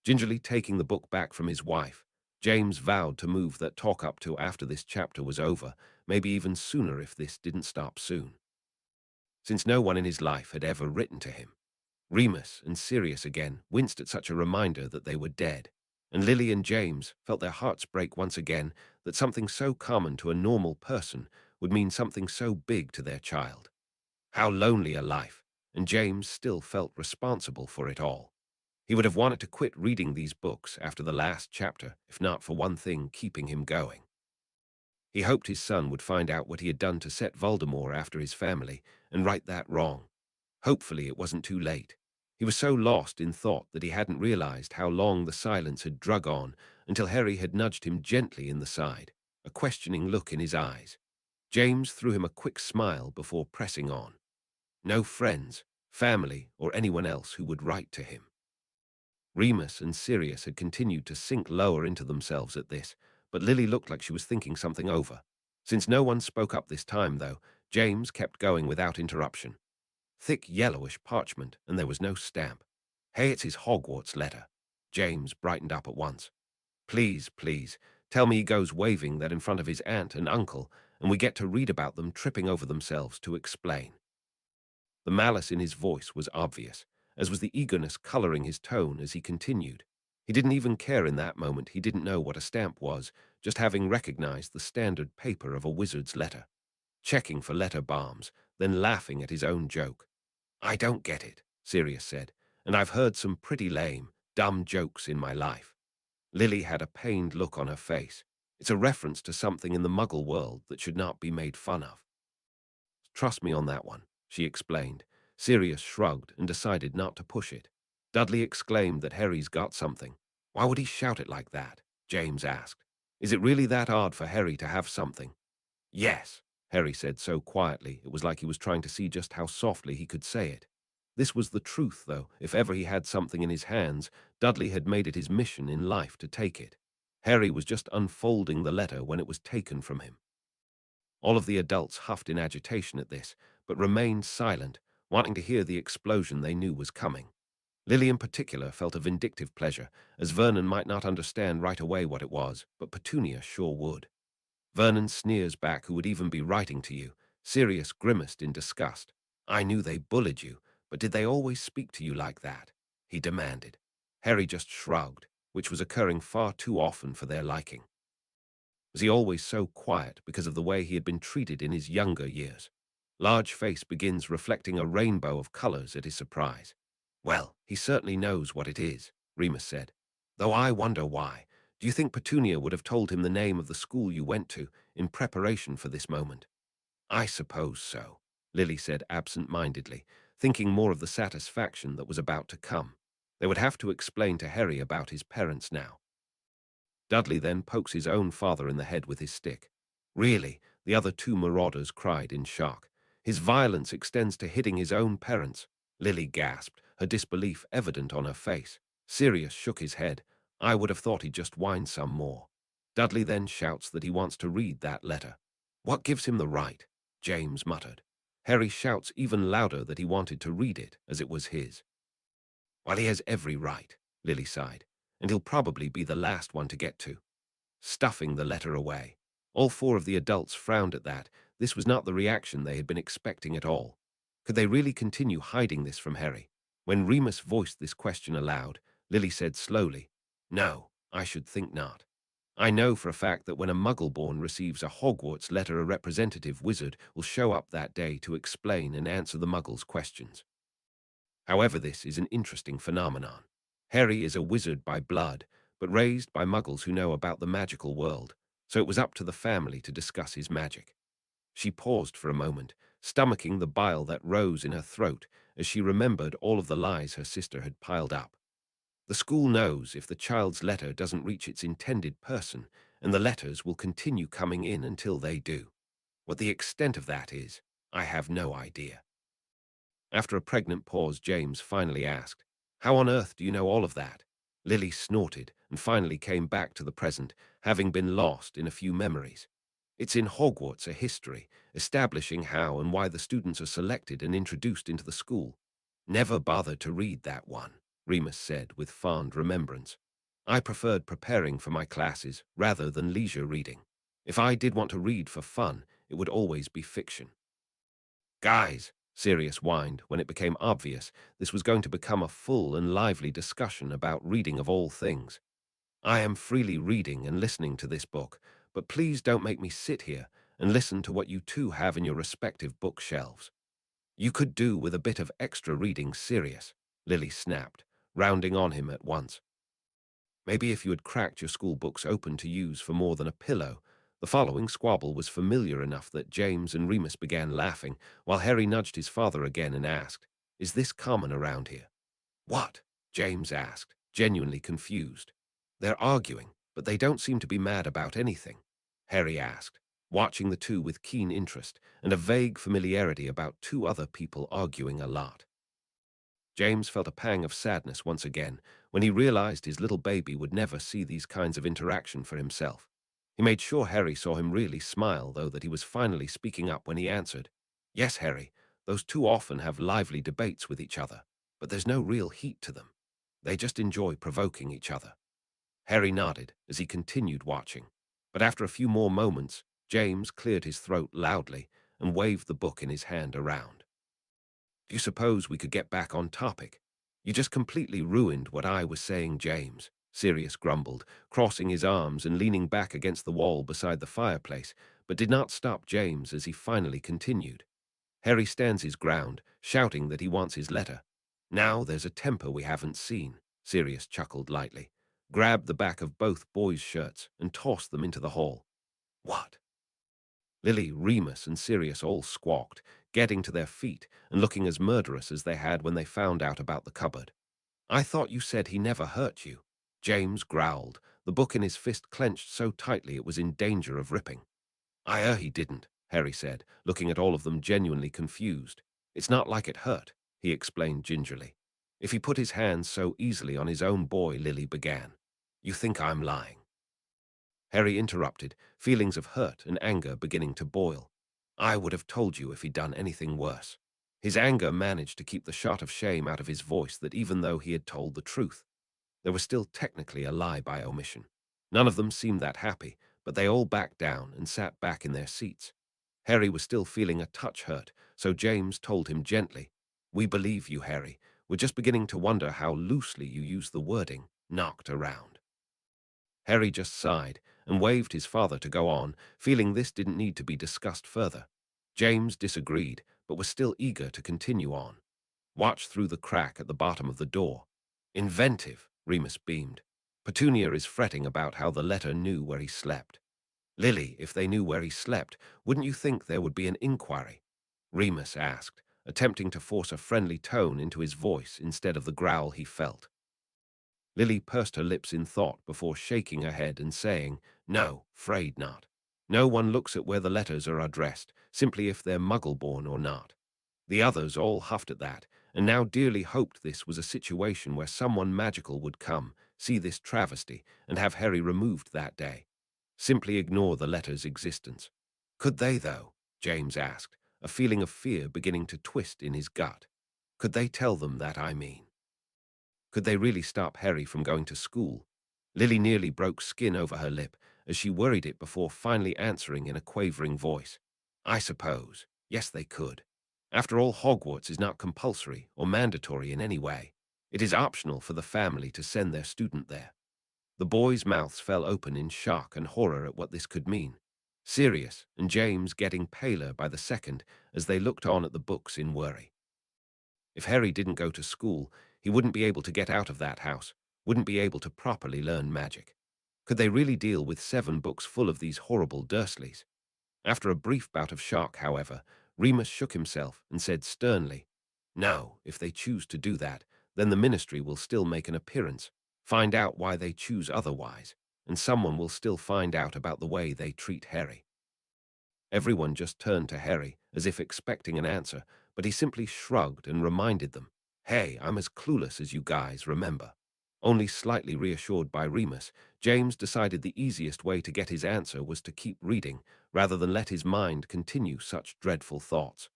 Gingerly taking the book back from his wife, James vowed to move that talk up to after this chapter was over, maybe even sooner if this didn't stop soon. Since no one in his life had ever written to him, Remus and Sirius again winced at such a reminder that they were dead, and Lily and James felt their hearts break once again that something so common to a normal person would mean something so big to their child. How lonely a life, and James still felt responsible for it all. He would have wanted to quit reading these books after the last chapter, if not for one thing keeping him going. He hoped his son would find out what he had done to set Voldemort after his family and right that wrong. Hopefully it wasn't too late. He was so lost in thought that he hadn't realized how long the silence had drug on until Harry had nudged him gently in the side, a questioning look in his eyes. James threw him a quick smile before pressing on. No friends, family, or anyone else who would write to him. Remus and Sirius had continued to sink lower into themselves at this, but Lily looked like she was thinking something over. Since no one spoke up this time, though, James kept going without interruption. Thick yellowish parchment, and there was no stamp. Hey, it's his Hogwarts letter. James brightened up at once. Please, please, tell me he goes waving that in front of his aunt and uncle, and we get to read about them tripping over themselves to explain. The malice in his voice was obvious, as was the eagerness coloring his tone as he continued. He didn't even care in that moment he didn't know what a stamp was, just having recognized the standard paper of a wizard's letter. Checking for letter bombs, then laughing at his own joke. I don't get it, Sirius said, and I've heard some pretty lame, dumb jokes in my life. Lily had a pained look on her face. It's a reference to something in the Muggle world that should not be made fun of. Trust me on that one, she explained. Sirius shrugged and decided not to push it. Dudley exclaimed that Harry's got something. Why would he shout it like that? James asked. Is it really that odd for Harry to have something? Yes, Harry said so quietly it was like he was trying to see just how softly he could say it. This was the truth, though. If ever he had something in his hands, Dudley had made it his mission in life to take it. Harry was just unfolding the letter when it was taken from him. All of the adults huffed in agitation at this, but remained silent, wanting to hear the explosion they knew was coming. Lily in particular felt a vindictive pleasure, as Vernon might not understand right away what it was, but Petunia sure would. Vernon sneers back who would even be writing to you. Sirius grimaced in disgust. I knew they bullied you, but did they always speak to you like that? He demanded. Harry just shrugged, which was occurring far too often for their liking. Was he always so quiet because of the way he had been treated in his younger years? Large face begins reflecting a rainbow of colors at his surprise. Well, he certainly knows what it is, Remus said. Though I wonder why. Do you think Petunia would have told him the name of the school you went to in preparation for this moment? I suppose so, Lily said absent-mindedly, thinking more of the satisfaction that was about to come. They would have to explain to Harry about his parents now. Dudley then pokes his own father in the head with his stick. Really, the other two marauders cried in shock. His violence extends to hitting his own parents. Lily gasped, her disbelief evident on her face. Sirius shook his head. I would have thought he'd just whine some more. Dudley then shouts that he wants to read that letter. What gives him the right? James muttered. Harry shouts even louder that he wanted to read it, as it was his. Well, he has every right, Lily sighed, and he'll probably be the last one to get to. Stuffing the letter away. All four of the adults frowned at that. This was not the reaction they had been expecting at all. Could they really continue hiding this from Harry? When Remus voiced this question aloud, Lily said slowly, No, I should think not. I know for a fact that when a Muggle-born receives a Hogwarts letter, a representative wizard will show up that day to explain and answer the Muggles' questions. However, this is an interesting phenomenon. Harry is a wizard by blood, but raised by Muggles who know about the magical world, so it was up to the family to discuss his magic. She paused for a moment, stomaching the bile that rose in her throat as she remembered all of the lies her sister had piled up. The school knows if the child's letter doesn't reach its intended person, and the letters will continue coming in until they do. What the extent of that is, I have no idea. After a pregnant pause, James finally asked, How on earth do you know all of that? Lily snorted and finally came back to the present, having been lost in a few memories. It's in Hogwarts, a history, establishing how and why the students are selected and introduced into the school. Never bothered to read that one, Remus said with fond remembrance. I preferred preparing for my classes rather than leisure reading. If I did want to read for fun, it would always be fiction. Guys, Sirius whined when it became obvious this was going to become a full and lively discussion about reading of all things. I am freely reading and listening to this book, but please don't make me sit here and listen to what you two have in your respective bookshelves. You could do with a bit of extra reading, Sirius, Lily snapped, rounding on him at once. Maybe if you had cracked your school books open to use for more than a pillow, The following squabble was familiar enough that James and Remus began laughing, while Harry nudged his father again and asked, "Is this common around here?" "What?" James asked, genuinely confused. "They're arguing, but they don't seem to be mad about anything," Harry asked, watching the two with keen interest and a vague familiarity about two other people arguing a lot. James felt a pang of sadness once again when he realized his little baby would never see these kinds of interaction for himself. He made sure Harry saw him really smile, though, that he was finally speaking up when he answered, "Yes, Harry, those two often have lively debates with each other, but there's no real heat to them. They just enjoy provoking each other." Harry nodded as he continued watching, but after a few more moments, James cleared his throat loudly and waved the book in his hand around. "Do you suppose we could get back on topic? You just completely ruined what I was saying, James," Sirius grumbled, crossing his arms and leaning back against the wall beside the fireplace, but did not stop James as he finally continued. "Harry stands his ground, shouting that he wants his letter. Now there's a temper we haven't seen," Sirius chuckled lightly, grabbed the back of both boys' shirts and tossed them into the hall. "What?" Lily, Remus, and Sirius all squawked, getting to their feet and looking as murderous as they had when they found out about the cupboard. "I thought you said he never hurt you," James growled, the book in his fist clenched so tightly it was in danger of ripping. He didn't," Harry said, looking at all of them genuinely confused. "It's not like it hurt," he explained gingerly. "If he put his hands so easily on his own boy," Lily began. "You think I'm lying?" Harry interrupted, feelings of hurt and anger beginning to boil. "I would have told you if he'd done anything worse." His anger managed to keep the shot of shame out of his voice that even though he had told the truth, there was still technically a lie by omission. None of them seemed that happy, but they all backed down and sat back in their seats. Harry was still feeling a touch hurt, so James told him gently, "We believe you, Harry. We're just beginning to wonder how loosely you use the wording, 'knocked around.'" Harry just sighed and waved his father to go on, feeling this didn't need to be discussed further. James disagreed, but was still eager to continue on. "Watch through the crack at the bottom of the door." "Inventive," Remus beamed. "Petunia is fretting about how the letter knew where he slept." "Lily, if they knew where he slept, wouldn't you think there would be an inquiry?" Remus asked, attempting to force a friendly tone into his voice instead of the growl he felt. Lily pursed her lips in thought before shaking her head and saying, "No, 'fraid not. No one looks at where the letters are addressed, simply if they're muggle-born or not." The others all huffed at that, and now dearly hoped this was a situation where someone magical would come, see this travesty, and have Harry removed that day. Simply ignore the letter's existence. Could they, though? James asked, a feeling of fear beginning to twist in his gut. Could they tell them that, I mean? Could they really stop Harry from going to school? Lily nearly broke skin over her lip as she worried it before finally answering in a quavering voice. "I suppose. Yes, they could. After all, Hogwarts is not compulsory or mandatory in any way. It is optional for the family to send their student there." The boys' mouths fell open in shock and horror at what this could mean. Sirius and James getting paler by the second as they looked on at the books in worry. If Harry didn't go to school, he wouldn't be able to get out of that house, wouldn't be able to properly learn magic. Could they really deal with 7 books full of these horrible Dursleys? After a brief bout of shock, however, Remus shook himself and said sternly, "No, if they choose to do that, then the Ministry will still make an appearance, find out why they choose otherwise, and someone will still find out about the way they treat Harry." Everyone just turned to Harry, as if expecting an answer, but he simply shrugged and reminded them, "Hey, I'm as clueless as you guys, remember." Only slightly reassured by Remus, James decided the easiest way to get his answer was to keep reading, rather than let his mind continue such dreadful thoughts.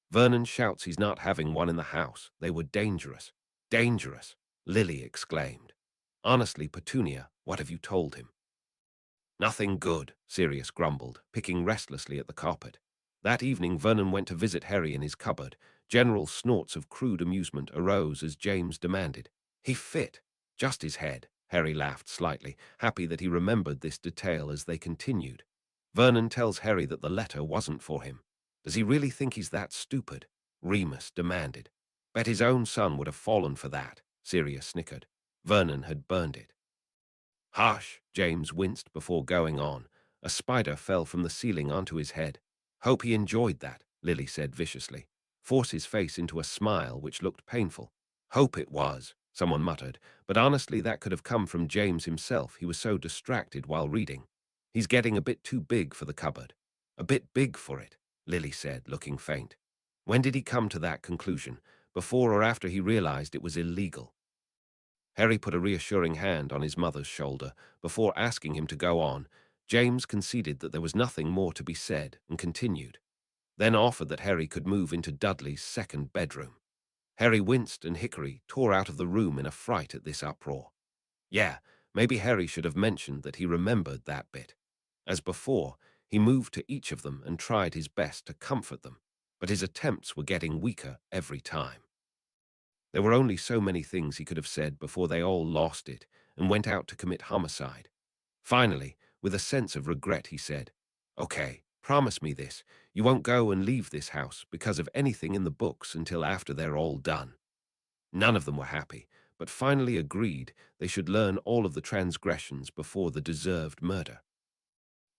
"Vernon shouts he's not having one in the house. They were dangerous." "Dangerous," Lily exclaimed. "Honestly, Petunia, what have you told him?" "Nothing good," Sirius grumbled, picking restlessly at the carpet. That evening Vernon went to visit Harry in his cupboard. General snorts of crude amusement arose as James demanded, "He fit. Just his head." Harry laughed slightly, happy that he remembered this detail as they continued. "Vernon tells Harry that the letter wasn't for him. Does he really think he's that stupid?" Remus demanded. "Bet his own son would have fallen for that," Sirius snickered. Vernon had burned it. "Hush," James winced before going on. A spider fell from the ceiling onto his head. Hope he enjoyed that, Lily said viciously. Force his face into a smile which looked painful. Hope it was, someone muttered, but honestly that could have come from James himself. He was so distracted while reading. He's getting a bit too big for the cupboard. A bit big for it, Lily said, looking faint. When did he come to that conclusion? Before or after he realized it was illegal? Harry put a reassuring hand on his mother's shoulder. Before asking him to go on, James conceded that there was nothing more to be said and continued, then offered that Harry could move into Dudley's second bedroom. Harry winced and Hickory tore out of the room in a fright at this uproar. Yeah, maybe Harry should have mentioned that he remembered that bit. As before, he moved to each of them and tried his best to comfort them, but his attempts were getting weaker every time. There were only so many things he could have said before they all lost it and went out to commit homicide. Finally, with a sense of regret, he said, "Okay, promise me this. You won't go and leave this house because of anything in the books until after they're all done." None of them were happy, but finally agreed they should learn all of the transgressions before the deserved murder.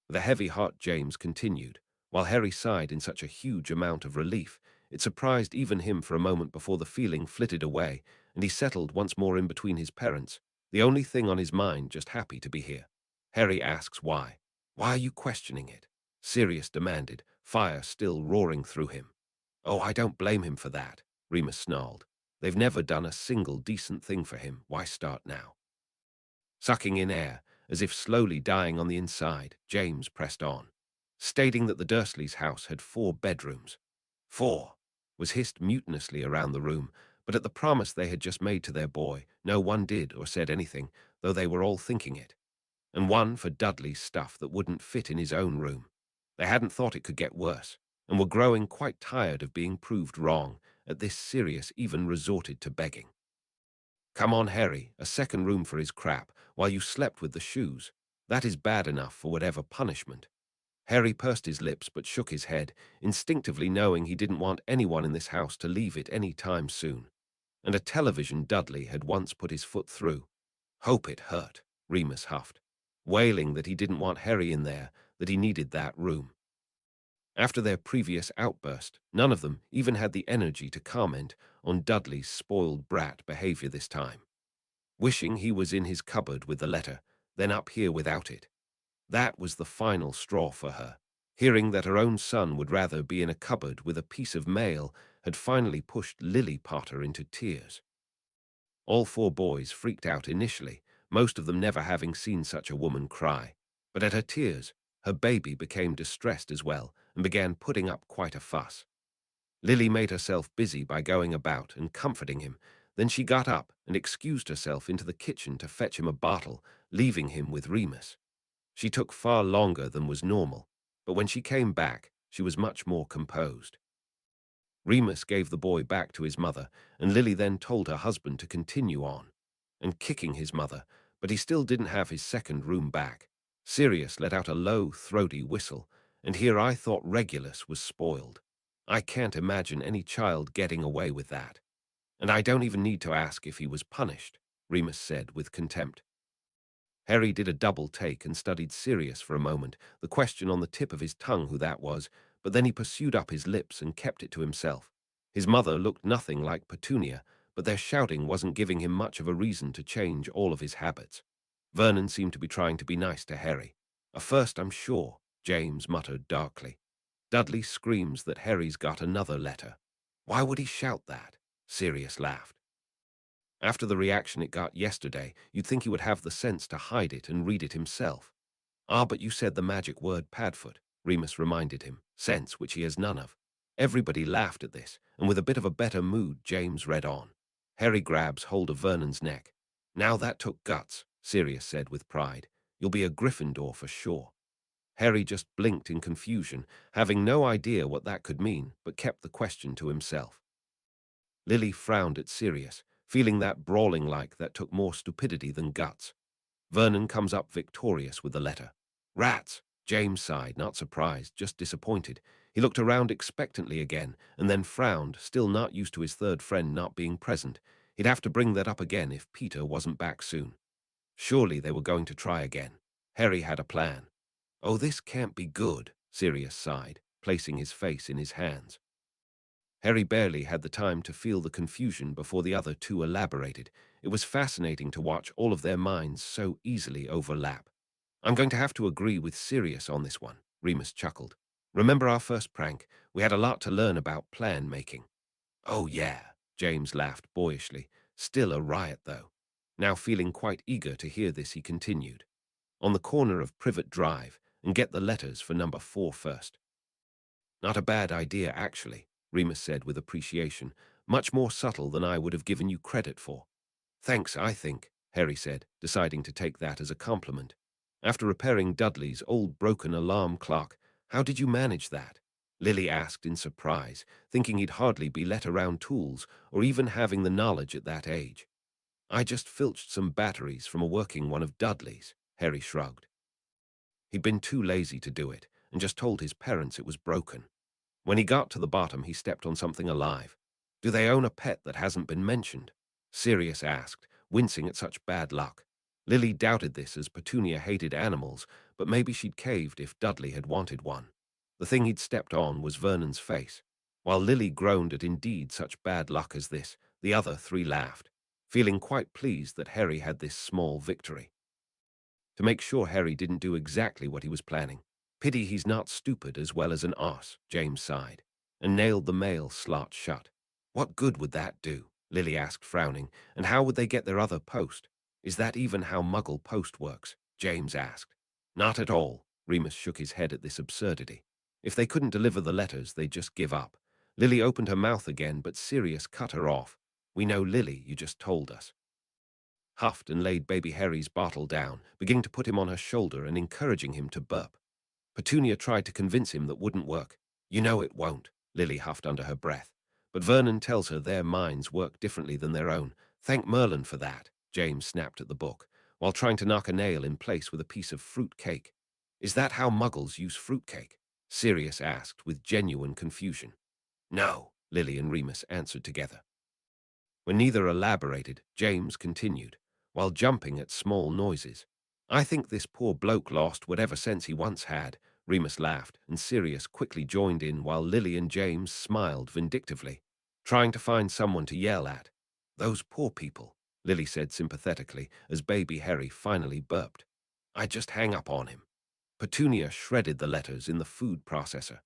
With a heavy heart, James continued, while Harry sighed in such a huge amount of relief, it surprised even him for a moment before the feeling flitted away, and he settled once more in between his parents, the only thing on his mind just happy to be here. Harry asks why. Why are you questioning it? Sirius demanded, fire still roaring through him. Oh, I don't blame him for that, Remus snarled. They've never done a single decent thing for him. Why start now? Sucking in air, as if slowly dying on the inside, James pressed on, stating that the Dursleys' house had 4 bedrooms. 4 was hissed mutinously around the room, but at the promise they had just made to their boy, no one did or said anything, though they were all thinking it. And 1 for Dudley's stuff that wouldn't fit in his own room. They hadn't thought it could get worse, and were growing quite tired of being proved wrong. At this, Sirius even resorted to begging. Come on, Harry, a second room for his crap, while you slept with the shoes. That is bad enough for whatever punishment. Harry pursed his lips but shook his head, instinctively knowing he didn't want anyone in this house to leave it any time soon. And a television Dudley had once put his foot through. Hope it hurt, Remus huffed, wailing that he didn't want Harry in there, that he needed that room. After their previous outburst, none of them even had the energy to comment on Dudley's spoiled brat behavior this time. Wishing he was in his cupboard with the letter, then up here without it. That was the final straw for her. Hearing that her own son would rather be in a cupboard with a piece of mail had finally pushed Lily Potter into tears. All 4 boys freaked out initially, most of them never having seen such a woman cry. But at her tears, her baby became distressed as well and began putting up quite a fuss. Lily made herself busy by going about and comforting him. Then she got up and excused herself into the kitchen to fetch him a bottle, leaving him with Remus. She took far longer than was normal, but when she came back, she was much more composed. Remus gave the boy back to his mother, and Lily then told her husband to continue on, and kicking his mother, but he still didn't have his second room back. Sirius let out a low, throaty whistle, and here I thought Regulus was spoiled. I can't imagine any child getting away with that. And I don't even need to ask if he was punished, Remus said with contempt. Harry did a double take and studied Sirius for a moment, the question on the tip of his tongue who that was, but then he pursued up his lips and kept it to himself. His mother looked nothing like Petunia, but their shouting wasn't giving him much of a reason to change all of his habits. Vernon seemed to be trying to be nice to Harry. "A first, I'm sure," James muttered darkly. Dudley screams that Harry's got another letter. Why would he shout that? Sirius laughed. After the reaction it got yesterday, you'd think he would have the sense to hide it and read it himself. Ah, but you said the magic word Padfoot, Remus reminded him, sense which he has none of. Everybody laughed at this, and with a bit of a better mood, James read on. Harry grabs hold of Vernon's neck. Now that took guts, Sirius said with pride. You'll be a Gryffindor for sure. Harry just blinked in confusion, having no idea what that could mean, but kept the question to himself. Lily frowned at Sirius, feeling that brawling like that took more stupidity than guts. Vernon comes up victorious with the letter. Rats! James sighed, not surprised, just disappointed. He looked around expectantly again, and then frowned, still not used to his third friend not being present. He'd have to bring that up again if Peter wasn't back soon. Surely they were going to try again. Harry had a plan. Oh, this can't be good, Sirius sighed, placing his face in his hands. Harry barely had the time to feel the confusion before the other two elaborated. It was fascinating to watch all of their minds so easily overlap. I'm going to have to agree with Sirius on this one, Remus chuckled. Remember our first prank? We had a lot to learn about plan making. Oh, yeah, James laughed boyishly. Still a riot, though. Now feeling quite eager to hear this, he continued. On the corner of Privet Drive, and get the letters for number 4 first. Not a bad idea, actually, Remus said with appreciation, much more subtle than I would have given you credit for. Thanks, I think, Harry said, deciding to take that as a compliment. After repairing Dudley's old broken alarm clock, how did you manage that? Lily asked in surprise, thinking he'd hardly be let around tools or even having the knowledge at that age. I just filched some batteries from a working one of Dudley's, Harry shrugged. He'd been too lazy to do it and just told his parents it was broken. When he got to the bottom, he stepped on something alive. Do they own a pet that hasn't been mentioned? Sirius asked, wincing at such bad luck. Lily doubted this as Petunia hated animals, but maybe she'd caved if Dudley had wanted one. The thing he'd stepped on was Vernon's face. While Lily groaned at indeed such bad luck as this, the other three laughed, feeling quite pleased that Harry had this small victory. To make sure Harry didn't do exactly what he was planning. Pity he's not stupid as well as an arse, James sighed, and nailed the mail slot shut. What good would that do? Lily asked, frowning, and how would they get their other post? Is that even how Muggle post works? James asked. Not at all. Remus shook his head at this absurdity. If they couldn't deliver the letters, they'd just give up. Lily opened her mouth again, but Sirius cut her off. We know Lily, you just told us. Huffed and laid baby Harry's bottle down, beginning to put him on her shoulder and encouraging him to burp. Petunia tried to convince him that wouldn't work. You know it won't, Lily huffed under her breath. But Vernon tells her their minds work differently than their own. Thank Merlin for that, James snapped at the book, while trying to knock a nail in place with a piece of fruit cake. Is that how Muggles use fruit cake? Sirius asked with genuine confusion. No, Lily and Remus answered together. When neither elaborated, James continued, while jumping at small noises. I think this poor bloke lost whatever sense he once had. Remus laughed, and Sirius quickly joined in while Lily and James smiled vindictively, trying to find someone to yell at. Those poor people, Lily said sympathetically as baby Harry finally burped. I'd just hang up on him. Petunia shredded the letters in the food processor.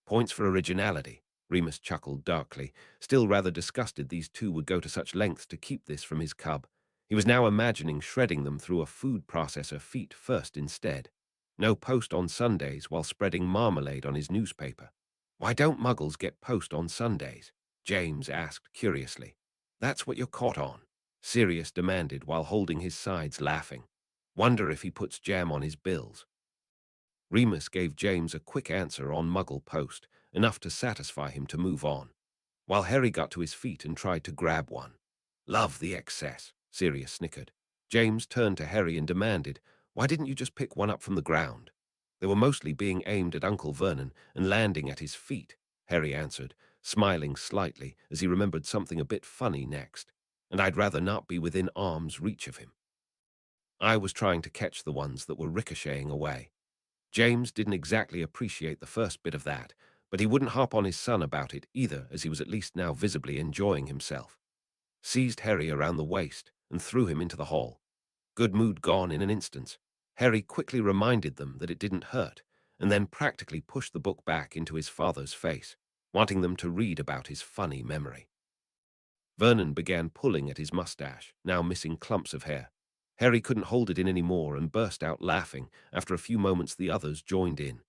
Points for originality, Remus chuckled darkly, still rather disgusted these two would go to such lengths to keep this from his cub. He was now imagining shredding them through a food processor feet first instead. No post on Sundays while spreading marmalade on his newspaper. Why don't Muggles get post on Sundays? James asked curiously. That's what you're caught on, Sirius demanded while holding his sides laughing. Wonder if he puts jam on his bills. Remus gave James a quick answer on Muggle post, enough to satisfy him to move on, while Harry got to his feet and tried to grab one. Love the excess, Sirius snickered. James turned to Harry and demanded, why didn't you just pick one up from the ground? They were mostly being aimed at Uncle Vernon and landing at his feet, Harry answered, smiling slightly as he remembered something a bit funny next. And I'd rather not be within arm's reach of him. I was trying to catch the ones that were ricocheting away. James didn't exactly appreciate the first bit of that, but he wouldn't hop on his son about it either, as he was at least now visibly enjoying himself. Seized Harry around the waist and threw him into the hall. Good mood gone in an instant. Harry quickly reminded them that it didn't hurt, and then practically pushed the book back into his father's face, wanting them to read about his funny memory. Vernon began pulling at his mustache, now missing clumps of hair. Harry couldn't hold it in any more and burst out laughing. After a few moments the others joined in.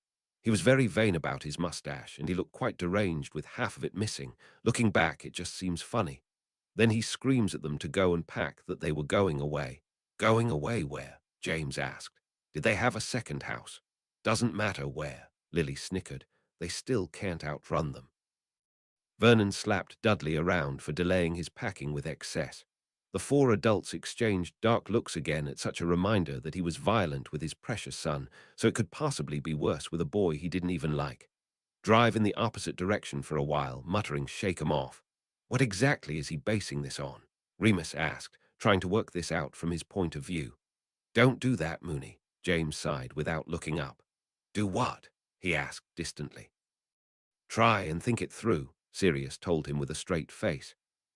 He was very vain about his mustache, and he looked quite deranged with half of it missing. Looking back, it just seems funny. Then he screams at them to go and pack, that they were going away. Going away where? James asked. Did they have a second house? Doesn't matter where, Lily snickered. They still can't outrun them. Vernon slapped Dudley around for delaying his packing with excess. The four adults exchanged dark looks again at such a reminder that he was violent with his precious son, so it could possibly be worse with a boy he didn't even like. Drive in the opposite direction for a while, muttering shake 'em off. What exactly is he basing this on? Remus asked, trying to work this out from his point of view. Don't do that, Mooney, James sighed without looking up. Do what? He asked distantly. Try and think it through, Sirius told him with a straight face.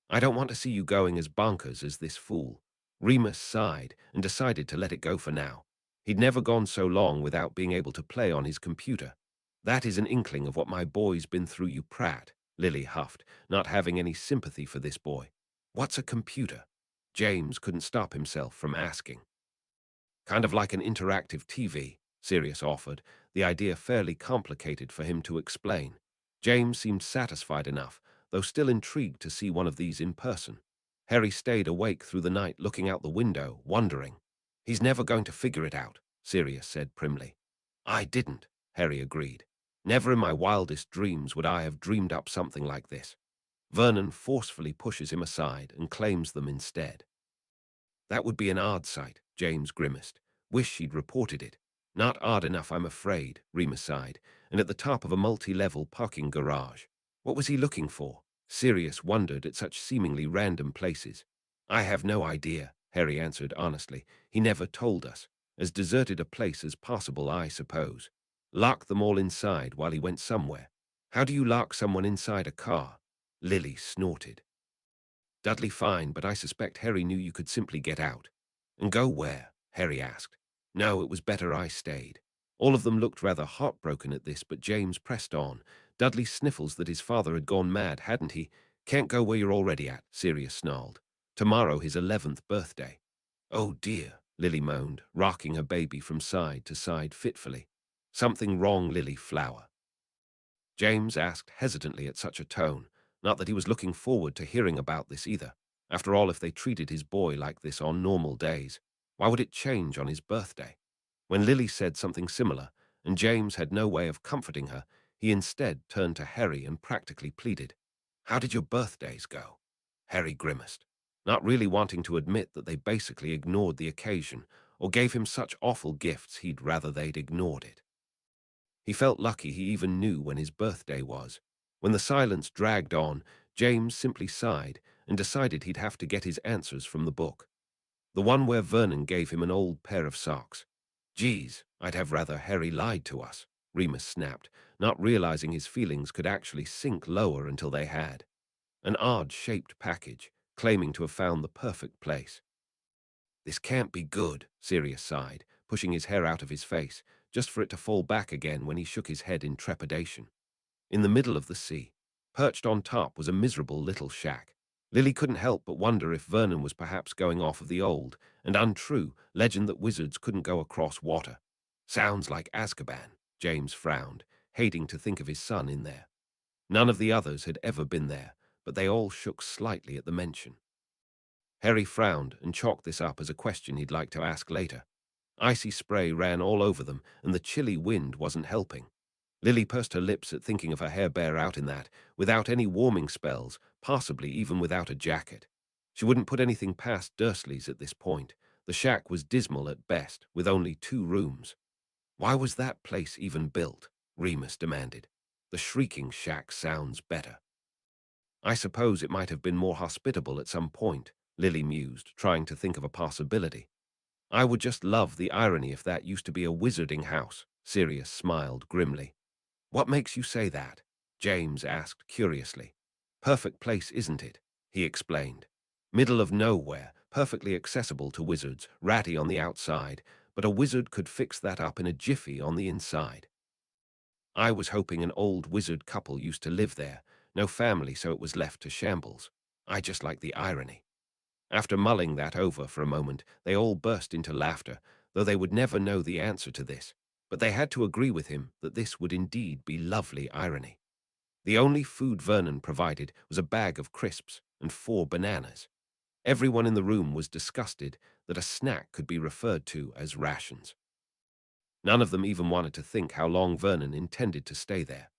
I don't want to see you going as bonkers as this fool. Remus sighed and decided to let it go for now. He'd never gone so long without being able to play on his computer. That is an inkling of what my boy's been through, you prat, Lily huffed, not having any sympathy for this boy. What's a computer? James couldn't stop himself from asking. Kind of like an interactive TV, Sirius offered, the idea fairly complicated for him to explain. James seemed satisfied enough, though still intrigued to see one of these in person. Harry stayed awake through the night looking out the window, wondering. He's never going to figure it out, Sirius said primly. I didn't, Harry agreed. Never in my wildest dreams would I have dreamed up something like this. Vernon forcefully pushes him aside and claims them instead. That would be an odd sight, James grimaced. Wish she'd reported it. Not odd enough, I'm afraid, Remus sighed, and at the top of a multi-level parking garage. What was he looking for? Sirius wondered at such seemingly random places. I have no idea, Harry answered honestly. He never told us. As deserted a place as possible, I suppose. Locked them all inside while he went somewhere. How do you lock someone inside a car? Lily snorted. Dudley fine, but I suspect Harry knew you could simply get out. And go where? Harry asked. No, it was better I stayed. All of them looked rather heartbroken at this, but James pressed on. Dudley sniffles that his father had gone mad, hadn't he? Can't go where you're already at, Sirius snarled. Tomorrow his 11th birthday. Oh dear, Lily moaned, rocking her baby from side to side fitfully. Something wrong, Lily Flower? James asked hesitantly at such a tone. Not that he was looking forward to hearing about this either. After all, if they treated his boy like this on normal days, why would it change on his birthday? When Lily said something similar, and James had no way of comforting her, he instead turned to Harry and practically pleaded. How did your birthdays go? Harry grimaced, not really wanting to admit that they basically ignored the occasion or gave him such awful gifts he'd rather they'd ignored it. He felt lucky he even knew when his birthday was. When the silence dragged on, James simply sighed and decided he'd have to get his answers from the book. The one where Vernon gave him an old pair of socks. Geez, I'd have rather Harry lied to us, Remus snapped, not realizing his feelings could actually sink lower until they had. An odd-shaped package, claiming to have found the perfect place. This can't be good, Sirius sighed, pushing his hair out of his face, just for it to fall back again when he shook his head in trepidation. In the middle of the sea, perched on top, was a miserable little shack. Lily couldn't help but wonder if Vernon was perhaps going off of the old and untrue legend that wizards couldn't go across water. Sounds like Azkaban, James frowned, hating to think of his son in there. None of the others had ever been there, but they all shook slightly at the mention. Harry frowned and chalked this up as a question he'd like to ask later. Icy spray ran all over them, and the chilly wind wasn't helping. Lily pursed her lips at thinking of her hair bare out in that, without any warming spells, possibly even without a jacket. She wouldn't put anything past Dursley's at this point. The shack was dismal at best, with only 2 rooms. Why was that place even built? Remus demanded. The shrieking shack sounds better. I suppose it might have been more hospitable at some point, Lily mused, trying to think of a possibility. I would just love the irony if that used to be a wizarding house, Sirius smiled grimly. What makes you say that? James asked curiously. Perfect place, isn't it? He explained. Middle of nowhere, perfectly accessible to wizards, ratty on the outside, but a wizard could fix that up in a jiffy on the inside. I was hoping an old wizard couple used to live there, no family, so it was left to shambles. I just like the irony. After mulling that over for a moment, they all burst into laughter, though they would never know the answer to this. But they had to agree with him that this would indeed be lovely irony. The only food Vernon provided was a bag of crisps and 4 bananas. Everyone in the room was disgusted that a snack could be referred to as rations. None of them even wanted to think how long Vernon intended to stay there.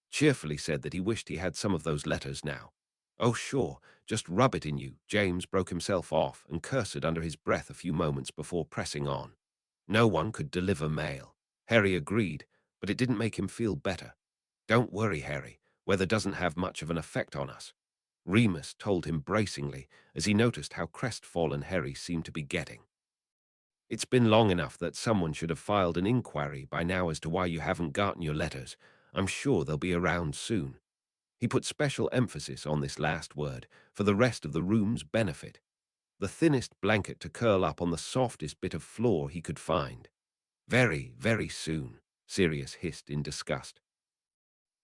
Cheerfully said that he wished he had some of those letters now. Oh sure, just rub it in you. James broke himself off and cursed under his breath a few moments before pressing on. No one could deliver mail. Harry agreed, but it didn't make him feel better. Don't worry, Harry. Weather doesn't have much of an effect on us. Remus told him bracingly as he noticed how crestfallen Harry seemed to be getting. It's been long enough that someone should have filed an inquiry by now as to why you haven't gotten your letters. I'm sure they'll be around soon. He put special emphasis on this last word for the rest of the room's benefit. The thinnest blanket to curl up on the softest bit of floor he could find. Very, very soon, Sirius hissed in disgust.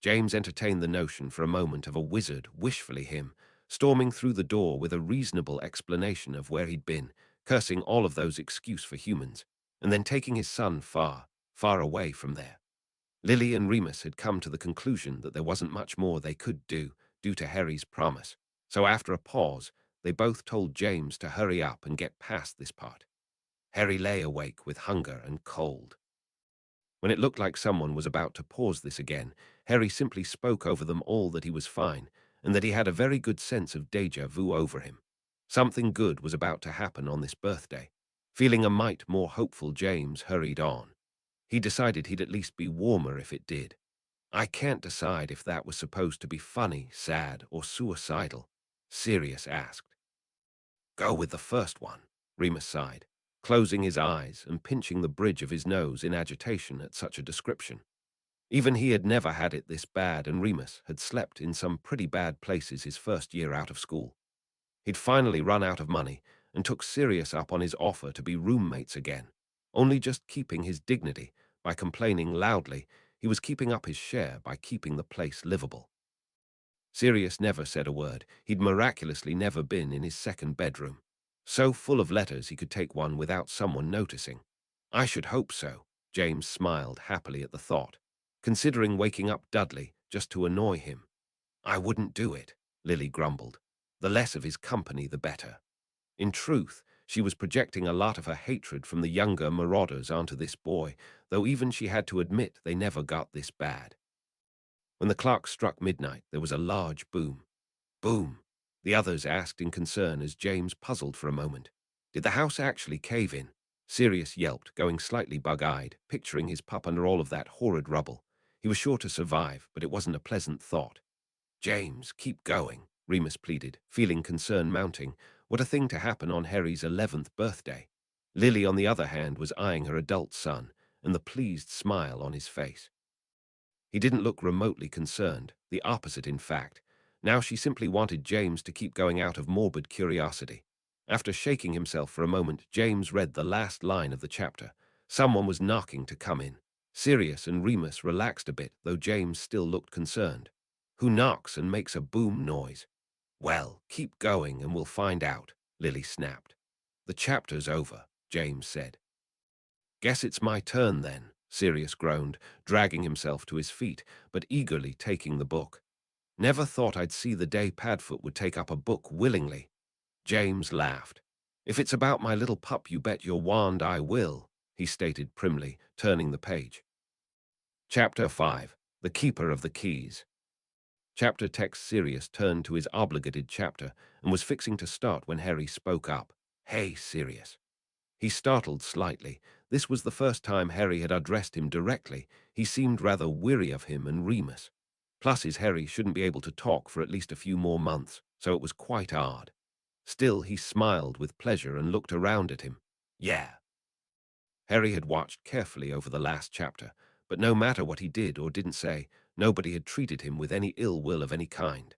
James entertained the notion for a moment of a wizard, wishfully him, storming through the door with a reasonable explanation of where he'd been, cursing all of those excuse for humans, and then taking his son far, far away from there. Lily and Remus had come to the conclusion that there wasn't much more they could do, due to Harry's promise. So after a pause, they both told James to hurry up and get past this part. Harry lay awake with hunger and cold. When it looked like someone was about to pause this again, Harry simply spoke over them all that he was fine, and that he had a very good sense of déjà vu over him. Something good was about to happen on this birthday. Feeling a mite more hopeful, James hurried on. He decided he'd at least be warmer if it did. I can't decide if that was supposed to be funny, sad, or suicidal, Sirius asked. Go with the first one, Remus sighed, closing his eyes and pinching the bridge of his nose in agitation at such a description. Even he had never had it this bad, and Remus had slept in some pretty bad places his first year out of school. He'd finally run out of money and took Sirius up on his offer to be roommates again, only just keeping his dignity by complaining loudly. He was keeping up his share by keeping the place livable. Sirius never said a word. He'd miraculously never been in his second bedroom. So full of letters he could take one without someone noticing. I should hope so. James smiled happily at the thought, considering waking up Dudley just to annoy him. I wouldn't do it, Lily grumbled. The less of his company, the better. In truth, she was projecting a lot of her hatred from the younger marauders onto this boy, though even she had to admit they never got this bad. When the clock struck midnight, there was a large boom. Boom! The others asked in concern as James puzzled for a moment. Did the house actually cave in? Sirius yelped, going slightly bug-eyed, picturing his pup under all of that horrid rubble. He was sure to survive, but it wasn't a pleasant thought. James, keep going, Remus pleaded, feeling concern mounting. What a thing to happen on Harry's 11th birthday. Lily, on the other hand, was eyeing her adult son, and the pleased smile on his face. He didn't look remotely concerned, the opposite in fact. Now she simply wanted James to keep going out of morbid curiosity. After shaking himself for a moment, James read the last line of the chapter. Someone was knocking to come in. Sirius and Remus relaxed a bit, though James still looked concerned. Who knocks and makes a boom noise? Well, keep going and we'll find out, Lily snapped. The chapter's over, James said. Guess it's my turn then, Sirius groaned, dragging himself to his feet, but eagerly taking the book. Never thought I'd see the day Padfoot would take up a book willingly. James laughed. If it's about my little pup, you bet your wand I will, he stated primly, turning the page. Chapter 5. The Keeper of the Keys. Chapter text. Sirius turned to his obligated chapter and was fixing to start when Harry spoke up. Hey, Sirius. He startled slightly. This was the first time Harry had addressed him directly. He seemed rather weary of him and Remus. Plus, his Harry shouldn't be able to talk for at least a few more months, so it was quite odd. Still, he smiled with pleasure and looked around at him. Yeah. Harry had watched carefully over the last chapter, but no matter what he did or didn't say, nobody had treated him with any ill will of any kind.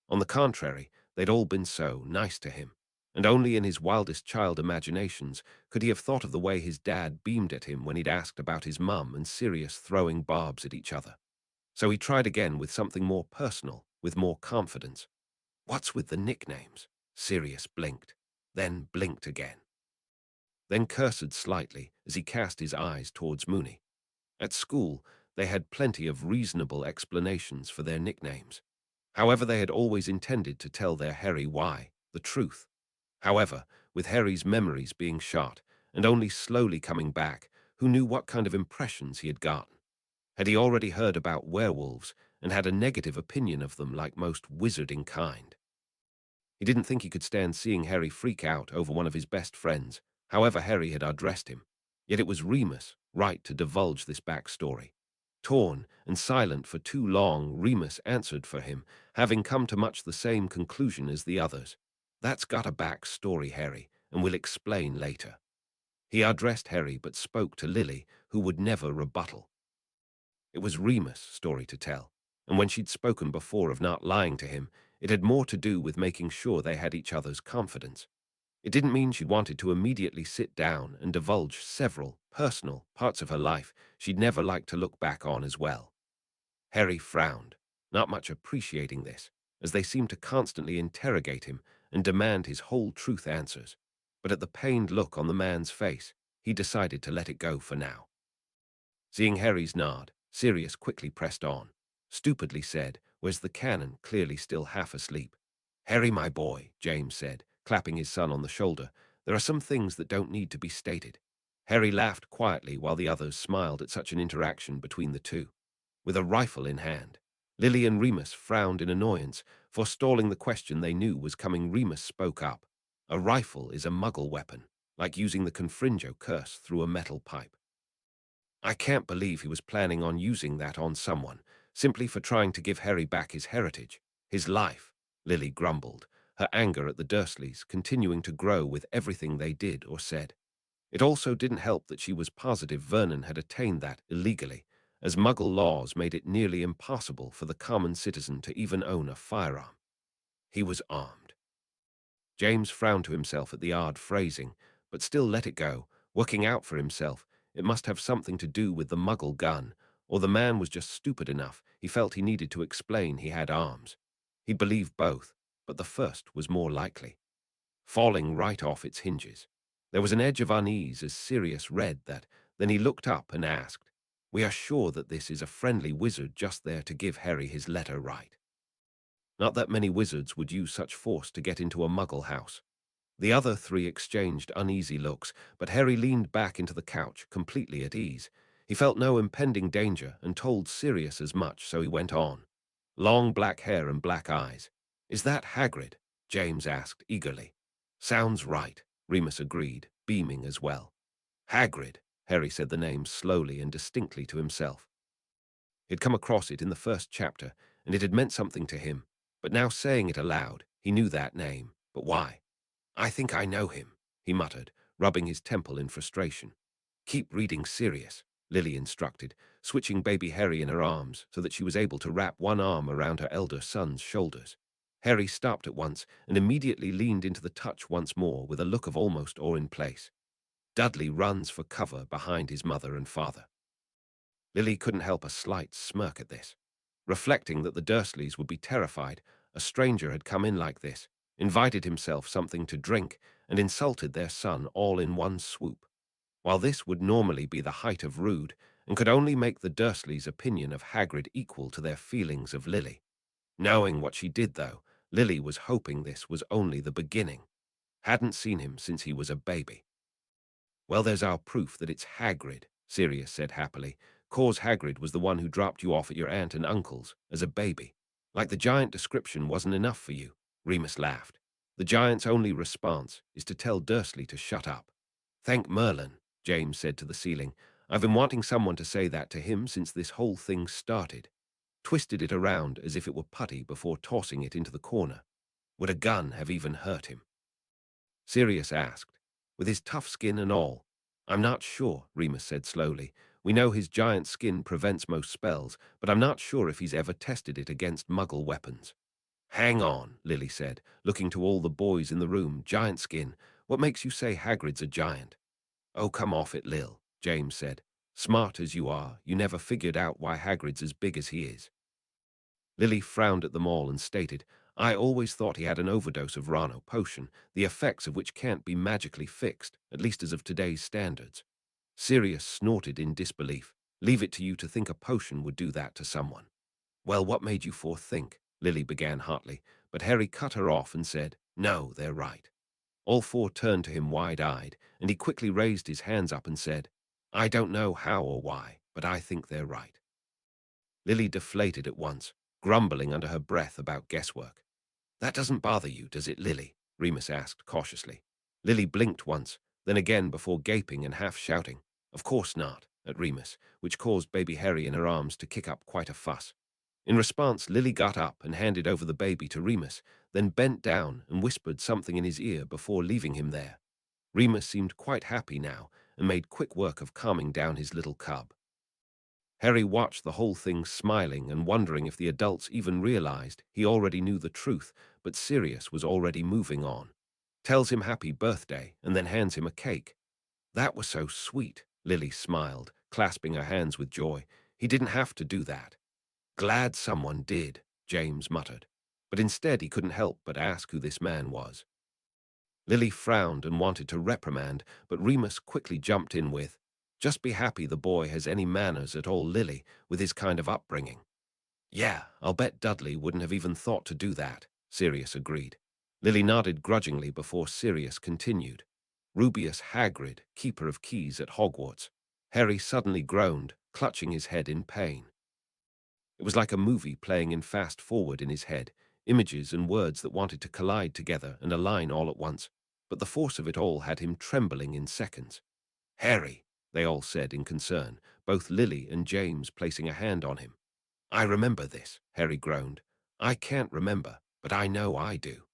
On the contrary, they'd all been so nice to him, and only in his wildest child imaginations could he have thought of the way his dad beamed at him when he'd asked about his mum and Sirius throwing barbs at each other. So he tried again with something more personal, with more confidence. What's with the nicknames? Sirius blinked, then blinked again. Then cursed slightly as he cast his eyes towards Mooney. At school, they had plenty of reasonable explanations for their nicknames. However, they had always intended to tell their Harry why, the truth. However, with Harry's memories being shot and only slowly coming back, who knew what kind of impressions he had gotten? Had he already heard about werewolves and had a negative opinion of them like most wizarding kind? He didn't think he could stand seeing Harry freak out over one of his best friends, however Harry had addressed him. Yet it was Remus' right to divulge this backstory. Torn and silent for too long, Remus answered for him, having come to much the same conclusion as the others. That's got a backstory, Harry, and we'll explain later. He addressed Harry but spoke to Lily, who would never rebuttal. It was Remus' story to tell, and when she'd spoken before of not lying to him, it had more to do with making sure they had each other's confidence. It didn't mean she'd wanted to immediately sit down and divulge several personal parts of her life she'd never liked to look back on as well. Harry frowned, not much appreciating this, as they seemed to constantly interrogate him and demand his whole truth answers. But at the pained look on the man's face, he decided to let it go for now. Seeing Harry's nod, Sirius quickly pressed on. Stupidly said, "Where's the cannon?" clearly still half asleep. "Harry, my boy," James said, clapping his son on the shoulder, "there are some things that don't need to be stated." Harry laughed quietly while the others smiled at such an interaction between the two. With a rifle in hand, Lily and Remus frowned in annoyance, forestalling the question they knew was coming. Remus spoke up. "A rifle is a muggle weapon, like using the Confringo curse through a metal pipe. I can't believe he was planning on using that on someone, simply for trying to give Harry back his heritage, his life," Lily grumbled, her anger at the Dursleys continuing to grow with everything they did or said. It also didn't help that she was positive Vernon had attained that illegally, as Muggle laws made it nearly impossible for the common citizen to even own a firearm. He was armed. James frowned to himself at the odd phrasing, but still let it go, working out for himself it must have something to do with the Muggle gun, or the man was just stupid enough he felt he needed to explain he had arms. He believed both, but the first was more likely. Falling right off its hinges. There was an edge of unease as Sirius read that, then he looked up and asked, "We are sure that this is a friendly wizard just there to give Harry his letter right?" Not that many wizards would use such force to get into a Muggle house. The other three exchanged uneasy looks, but Harry leaned back into the couch, completely at ease. He felt no impending danger and told Sirius as much, so he went on. "Long black hair and black eyes. Is that Hagrid?" James asked eagerly. "Sounds right," Remus agreed, beaming as well. "Hagrid," Harry said the name slowly and distinctly to himself. He'd come across it in the first chapter, and it had meant something to him, but now saying it aloud, he knew that name. But why? "I think I know him," he muttered, rubbing his temple in frustration. "Keep reading Sirius," Lily instructed, switching baby Harry in her arms so that she was able to wrap one arm around her elder son's shoulders. Harry stopped at once and immediately leaned into the touch once more with a look of almost awe in place. Dudley runs for cover behind his mother and father. Lily couldn't help a slight smirk at this. Reflecting that the Dursleys would be terrified, a stranger had come in like this, invited himself something to drink, and insulted their son all in one swoop. While this would normally be the height of rude, and could only make the Dursleys' opinion of Hagrid equal to their feelings of Lily. Knowing what she did, though, Lily was hoping this was only the beginning. Hadn't seen him since he was a baby. "Well, there's our proof that it's Hagrid," Sirius said happily. "'Cause Hagrid was the one who dropped you off at your aunt and uncle's as a baby. Like the giant description wasn't enough for you," Remus laughed. "The giant's only response is to tell Dursley to shut up." "Thank Merlin," James said to the ceiling. "I've been wanting someone to say that to him since this whole thing started." Twisted it around as if it were putty before tossing it into the corner. Would a gun have even hurt him? Sirius asked, "With his tough skin and all?" "I'm not sure," Remus said slowly. "We know his giant skin prevents most spells, but I'm not sure if he's ever tested it against Muggle weapons." "Hang on," Lily said, looking to all the boys in the room. "Giant skin? What makes you say Hagrid's a giant?" "Oh, come off it, Lil," James said. "Smart as you are, you never figured out why Hagrid's as big as he is." Lily frowned at them all and stated, "I always thought he had an overdose of Rano potion, the effects of which can't be magically fixed, at least as of today's standards." Sirius snorted in disbelief. "Leave it to you to think a potion would do that to someone." "Well, what made you four think?" Lily began hotly, but Harry cut her off and said, "No, they're right." All four turned to him wide-eyed, and he quickly raised his hands up and said, "I don't know how or why, but I think they're right." Lily deflated at once, grumbling under her breath about guesswork. "That doesn't bother you, does it, Lily?" Remus asked cautiously. Lily blinked once, then again before gaping and half shouting, "Of course not," at Remus, which caused baby Harry in her arms to kick up quite a fuss. In response, Lily got up and handed over the baby to Remus, then bent down and whispered something in his ear before leaving him there. Remus seemed quite happy now, and made quick work of calming down his little cub. Harry watched the whole thing smiling and wondering if the adults even realized he already knew the truth, but Sirius was already moving on. Tells him happy birthday and then hands him a cake. That was so sweet, Lily smiled, clasping her hands with joy. He didn't have to do that. Glad someone did, James muttered. But instead he couldn't help but ask who this man was. Lily frowned and wanted to reprimand, but Remus quickly jumped in with, "Just be happy the boy has any manners at all, Lily, with his kind of upbringing." "Yeah, I'll bet Dudley wouldn't have even thought to do that," Sirius agreed. Lily nodded grudgingly before Sirius continued. "Rubius Hagrid, keeper of keys at Hogwarts." Harry suddenly groaned, clutching his head in pain. It was like a movie playing in fast forward in his head, images and words that wanted to collide together and align all at once, but the force of it all had him trembling in seconds. "Harry," they all said in concern, both Lily and James placing a hand on him. "I remember this," Harry groaned. "I can't remember, but I know I do."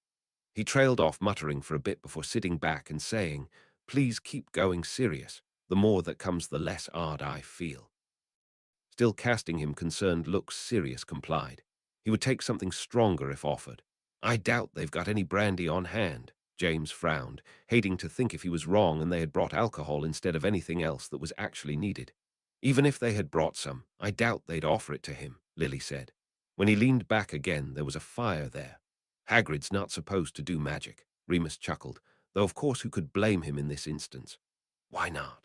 He trailed off muttering for a bit before sitting back and saying, "Please keep going, Sirius. The more that comes, the less odd I feel." Still casting him concerned looks, Sirius complied. He would take something stronger if offered. "I doubt they've got any brandy on hand." James frowned, hating to think if he was wrong and they had brought alcohol instead of anything else that was actually needed. "Even if they had brought some, I doubt they'd offer it to him," Lily said. When he leaned back again, there was a fire there. "Hagrid's not supposed to do magic," Remus chuckled, though of course who could blame him in this instance? "Why not?"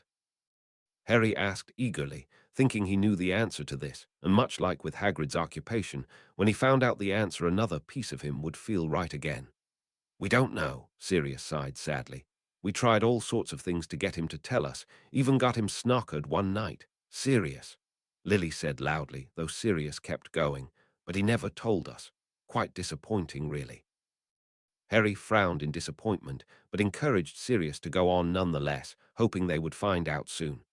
Harry asked eagerly, thinking he knew the answer to this, and much like with Hagrid's occupation, when he found out the answer another piece of him would feel right again. "We don't know," Sirius sighed sadly. "We tried all sorts of things to get him to tell us, even got him snookered one night. Sirius," Lily said loudly, though Sirius kept going, "but he never told us. Quite disappointing, really." Harry frowned in disappointment, but encouraged Sirius to go on nonetheless, hoping they would find out soon.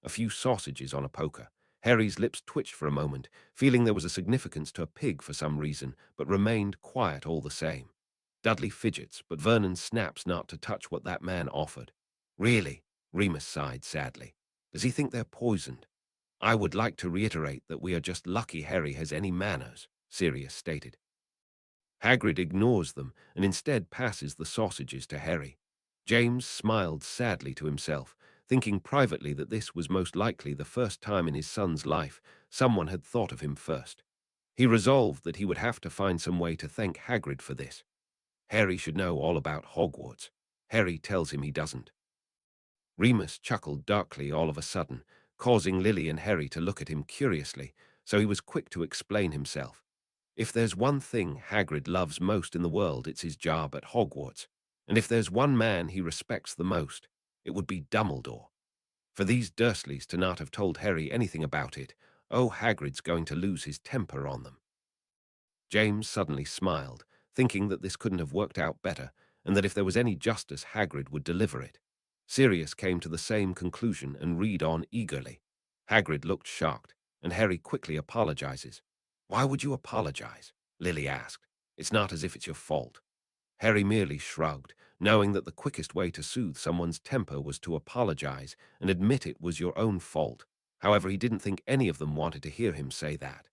A few sausages on a poker. Harry's lips twitched for a moment, feeling there was a significance to a pig for some reason, but remained quiet all the same. Dudley fidgets, but Vernon snaps not to touch what that man offered. "Really?" Remus sighed sadly. "Does he think they're poisoned?" "I would like to reiterate that we are just lucky Harry has any manners," Sirius stated. Hagrid ignores them and instead passes the sausages to Harry. James smiled sadly to himself, thinking privately that this was most likely the first time in his son's life someone had thought of him first. He resolved that he would have to find some way to thank Hagrid for this. Harry should know all about Hogwarts. Harry tells him he doesn't. Remus chuckled darkly all of a sudden, causing Lily and Harry to look at him curiously, so he was quick to explain himself. "If there's one thing Hagrid loves most in the world, it's his job at Hogwarts. And if there's one man he respects the most, it would be Dumbledore. For these Dursleys to not have told Harry anything about it, oh, Hagrid's going to lose his temper on them." James suddenly smiled, thinking that this couldn't have worked out better, and that if there was any justice, Hagrid would deliver it. Sirius came to the same conclusion and read on eagerly. Hagrid looked shocked, and Harry quickly apologizes. "Why would you apologize?" Lily asked. "It's not as if it's your fault." Harry merely shrugged, knowing that the quickest way to soothe someone's temper was to apologize and admit it was your own fault. However, he didn't think any of them wanted to hear him say that.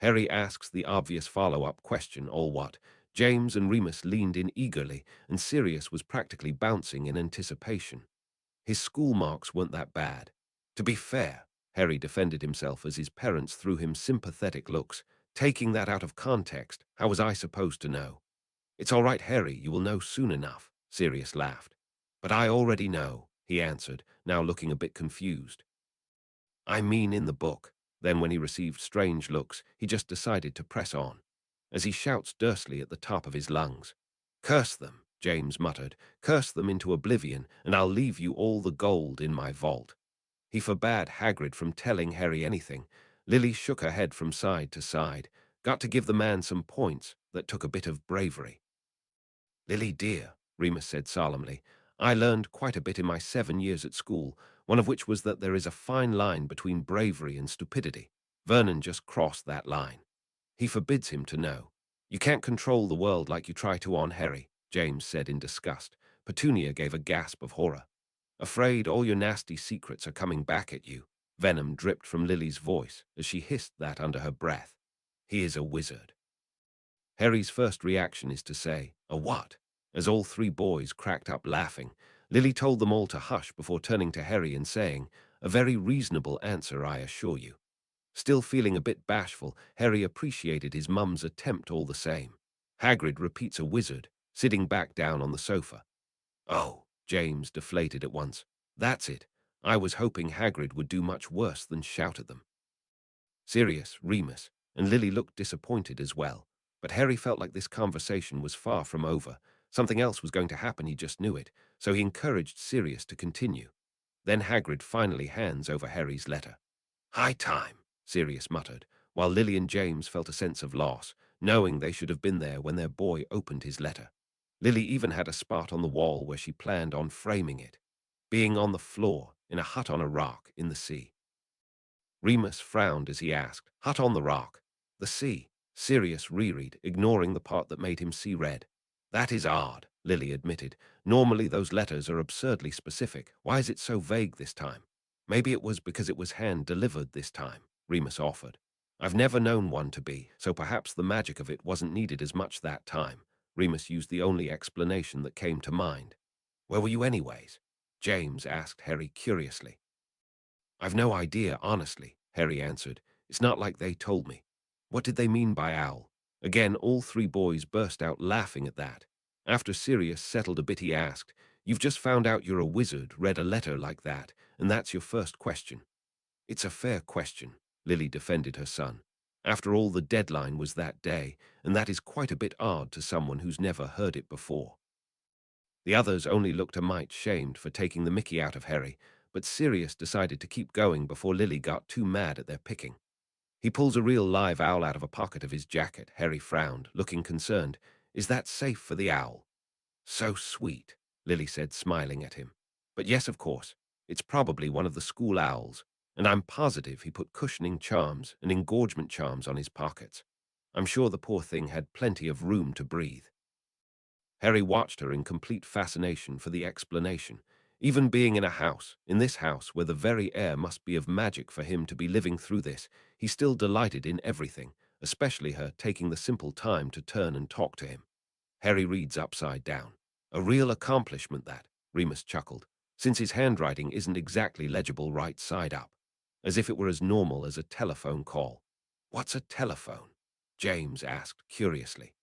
Harry asks the obvious follow-up question, all what? James and Remus leaned in eagerly, and Sirius was practically bouncing in anticipation. His school marks weren't that bad. To be fair, Harry defended himself as his parents threw him sympathetic looks. Taking that out of context, how was I supposed to know? "It's all right, Harry, you will know soon enough," Sirius laughed. "But I already know," he answered, now looking a bit confused. "I mean in the book." Then when he received strange looks, he just decided to press on. As he shouts Dursley at the top of his lungs. "Curse them," James muttered. "Curse them into oblivion, and I'll leave you all the gold in my vault." He forbade Hagrid from telling Harry anything. Lily shook her head from side to side. Got to give the man some points. That took a bit of bravery. "Lily dear," Remus said solemnly, "I learned quite a bit in my 7 years at school, one of which was that there is a fine line between bravery and stupidity. Vernon just crossed that line. He forbids him to know. You can't control the world like you try to on Harry," James said in disgust. Petunia gave a gasp of horror. Afraid all your nasty secrets are coming back at you. Venom dripped from Lily's voice as she hissed that under her breath. He is a wizard. Harry's first reaction is to say, "A what?" As all three boys cracked up laughing, Lily told them all to hush before turning to Harry and saying, "A very reasonable answer, I assure you." Still feeling a bit bashful, Harry appreciated his mum's attempt all the same. Hagrid repeats a wizard, sitting back down on the sofa. "Oh," James deflated at once. "That's it. I was hoping Hagrid would do much worse than shout at them." Sirius, Remus, and Lily looked disappointed as well, but Harry felt like this conversation was far from over. Something else was going to happen, he just knew it, so he encouraged Sirius to continue. Then Hagrid finally hands over Harry's letter. "High time," Sirius muttered, while Lily and James felt a sense of loss, knowing they should have been there when their boy opened his letter. Lily even had a spot on the wall where she planned on framing it, being on the floor in a hut on a rock in the sea. Remus frowned as he asked, "Hut on the rock? The sea?" Sirius reread, ignoring the part that made him see red. "That is odd," Lily admitted. "Normally those letters are absurdly specific. Why is it so vague this time?" "Maybe it was because it was hand-delivered this time," Remus offered. "I've never known one to be, so perhaps the magic of it wasn't needed as much that time." Remus used the only explanation that came to mind. "Where were you anyways?" James asked Harry curiously. "I've no idea, honestly," Harry answered. "It's not like they told me." What did they mean by owl? Again, all three boys burst out laughing at that. After Sirius settled a bit, he asked, "You've just found out you're a wizard, read a letter like that, and that's your first question?" "It's a fair question," Lily defended her son. "After all, the deadline was that day, and that is quite a bit odd to someone who's never heard it before." The others only looked a mite shamed for taking the mickey out of Harry, but Sirius decided to keep going before Lily got too mad at their picking. "He pulls a real live owl out of a pocket of his jacket." Harry frowned, looking concerned. "Is that safe for the owl?" "So sweet," Lily said, smiling at him. "But yes, of course. It's probably one of the school owls, and I'm positive he put cushioning charms and engorgement charms on his pockets. I'm sure the poor thing had plenty of room to breathe." Harry watched her in complete fascination for the explanation. Even being in this house where the very air must be of magic for him to be living through this, he still delighted in everything, especially her taking the simple time to turn and talk to him. Harry reads upside down. "A real accomplishment, that," Remus chuckled, "since his handwriting isn't exactly legible right side up, as if it were as normal as a telephone call." "What's a telephone?" James asked curiously.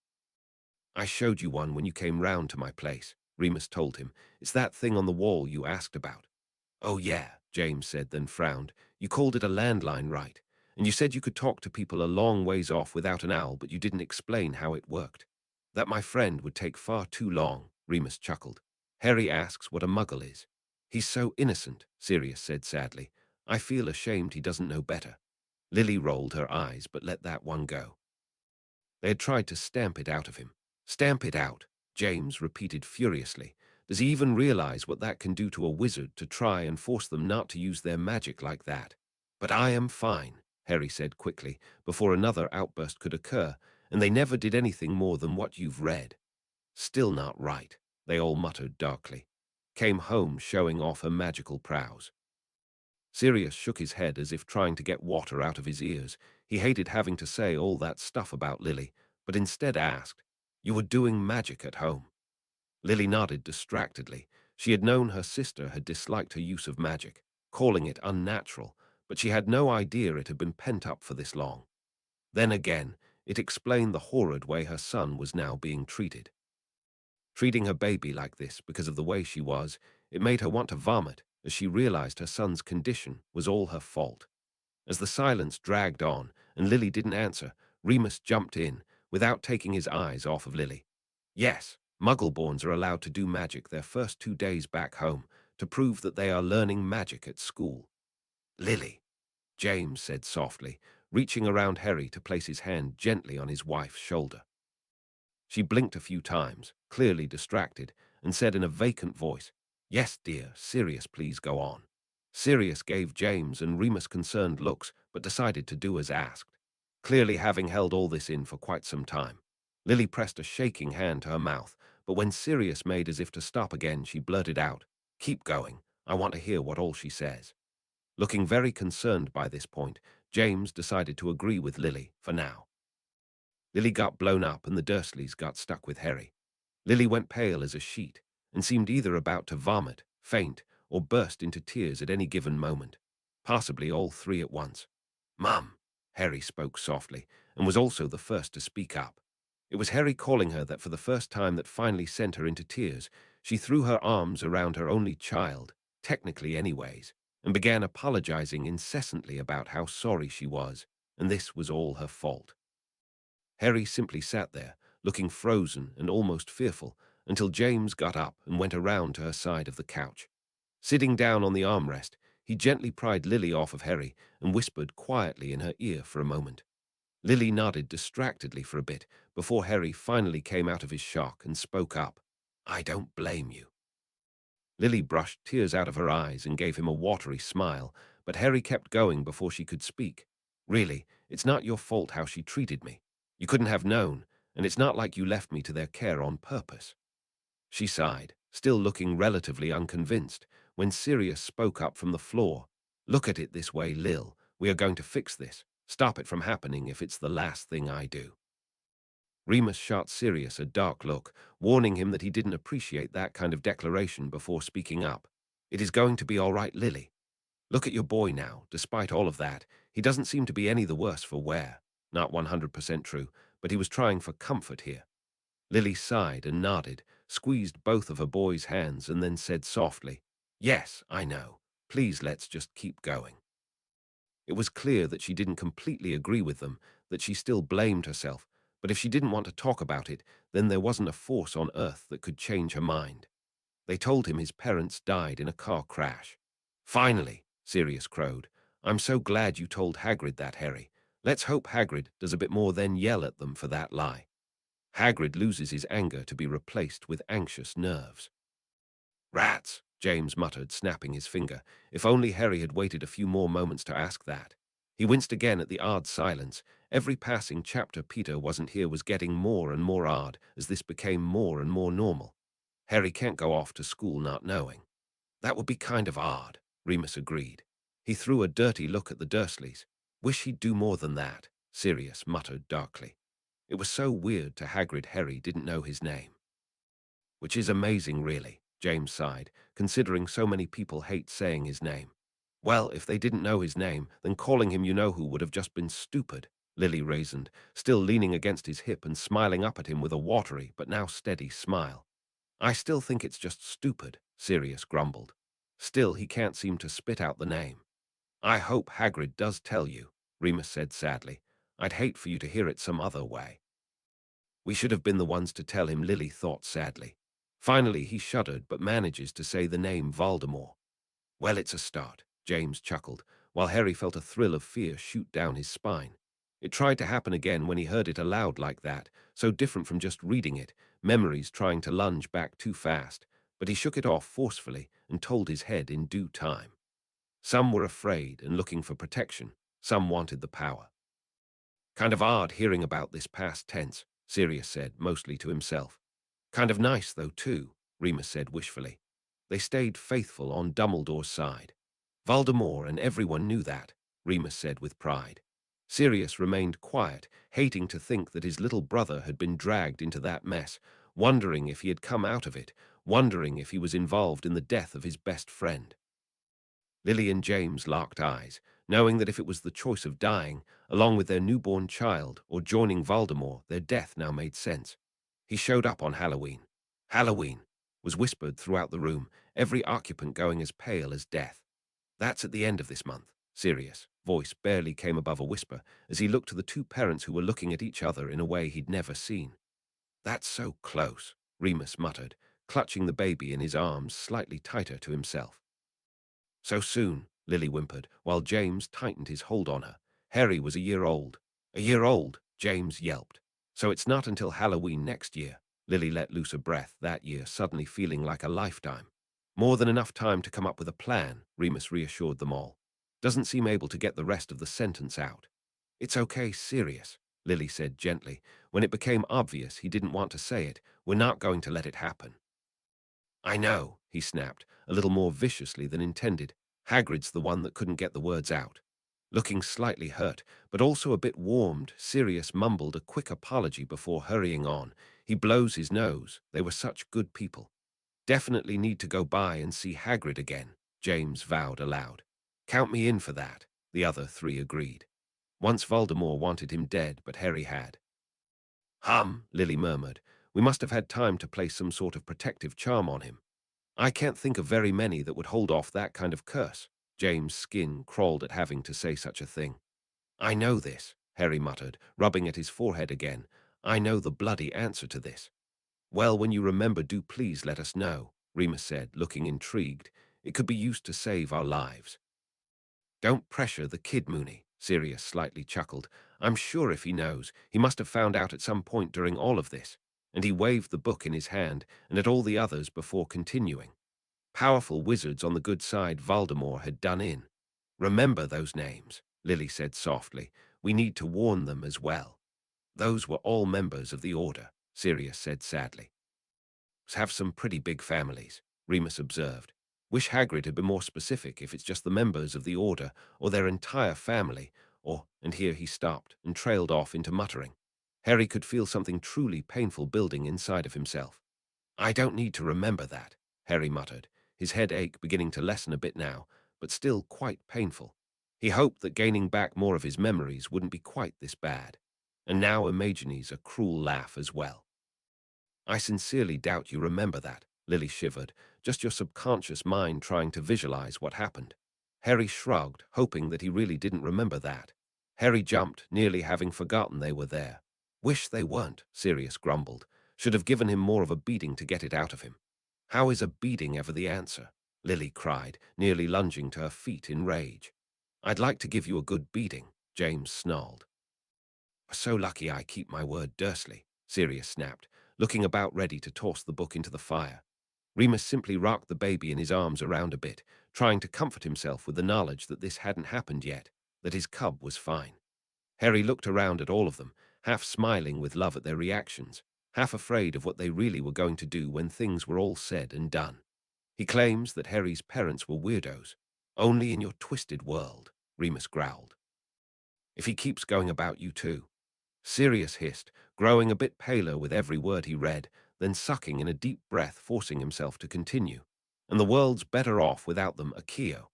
"I showed you one when you came round to my place," Remus told him. "It's that thing on the wall you asked about." "Oh, yeah," James said, then frowned. "You called it a landline, right? And you said you could talk to people a long ways off without an owl, but you didn't explain how it worked." "That, my friend, would take far too long," Remus chuckled. "Harry asks what a muggle is." "He's so innocent," Sirius said sadly. "I feel ashamed he doesn't know better." Lily rolled her eyes, but let that one go. They had tried to stamp it out of him. "Stamp it out," James repeated furiously. "Does he even realize what that can do to a wizard to try and force them not to use their magic like that?" "But I am fine," Harry said quickly, before another outburst could occur, "and they never did anything more than what you've read." "Still not right," they all muttered darkly. "Came home showing off her magical prowess." Sirius shook his head as if trying to get water out of his ears. He hated having to say all that stuff about Lily, but instead asked, "You were doing magic at home?" Lily nodded distractedly. She had known her sister had disliked her use of magic, calling it unnatural, but she had no idea it had been pent up for this long. Then again, it explained the horrid way her son was now being treated. Treating her baby like this because of the way she was, it made her want to vomit as she realized her son's condition was all her fault. As the silence dragged on and Lily didn't answer, Remus jumped in without taking his eyes off of Lily. "Yes, Muggleborns are allowed to do magic their first 2 days back home to prove that they are learning magic at school." "Lily," James said softly, reaching around Harry to place his hand gently on his wife's shoulder. She blinked a few times, clearly distracted, and said in a vacant voice, "Yes, dear, Sirius, please go on." Sirius gave James and Remus concerned looks, but decided to do as asked, clearly having held all this in for quite some time. Lily pressed a shaking hand to her mouth, but when Sirius made as if to stop again, she blurted out, "Keep going. I want to hear what all she says." Looking very concerned by this point, James decided to agree with Lily for now. Lily got blown up and the Dursleys got stuck with Harry. Lily went pale as a sheet and seemed either about to vomit, faint, or burst into tears at any given moment, possibly all three at once. "Mum," Harry spoke softly, and was also the first to speak up. It was Harry calling her that for the first time that finally sent her into tears. She threw her arms around her only child, technically anyways, and began apologizing incessantly about how sorry she was, and this was all her fault. Harry simply sat there, looking frozen and almost fearful, until James got up and went around to her side of the couch. Sitting down on the armrest, he gently pried Lily off of Harry and whispered quietly in her ear for a moment. Lily nodded distractedly for a bit before Harry finally came out of his shock and spoke up. "I don't blame you." Lily brushed tears out of her eyes and gave him a watery smile, but Harry kept going before she could speak. "Really, it's not your fault how she treated me. You couldn't have known, and it's not like you left me to their care on purpose." She sighed, still looking relatively unconvinced, when Sirius spoke up from the floor. "Look at it this way, Lil. We are going to fix this. Stop it from happening if it's the last thing I do." Remus shot Sirius a dark look, warning him that he didn't appreciate that kind of declaration before speaking up. "It is going to be all right, Lily. Look at your boy now. Despite all of that, he doesn't seem to be any the worse for wear." Not 100% true, but he was trying for comfort here. Lily sighed and nodded, squeezed both of her boy's hands, and then said softly, "Yes, I know. Please let's just keep going." It was clear that she didn't completely agree with them, that she still blamed herself, but if she didn't want to talk about it, then there wasn't a force on earth that could change her mind. They told him his parents died in a car crash. "Finally," Sirius crowed. "I'm so glad you told Hagrid that, Harry. Let's hope Hagrid does a bit more than yell at them for that lie." Hagrid loses his anger to be replaced with anxious nerves. "Rats," James muttered, snapping his finger. If only Harry had waited a few more moments to ask that. He winced again at the odd silence. Every passing chapter Peter wasn't here was getting more and more odd as this became more and more normal. Harry can't go off to school not knowing. "That would be kind of odd," Remus agreed. He threw a dirty look at the Dursleys. "Wish he'd do more than that," Sirius muttered darkly. It was so weird to Hagrid Harry didn't know his name. "Which is amazing, really," James sighed, "considering so many people hate saying his name." "Well, if they didn't know his name, then calling him you-know-who would have just been stupid," Lily reasoned, still leaning against his hip and smiling up at him with a watery but now steady smile. "I still think it's just stupid," Sirius grumbled. Still, he can't seem to spit out the name. "I hope Hagrid does tell you," Remus said sadly. "I'd hate for you to hear it some other way." "We should have been the ones to tell him," Lily thought sadly. Finally, he shuddered but manages to say the name Voldemort. "Well, it's a start," James chuckled, while Harry felt a thrill of fear shoot down his spine. It tried to happen again when he heard it aloud like that, so different from just reading it, memories trying to lunge back too fast, but he shook it off forcefully and told his head in due time. Some were afraid and looking for protection, some wanted the power. "Kind of odd hearing about this past tense," Sirius said, mostly to himself. "Kind of nice, though, too," Remus said wishfully. They stayed faithful on Dumbledore's side. Voldemort and everyone knew that, Remus said with pride. Sirius remained quiet, hating to think that his little brother had been dragged into that mess, wondering if he had come out of it, wondering if he was involved in the death of his best friend. Lily and James locked eyes, knowing that if it was the choice of dying, along with their newborn child, or joining Voldemort, their death now made sense. He showed up on Halloween. "Halloween," was whispered throughout the room, every occupant going as pale as death. "That's at the end of this month." Sirius' voice barely came above a whisper as he looked to the two parents who were looking at each other in a way he'd never seen. "That's so close," Remus muttered, clutching the baby in his arms slightly tighter to himself. "So soon," Lily whimpered, while James tightened his hold on her. Harry was a year old. "A year old," James yelped. "So it's not until Halloween next year." Lily let loose a breath that year, suddenly feeling like a lifetime. "More than enough time to come up with a plan," Remus reassured them all. Doesn't seem able to get the rest of the sentence out. "It's okay, Sirius," Lily said gently. When it became obvious he didn't want to say it, "we're not going to let it happen." I know, he snapped, a little more viciously than intended. Hagrid's the one that couldn't get the words out. Looking slightly hurt, but also a bit warmed, Sirius mumbled a quick apology before hurrying on. He blows his nose. They were such good people. Definitely need to go by and see Hagrid again, James vowed aloud. Count me in for that, the other three agreed. Once Voldemort wanted him dead, but Harry had. Lily murmured. We must have had time to place some sort of protective charm on him. I can't think of very many that would hold off that kind of curse. James' skin crawled at having to say such a thing. I know this, Harry muttered, rubbing at his forehead again. I know the bloody answer to this. Well, when you remember, do please let us know, Remus said, looking intrigued. It could be used to save our lives. Don't pressure the kid, Moony, Sirius slightly chuckled. I'm sure if he knows, he must have found out at some point during all of this. And he waved the book in his hand and at all the others before continuing. Powerful wizards on the good side Voldemort had done in. Remember those names, Lily said softly. We need to warn them as well. Those were all members of the Order, Sirius said sadly. Have some pretty big families, Remus observed. Wish Hagrid had been more specific if it's just the members of the Order or their entire family, or, and here he stopped and trailed off into muttering. Harry could feel something truly painful building inside of himself. I don't need to remember that, Harry muttered, his headache beginning to lessen a bit now, but still quite painful. He hoped that gaining back more of his memories wouldn't be quite this bad. And now imagines a cruel laugh as well. I sincerely doubt you remember that, Lily shivered, just your subconscious mind trying to visualize what happened. Harry shrugged, hoping that he really didn't remember that. Harry jumped, nearly having forgotten they were there. Wish they weren't, Sirius grumbled. Should have given him more of a beating to get it out of him. How is a beating ever the answer? Lily cried, nearly lunging to her feet in rage. I'd like to give you a good beating, James snarled. So lucky I keep my word, Dursley, Sirius snapped, looking about ready to toss the book into the fire. Remus simply rocked the baby in his arms around a bit, trying to comfort himself with the knowledge that this hadn't happened yet, that his cub was fine. Harry looked around at all of them, half smiling with love at their reactions, half afraid of what they really were going to do when things were all said and done. He claims that Harry's parents were weirdos. Only in your twisted world, Remus growled. If he keeps going about you too. Sirius hissed, growing a bit paler with every word he read, then sucking in a deep breath, forcing himself to continue. And the world's better off without them, Akio.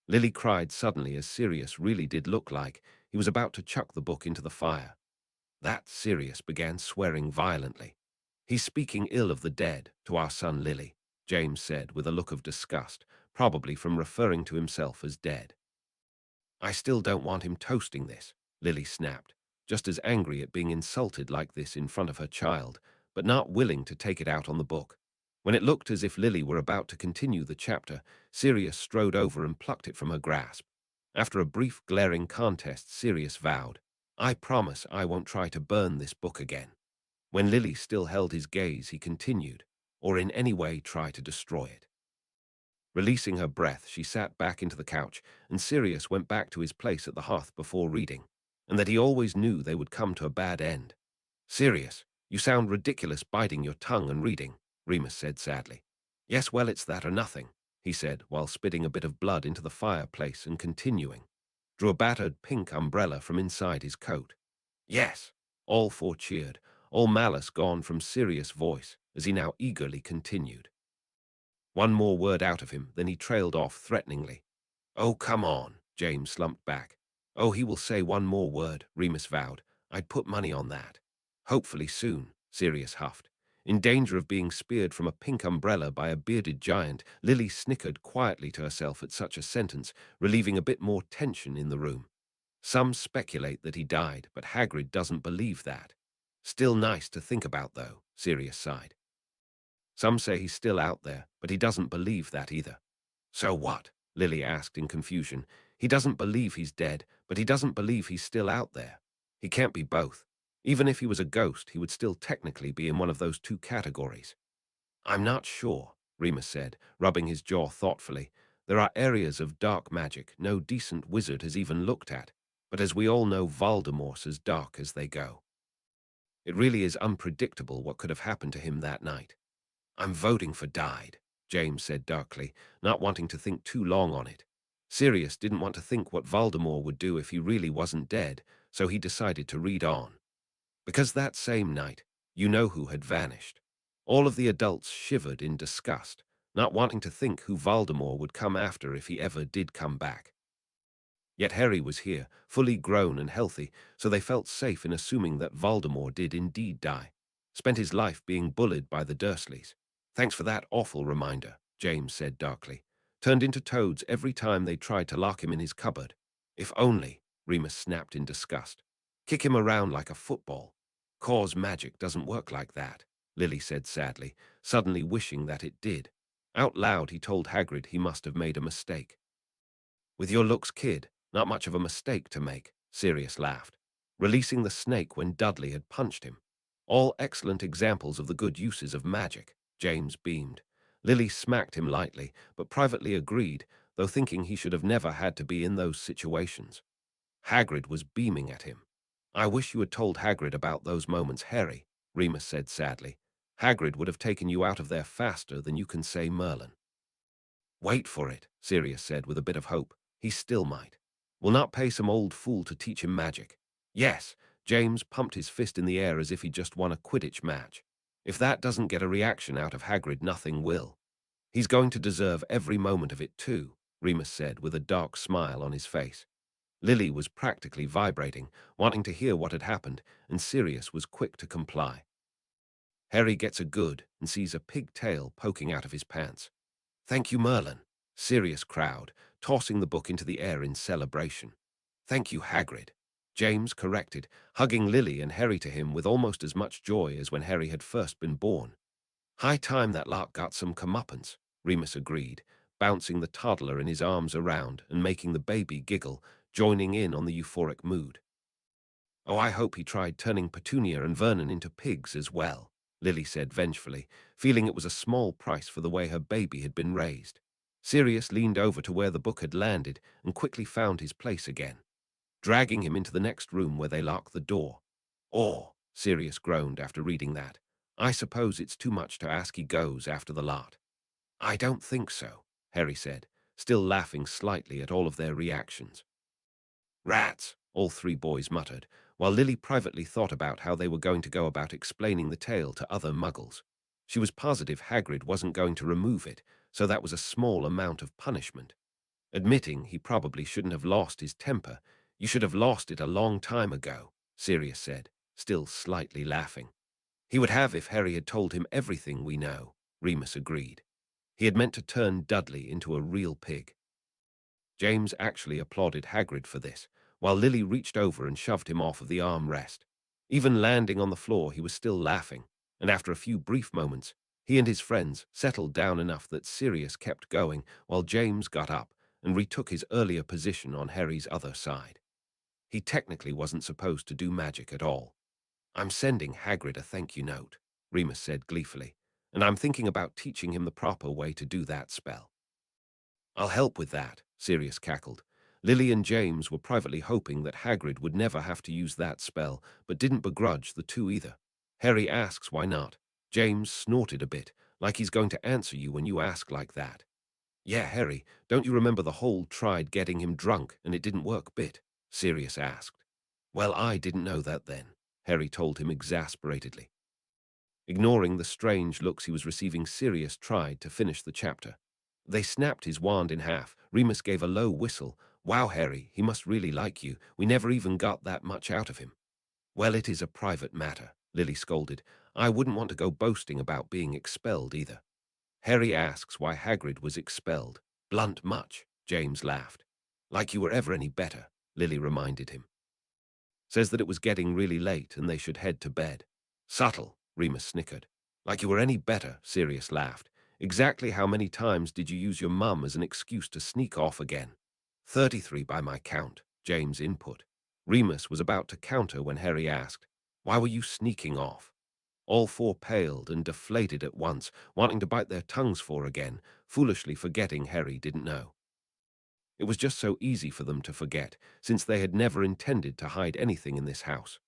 Lily cried suddenly as Sirius really did look like he was about to chuck the book into the fire. That Sirius began swearing violently. He's speaking ill of the dead to our son Lily, James said with a look of disgust, probably from referring to himself as dead. I still don't want him toasting this, Lily snapped, just as angry at being insulted like this in front of her child, but not willing to take it out on the book. When it looked as if Lily were about to continue the chapter, Sirius strode over and plucked it from her grasp. After a brief glaring contest, Sirius vowed, I promise I won't try to burn this book again. When Lily still held his gaze, he continued, or in any way try to destroy it. Releasing her breath, she sat back into the couch, and Sirius went back to his place at the hearth before reading, and that he always knew they would come to a bad end. Sirius, you sound ridiculous biting your tongue and reading, Remus said sadly. Yes, well, it's that or nothing, he said, while spitting a bit of blood into the fireplace and continuing. Drew a battered pink umbrella from inside his coat. Yes, all four cheered, all malice gone from Sirius' voice, as he now eagerly continued. One more word out of him, then he trailed off threateningly. Oh, come on, James slumped back. Oh, he will say one more word, Remus vowed. I'd put money on that. Hopefully soon, Sirius huffed. In danger of being speared from a pink umbrella by a bearded giant, Lily snickered quietly to herself at such a sentence, relieving a bit more tension in the room. Some speculate that he died, but Hagrid doesn't believe that. Still nice to think about, though, Sirius sighed. Some say he's still out there, but he doesn't believe that either. So what? Lily asked in confusion. He doesn't believe he's dead, but he doesn't believe he's still out there. He can't be both. Even if he was a ghost, he would still technically be in one of those two categories. I'm not sure, Remus said, rubbing his jaw thoughtfully. There are areas of dark magic no decent wizard has even looked at, but as we all know, Voldemort's as dark as they go. It really is unpredictable what could have happened to him that night. I'm voting for died, James said darkly, not wanting to think too long on it. Sirius didn't want to think what Voldemort would do if he really wasn't dead, so he decided to read on. Because that same night, you know who had vanished. All of the adults shivered in disgust, not wanting to think who Voldemort would come after if he ever did come back. Yet Harry was here, fully grown and healthy, so they felt safe in assuming that Voldemort did indeed die. Spent his life being bullied by the Dursleys. Thanks for that awful reminder, James said darkly. Turned into toads every time they tried to lock him in his cupboard. If only, Remus snapped in disgust. Kick him around like a football. Cause magic doesn't work like that, Lily said sadly, suddenly wishing that it did. Out loud he told Hagrid he must have made a mistake. With your looks, kid, not much of a mistake to make, Sirius laughed, releasing the snake when Dudley had punched him. All excellent examples of the good uses of magic, James beamed. Lily smacked him lightly, but privately agreed, though thinking he should have never had to be in those situations. Hagrid was beaming at him. I wish you had told Hagrid about those moments, Harry, Remus said sadly. Hagrid would have taken you out of there faster than you can say Merlin. Wait for it, Sirius said with a bit of hope. He still might. We'll not pay some old fool to teach him magic. Yes, James pumped his fist in the air as if he just won a Quidditch match. If that doesn't get a reaction out of Hagrid, nothing will. He's going to deserve every moment of it too, Remus said with a dark smile on his face. Lily was practically vibrating, wanting to hear what had happened, and Sirius was quick to comply. Harry gets a good and sees a pigtail poking out of his pants. Thank you, Merlin. Sirius crowd, tossing the book into the air in celebration. Thank you, Hagrid. James corrected, hugging Lily and Harry to him with almost as much joy as when Harry had first been born. High time that lark got some comeuppance, Remus agreed, bouncing the toddler in his arms around and making the baby giggle, joining in on the euphoric mood. Oh, I hope he tried turning Petunia and Vernon into pigs as well, Lily said vengefully, feeling it was a small price for the way her baby had been raised. Sirius leaned over to where the book had landed and quickly found his place again, dragging him into the next room where they locked the door. Oh, Sirius groaned after reading that. I suppose it's too much to ask he goes after the lot. I don't think so, Harry said, still laughing slightly at all of their reactions. Rats, all three boys muttered, while Lily privately thought about how they were going to go about explaining the tale to other muggles. She was positive Hagrid wasn't going to remove it, so that was a small amount of punishment. Admitting he probably shouldn't have lost his temper, you should have lost it a long time ago, Sirius said, still slightly laughing. He would have if Harry had told him everything we know, Remus agreed. He had meant to turn Dudley into a real pig. James actually applauded Hagrid for this, while Lily reached over and shoved him off of the armrest. Even landing on the floor, he was still laughing, and after a few brief moments, he and his friends settled down enough that Sirius kept going while James got up and retook his earlier position on Harry's other side. He technically wasn't supposed to do magic at all. I'm sending Hagrid a thank you note, Remus said gleefully, and I'm thinking about teaching him the proper way to do that spell. I'll help with that, Sirius cackled. Lily and James were privately hoping that Hagrid would never have to use that spell, but didn't begrudge the two either. Harry asks why not. James snorted a bit, like he's going to answer you when you ask like that. Yeah, Harry, don't you remember the whole tried getting him drunk and it didn't work bit? Sirius asked. Well, I didn't know that then, Harry told him exasperatedly. Ignoring the strange looks he was receiving, Sirius tried to finish the chapter. They snapped his wand in half. Remus gave a low whistle. Wow, Harry, he must really like you. We never even got that much out of him. Well, it is a private matter, Lily scolded. I wouldn't want to go boasting about being expelled either. Harry asks why Hagrid was expelled. Blunt much, James laughed. Like you were ever any better, Lily reminded him. Says that it was getting really late and they should head to bed. Subtle, Remus snickered. Like you were any better, Sirius laughed. Exactly how many times did you use your mum as an excuse to sneak off again? 33 by my count, James input. Remus was about to counter when Harry asked, why were you sneaking off? All four paled and deflated at once, wanting to bite their tongues for again, foolishly forgetting Harry didn't know. It was just so easy for them to forget, since they had never intended to hide anything in this house.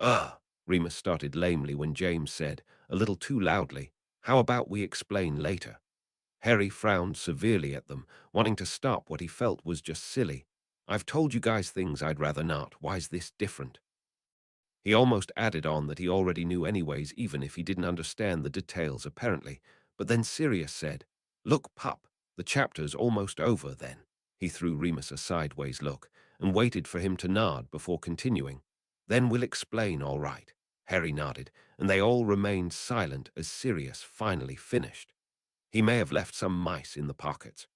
Ugh, Remus started lamely when James said, a little too loudly, how about we explain later? Harry frowned severely at them, wanting to stop what he felt was just silly. I've told you guys things I'd rather not. Why's this different? He almost added on that he already knew anyways, even if he didn't understand the details apparently. But then Sirius said, "Look, pup, the chapter's almost over then." He threw Remus a sideways look and waited for him to nod before continuing. "Then we'll explain, all right." Harry nodded, and they all remained silent as Sirius finally finished. He may have left some mice in the pockets.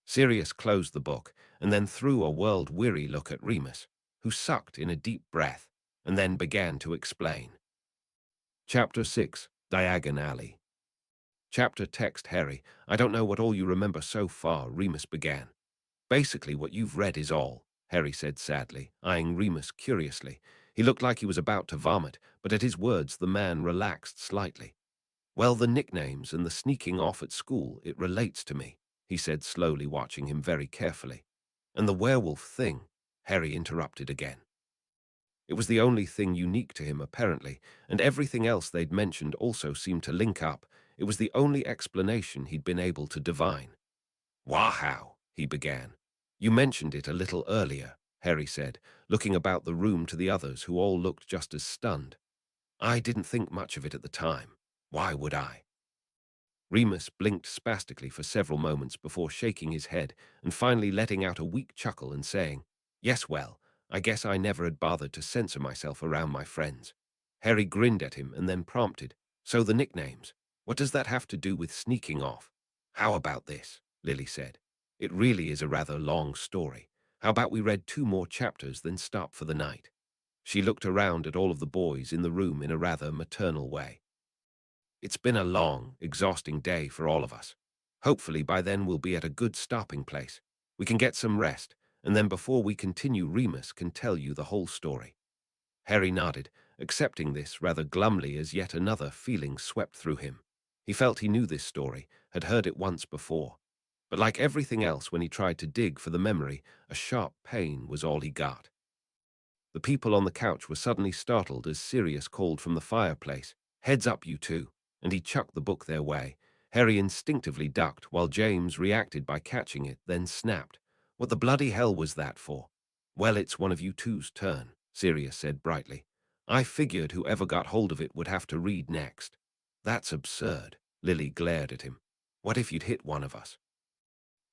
Sirius closed the book and then threw a world-weary look at Remus, who sucked in a deep breath and then began to explain. Chapter 6, Diagon Alley. Chapter text Harry, I don't know what all you remember so far, Remus began. Basically what you've read is all, Harry said sadly, eyeing Remus curiously. He looked like he was about to vomit, but at his words the man relaxed slightly. Well, the nicknames and the sneaking off at school, it relates to me, he said slowly, watching him very carefully. And the werewolf thing, Harry interrupted again. It was the only thing unique to him, apparently, and everything else they'd mentioned also seemed to link up. It was the only explanation he'd been able to divine. Wow, he began. You mentioned it a little earlier, Harry said, looking about the room to the others, who all looked just as stunned. I didn't think much of it at the time. Why would I? Remus blinked spastically for several moments before shaking his head and finally letting out a weak chuckle and saying, Yes, well, I guess I never had bothered to censor myself around my friends. Harry grinned at him and then prompted, So the nicknames, what does that have to do with sneaking off? How about this? Lily said. It really is a rather long story. How about we read 2 more chapters, then stop for the night? She looked around at all of the boys in the room in a rather maternal way. It's been a long, exhausting day for all of us. Hopefully by then we'll be at a good stopping place. We can get some rest, and then before we continue, Remus can tell you the whole story. Harry nodded, accepting this rather glumly as yet another feeling swept through him. He felt he knew this story, had heard it once before. But like everything else when he tried to dig for the memory, a sharp pain was all he got. The people on the couch were suddenly startled as Sirius called from the fireplace, Heads up, you two, and he chucked the book their way. Harry instinctively ducked, while James reacted by catching it, then snapped. What the bloody hell was that for? Well, it's one of you two's turn, Sirius said brightly. I figured whoever got hold of it would have to read next. That's absurd, Lily glared at him. What if you'd hit one of us?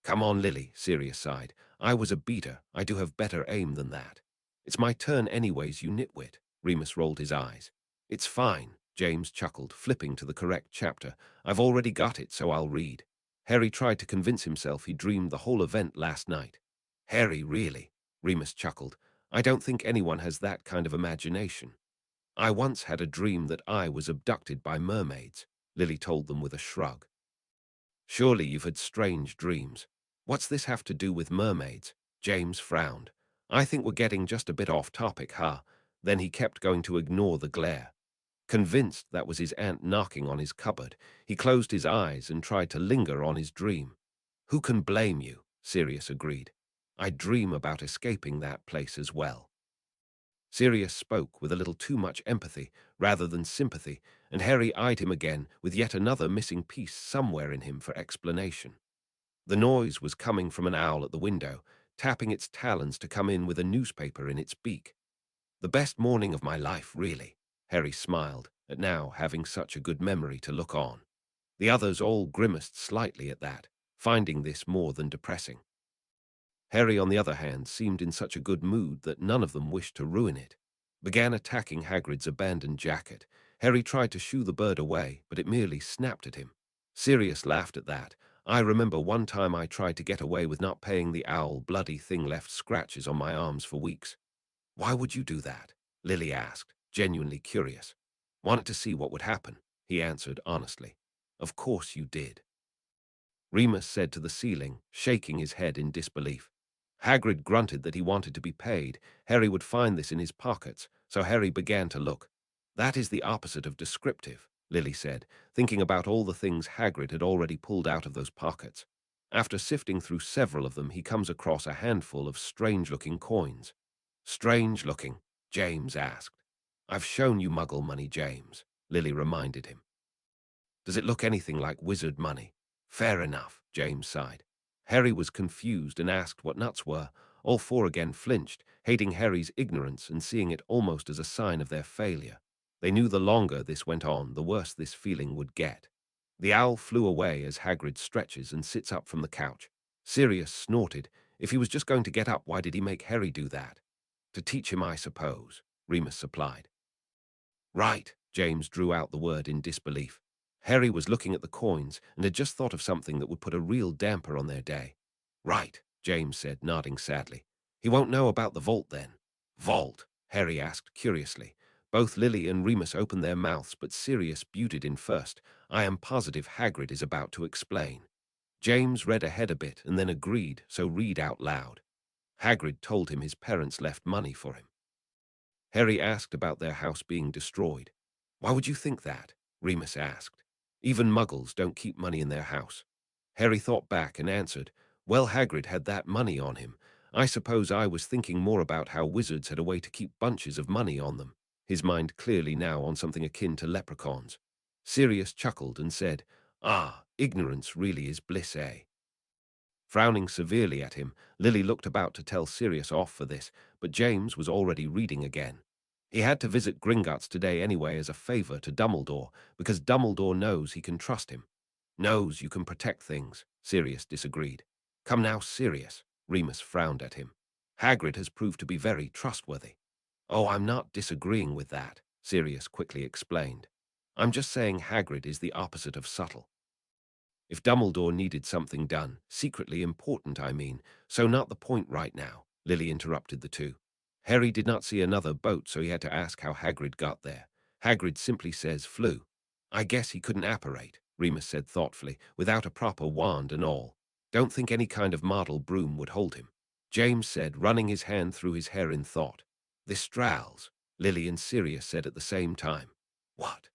Come on, Lily, Sirius sighed. I was a beater. I do have better aim than that. It's my turn anyways, you nitwit. Remus rolled his eyes. It's fine, James chuckled, flipping to the correct chapter. I've already got it, so I'll read. Harry tried to convince himself he dreamed the whole event last night. Harry, really? Remus chuckled. I don't think anyone has that kind of imagination. I once had a dream that I was abducted by mermaids, Lily told them with a shrug. Surely you've had strange dreams. What's this have to do with mermaids? James frowned. I think we're getting just a bit off topic, huh? Then he kept going to ignore the glare. Convinced that was his aunt knocking on his cupboard, he closed his eyes and tried to linger on his dream. Who can blame you? Sirius agreed. I dream about escaping that place as well. Sirius spoke with a little too much empathy rather than sympathy, and Harry eyed him again with yet another missing piece somewhere in him for explanation. The noise was coming from an owl at the window, tapping its talons to come in with a newspaper in its beak. The best morning of my life, really, Harry smiled, at now having such a good memory to look on. The others all grimaced slightly at that, finding this more than depressing. Harry, on the other hand, seemed in such a good mood that none of them wished to ruin it. Began attacking Hagrid's abandoned jacket. Harry tried to shoo the bird away, but it merely snapped at him. Sirius laughed at that. I remember one time I tried to get away with not paying the owl. Bloody thing left scratches on my arms for weeks. Why would you do that? Lily asked, genuinely curious. Wanted to see what would happen, he answered honestly. Of course you did. Remus said to the ceiling, shaking his head in disbelief. Hagrid grunted that he wanted to be paid. Harry would find this in his pockets, so Harry began to look. That is the opposite of descriptive, Lily said, thinking about all the things Hagrid had already pulled out of those pockets. After sifting through several of them, he comes across a handful of strange-looking coins. Strange-looking? James asked. I've shown you muggle money, James, Lily reminded him. Does it look anything like wizard money? Fair enough, James sighed. Harry was confused and asked what nuts were. All four again flinched, hating Harry's ignorance and seeing it almost as a sign of their failure. They knew the longer this went on, the worse this feeling would get. The owl flew away as Hagrid stretches and sits up from the couch. Sirius snorted. If he was just going to get up, why did he make Harry do that? To teach him, I suppose, Remus supplied. Right, James drew out the word in disbelief. Harry was looking at the coins and had just thought of something that would put a real damper on their day. Right, James said, nodding sadly. He won't know about the vault then. Vault? Harry asked curiously. Both Lily and Remus opened their mouths, but Sirius buted in first. I am positive Hagrid is about to explain. James read ahead a bit and then agreed, so read out loud. Hagrid told him his parents left money for him. Harry asked about their house being destroyed. Why would you think that? Remus asked. Even muggles don't keep money in their house. Harry thought back and answered, well, Hagrid had that money on him. I suppose I was thinking more about how wizards had a way to keep bunches of money on them, his mind clearly now on something akin to leprechauns. Sirius chuckled and said, ah, ignorance really is bliss, eh? Frowning severely at him, Lily looked about to tell Sirius off for this, but James was already reading again. He had to visit Gringotts today anyway as a favor to Dumbledore, because Dumbledore knows he can trust him. Knows you can protect things, Sirius disagreed. Come now, Sirius, Remus frowned at him. Hagrid has proved to be very trustworthy. Oh, I'm not disagreeing with that, Sirius quickly explained. I'm just saying Hagrid is the opposite of subtle. If Dumbledore needed something done, secretly important, I mean, so not the point right now, Lily interrupted the two. Harry did not see another boat, so he had to ask how Hagrid got there. Hagrid simply says flew. I guess he couldn't apparate, Remus said thoughtfully, without a proper wand and all. Don't think any kind of martel broom would hold him. James said, running his hand through his hair in thought. The Strals, Lily and Sirius said at the same time. What?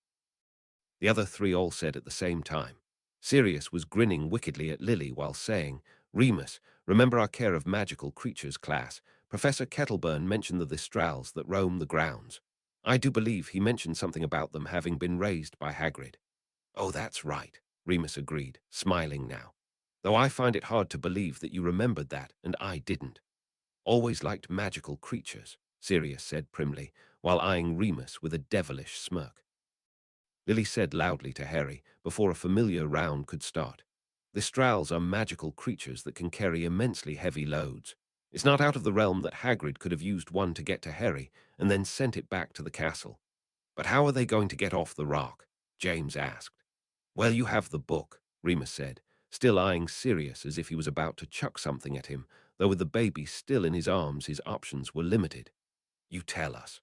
The other three all said at the same time. Sirius was grinning wickedly at Lily while saying, Remus, remember our care of magical creatures class? Professor Kettleburn mentioned the Strals that roam the grounds. I do believe he mentioned something about them having been raised by Hagrid. Oh, that's right, Remus agreed, smiling now. Though I find it hard to believe that you remembered that and I didn't. Always liked magical creatures, Sirius said primly, while eyeing Remus with a devilish smirk. Lily said loudly to Harry before a familiar round could start. The Strals are magical creatures that can carry immensely heavy loads. It's not out of the realm that Hagrid could have used one to get to Harry and then sent it back to the castle. But how are they going to get off the rock? James asked. Well, you have the book, Remus said, still eyeing Sirius as if he was about to chuck something at him, though with the baby still in his arms his options were limited. You tell us.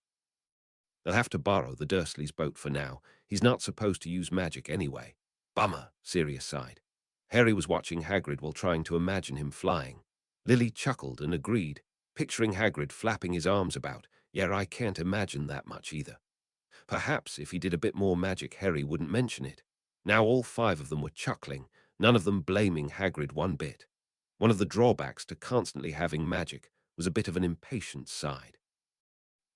They'll have to borrow the Dursleys' boat for now. He's not supposed to use magic anyway. Bummer, Sirius sighed. Harry was watching Hagrid while trying to imagine him flying. Lily chuckled and agreed, picturing Hagrid flapping his arms about. Yeah, I can't imagine that much either. Perhaps if he did a bit more magic, Harry wouldn't mention it. Now all five of them were chuckling, none of them blaming Hagrid one bit. One of the drawbacks to constantly having magic was a bit of an impatient side.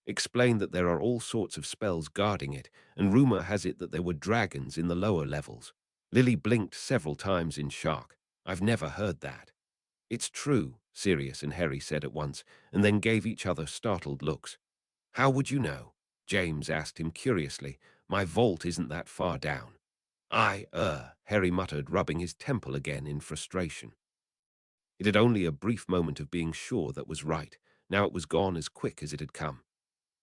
Explained that there are all sorts of spells guarding it, and rumor has it that there were dragons in the lower levels. Lily blinked several times in shock. I've never heard that. It's true, Sirius and Harry said at once, and then gave each other startled looks. How would you know? James asked him curiously. My vault isn't that far down. Harry muttered, rubbing his temple again in frustration. It had only a brief moment of being sure that was right. Now it was gone as quick as it had come.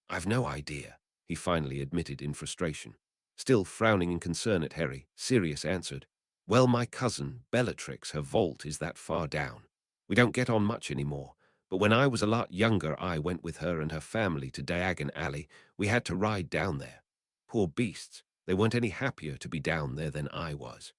I've no idea, he finally admitted in frustration. Still frowning in concern at Harry, Sirius answered, well, my cousin, Bellatrix, her vault is that far down. We don't get on much anymore, but when I was a lot younger I went with her and her family to Diagon Alley. We had to ride down there. Poor beasts, they weren't any happier to be down there than I was.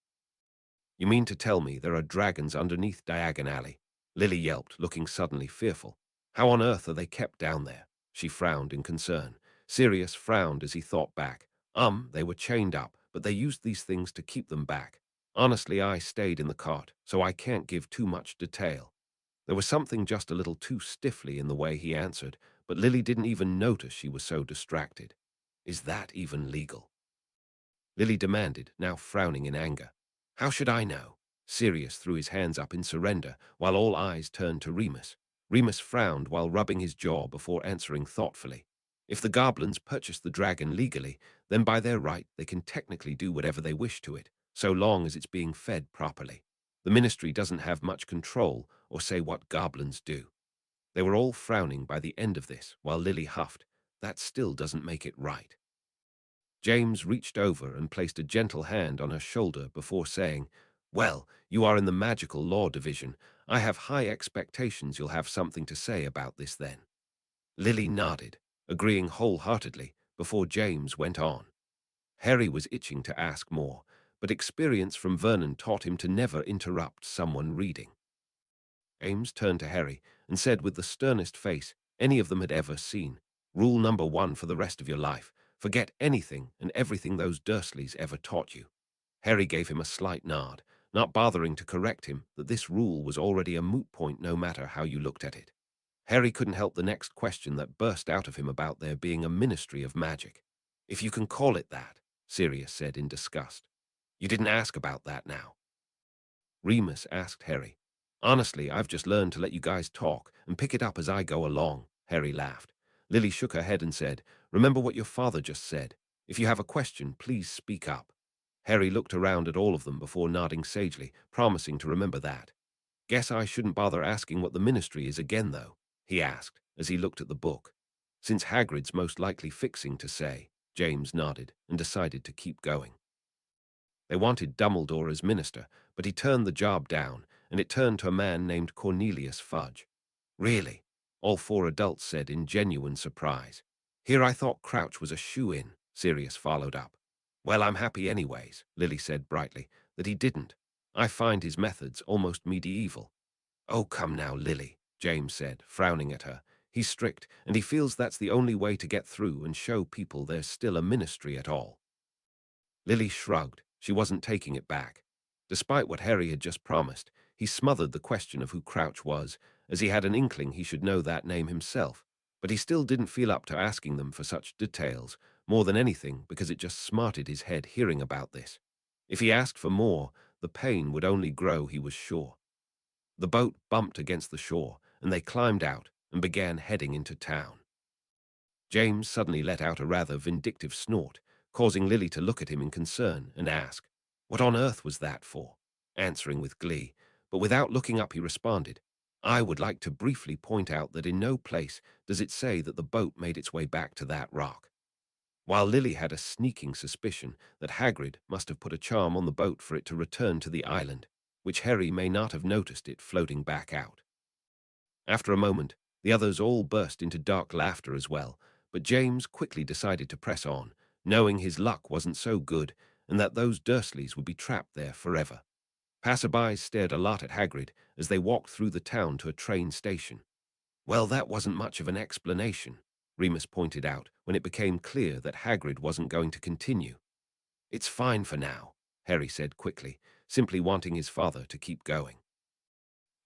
You mean to tell me there are dragons underneath Diagon Alley? Lily yelped, looking suddenly fearful. How on earth are they kept down there? She frowned in concern. Sirius frowned as he thought back. They were chained up, but they used these things to keep them back. Honestly, I stayed in the cart, so I can't give too much detail. There was something just a little too stiffly in the way he answered, but Lily didn't even notice she was so distracted. Is that even legal? Lily demanded, now frowning in anger. How should I know? Sirius threw his hands up in surrender, while all eyes turned to Remus. Remus frowned while rubbing his jaw before answering thoughtfully. If the goblins purchased the dragon legally, then by their right they can technically do whatever they wish to it, so long as it's being fed properly. The ministry doesn't have much control or say what goblins do. They were all frowning by the end of this, while Lily huffed, "That still doesn't make it right." James reached over and placed a gentle hand on her shoulder before saying, "Well, you are in the magical law division. I have high expectations you'll have something to say about this then." Lily nodded, agreeing wholeheartedly, before James went on. Harry was itching to ask more, but experience from Vernon taught him to never interrupt someone reading. James turned to Harry and said with the sternest face any of them had ever seen, "Rule number 1 for the rest of your life. Forget anything and everything those Dursleys ever taught you." Harry gave him a slight nod, not bothering to correct him that this rule was already a moot point no matter how you looked at it. Harry couldn't help the next question that burst out of him about there being a ministry of magic. "If you can call it that," Sirius said in disgust. "You didn't ask about that now." Remus asked Harry. "Honestly, I've just learned to let you guys talk and pick it up as I go along," Harry laughed. Lily shook her head and said, "Remember what your father just said. If you have a question, please speak up." Harry looked around at all of them before nodding sagely, promising to remember that. "Guess I shouldn't bother asking what the ministry is again, though," he asked as he looked at the book. Since Hagrid's most likely fixing to say, James nodded and decided to keep going. They wanted Dumbledore as minister, but he turned the job down, and it turned to a man named Cornelius Fudge. "Really?" all 4 adults said in genuine surprise. "Here I thought Crouch was a shoo-in," Sirius followed up. "Well, I'm happy anyways," Lily said brightly, "that he didn't. I find his methods almost medieval." "Oh, come now, Lily," James said, frowning at her. "He's strict, and he feels that's the only way to get through and show people there's still a ministry at all." Lily shrugged. She wasn't taking it back. Despite what Harry had just promised, he smothered the question of who Crouch was, as he had an inkling he should know that name himself, but he still didn't feel up to asking them for such details, more than anything because it just smarted his head hearing about this. If he asked for more, the pain would only grow, he was sure. The boat bumped against the shore, and they climbed out and began heading into town. James suddenly let out a rather vindictive snort, causing Lily to look at him in concern and ask, "What on earth was that for?" Answering with glee, but without looking up he responded, "I would like to briefly point out that in no place does it say that the boat made its way back to that rock." While Lily had a sneaking suspicion that Hagrid must have put a charm on the boat for it to return to the island, which Harry may not have noticed it floating back out. After a moment, the others all burst into dark laughter as well, but James quickly decided to press on, knowing his luck wasn't so good and that those Dursleys would be trapped there forever. Passerbys stared a lot at Hagrid as they walked through the town to a train station. "Well, that wasn't much of an explanation," Remus pointed out when it became clear that Hagrid wasn't going to continue. "It's fine for now," Harry said quickly, simply wanting his father to keep going.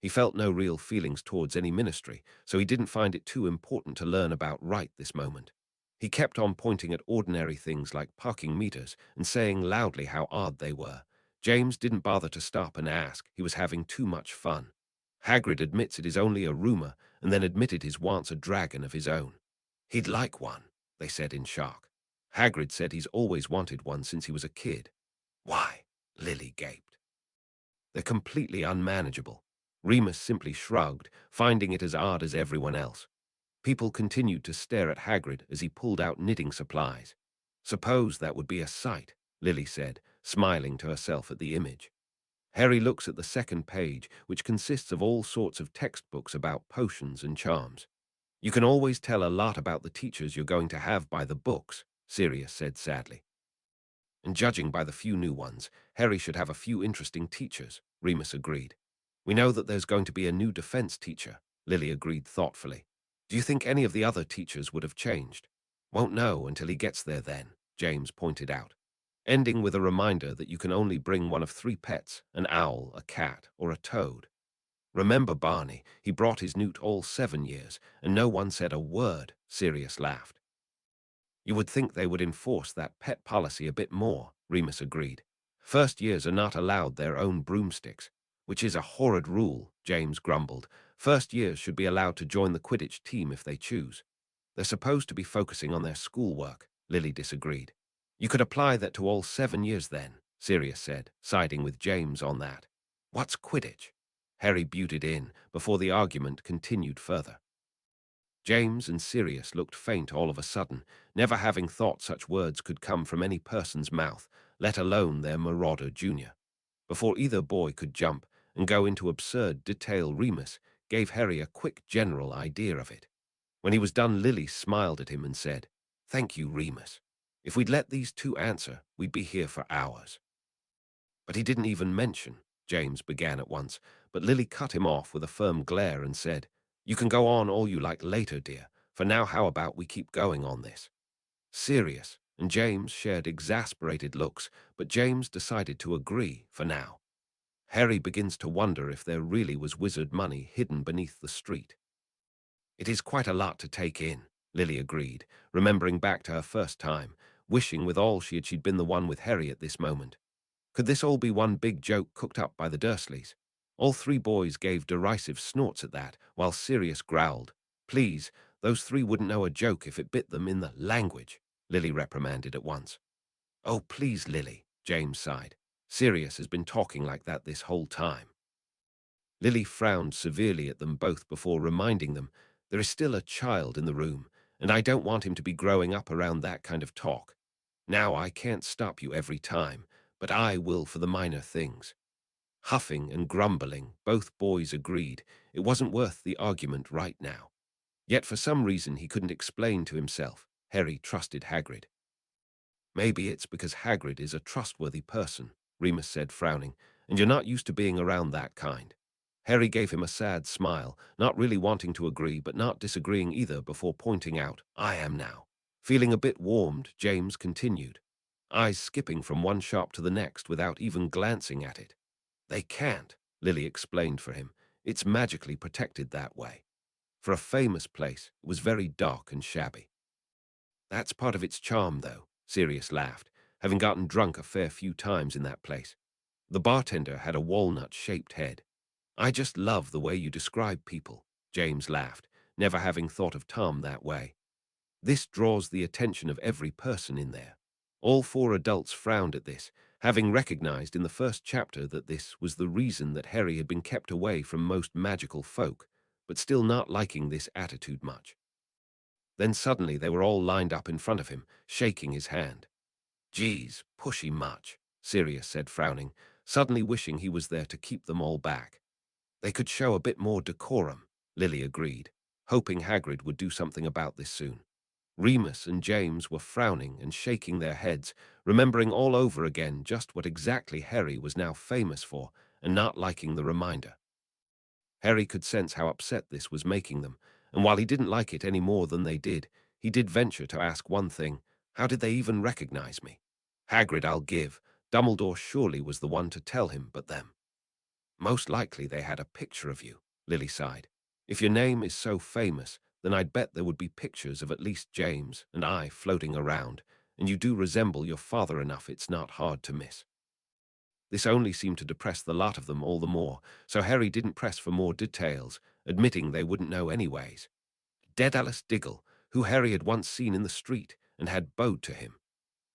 He felt no real feelings towards any ministry, so he didn't find it too important to learn about right this moment. He kept on pointing at ordinary things like parking meters and saying loudly how odd they were. James didn't bother to stop and ask. He was having too much fun. Hagrid admits it is only a rumor and then admitted he wants a dragon of his own. "He'd like one," they said in shock. Hagrid said he's always wanted one since he was a kid. "Why?" Lily gaped. "They're completely unmanageable." Remus simply shrugged, finding it as odd as everyone else. People continued to stare at Hagrid as he pulled out knitting supplies. "Suppose that would be a sight," Lily said, smiling to herself at the image. Harry looks at the second page, which consists of all sorts of textbooks about potions and charms. "You can always tell a lot about the teachers you're going to have by the books," Sirius said sadly. "And judging by the few new ones, Harry should have a few interesting teachers," Remus agreed. "We know that there's going to be a new defense teacher," Lily agreed thoughtfully. "Do you think any of the other teachers would have changed?" "Won't know until he gets there then," James pointed out, ending with a reminder that you can only bring one of 3 pets, an owl, a cat, or a toad. "Remember Barney, he brought his newt all 7 years, and no one said a word," Sirius laughed. "You would think they would enforce that pet policy a bit more," Remus agreed. First years are not allowed their own broomsticks, which is a horrid rule, James grumbled. First years should be allowed to join the Quidditch team if they choose. They're supposed to be focusing on their schoolwork, Lily disagreed. You could apply that to all 7 years then, Sirius said, siding with James on that. What's Quidditch? Harry butted in before the argument continued further. James and Sirius looked faint all of a sudden, never having thought such words could come from any person's mouth, let alone their marauder junior. Before either boy could jump and go into absurd detail, Remus gave Harry a quick general idea of it. When he was done, Lily smiled at him and said, "Thank you, Remus. If we'd let these two answer, we'd be here for hours." But he didn't even mention, James began at once, but Lily cut him off with a firm glare and said, "You can go on all you like later, dear. For now, how about we keep going on this?" Sirius and James shared exasperated looks, but James decided to agree for now. Harry begins to wonder if there really was wizard money hidden beneath the street. It is quite a lot to take in, Lily agreed, remembering back to her first time, wishing with all she'd been the one with Harry at this moment. Could this all be one big joke cooked up by the Dursleys? All three boys gave derisive snorts at that, while Sirius growled. "Please, those three wouldn't know a joke if it bit them in the language," Lily reprimanded at once. "Oh, please, Lily," James sighed. "Sirius has been talking like that this whole time." Lily frowned severely at them both before reminding them, "There is still a child in the room, and I don't want him to be growing up around that kind of talk. Now, I can't stop you every time, but I will for the minor things." Huffing and grumbling, both boys agreed it wasn't worth the argument right now. Yet for some reason he couldn't explain to himself, Harry trusted Hagrid. "Maybe it's because Hagrid is a trustworthy person," Remus said, frowning, "and you're not used to being around that kind." Harry gave him a sad smile, not really wanting to agree but not disagreeing either, before pointing out, "I am now." Feeling a bit warmed, James continued, eyes skipping from one shop to the next without even glancing at it. "They can't," Lily explained for him. "It's magically protected that way. For a famous place, it was very dark and shabby." "That's part of its charm, though," Sirius laughed, having gotten drunk a fair few times in that place. The bartender had a walnut-shaped head. "I just love the way you describe people," James laughed, never having thought of Tom that way. "This draws the attention of every person in there." All four adults frowned at this, having recognized in the first chapter that this was the reason that Harry had been kept away from most magical folk, but still not liking this attitude much. Then suddenly they were all lined up in front of him, shaking his hand. "Geez, pushy much," Sirius said, frowning, suddenly wishing he was there to keep them all back. "They could show a bit more decorum," Lily agreed, hoping Hagrid would do something about this soon. Remus and James were frowning and shaking their heads, remembering all over again just what exactly Harry was now famous for, and not liking the reminder. Harry could sense how upset this was making them, and while he didn't like it any more than they did, he did venture to ask one thing: how did they even recognize me? "Hagrid, I'll give. Dumbledore surely was the one to tell him, but them." "Most likely they had a picture of you," Lily sighed. "If your name is so famous, then I'd bet there would be pictures of at least James and I floating around, and you do resemble your father enough it's not hard to miss." This only seemed to depress the lot of them all the more, so Harry didn't press for more details, admitting they wouldn't know anyways. Daedalus Diggle, who Harry had once seen in the street and had bowed to him.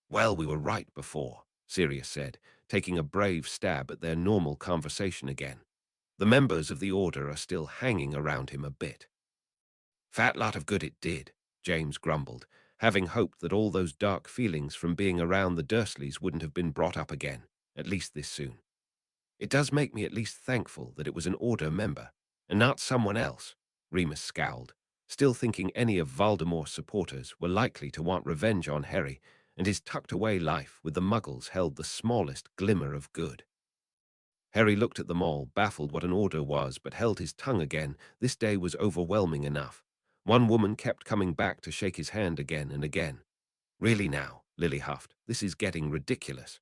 "Well, we were right before," Sirius said, taking a brave stab at their normal conversation again. "The members of the Order are still hanging around him a bit." "Fat lot of good it did," James grumbled, having hoped that all those dark feelings from being around the Dursleys wouldn't have been brought up again, at least this soon. "It does make me at least thankful that it was an Order member, and not someone else," Remus scowled, still thinking any of Voldemort's supporters were likely to want revenge on Harry, and his tucked-away life with the Muggles held the smallest glimmer of good. Harry looked at them all, baffled what an Order was, but held his tongue again. This day was overwhelming enough. One woman kept coming back to shake his hand again and again. "Really now," Lily huffed, "this is getting ridiculous."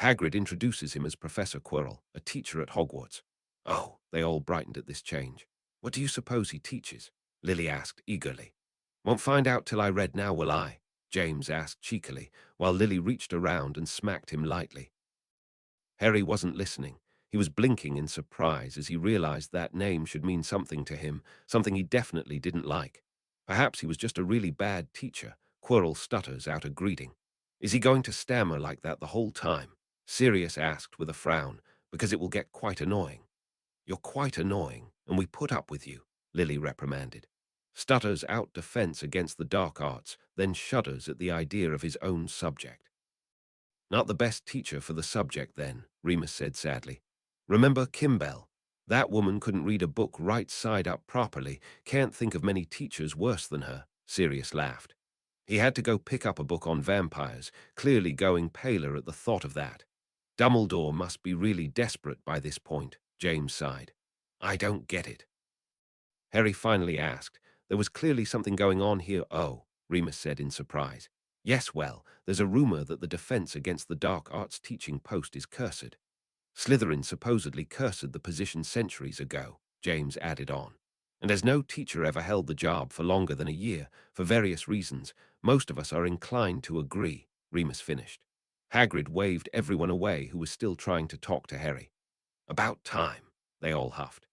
Hagrid introduces him as Professor Quirrell, a teacher at Hogwarts. "Oh," they all brightened at this change. "What do you suppose he teaches?" Lily asked eagerly. "Won't find out till I read now, will I?" James asked cheekily, while Lily reached around and smacked him lightly. Harry wasn't listening. He was blinking in surprise as he realized that name should mean something to him, something he definitely didn't like. Perhaps he was just a really bad teacher. Quirrell stutters out a greeting. Is he going to stammer like that the whole time? Sirius asked with a frown, because it will get quite annoying. You're quite annoying, and we put up with you, Lily reprimanded. Stutters out defense against the dark arts, then shudders at the idea of his own subject. Not the best teacher for the subject, then, Remus said sadly. Remember Kimbell? That woman couldn't read a book right side up properly. Can't think of many teachers worse than her, Sirius laughed. He had to go pick up a book on vampires, clearly going paler at the thought of that. Dumbledore must be really desperate by this point, James sighed. I don't get it. Harry finally asked. There was clearly something going on here. Oh, Remus said in surprise. Yes, well, there's a rumor that the defense against the dark arts teaching post is cursed. Slytherin supposedly cursed the position centuries ago, James added on. And as no teacher ever held the job for longer than a year, for various reasons, most of us are inclined to agree, Remus finished. Hagrid waved everyone away who was still trying to talk to Harry. About time, they all huffed.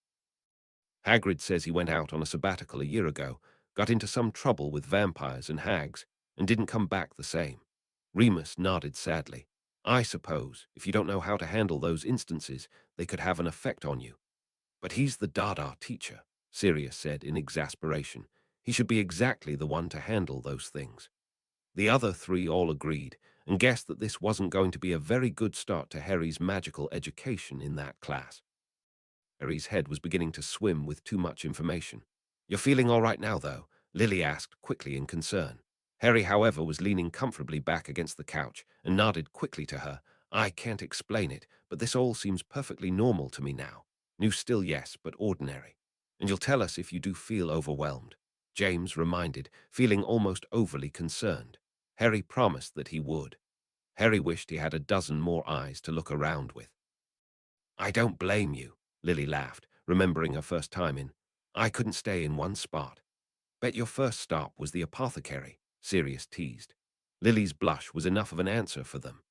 Hagrid says he went out on a sabbatical a year ago, got into some trouble with vampires and hags, and didn't come back the same. Remus nodded sadly. I suppose, if you don't know how to handle those instances, they could have an effect on you. But he's the Dada teacher, Sirius said in exasperation. He should be exactly the one to handle those things. The other three all agreed, and guessed that this wasn't going to be a very good start to Harry's magical education in that class. Harry's head was beginning to swim with too much information. You're feeling all right now, though? Lily asked quickly in concern. Harry, however, was leaning comfortably back against the couch and nodded quickly to her. I can't explain it, but this all seems perfectly normal to me now. New still, yes, but ordinary. And you'll tell us if you do feel overwhelmed, James reminded, feeling almost overly concerned. Harry promised that he would. Harry wished he had a dozen more eyes to look around with. I don't blame you, Lily laughed, remembering her first time in. I couldn't stay in one spot. Bet your first stop was the apothecary, Sirius teased. Lily's blush was enough of an answer for them.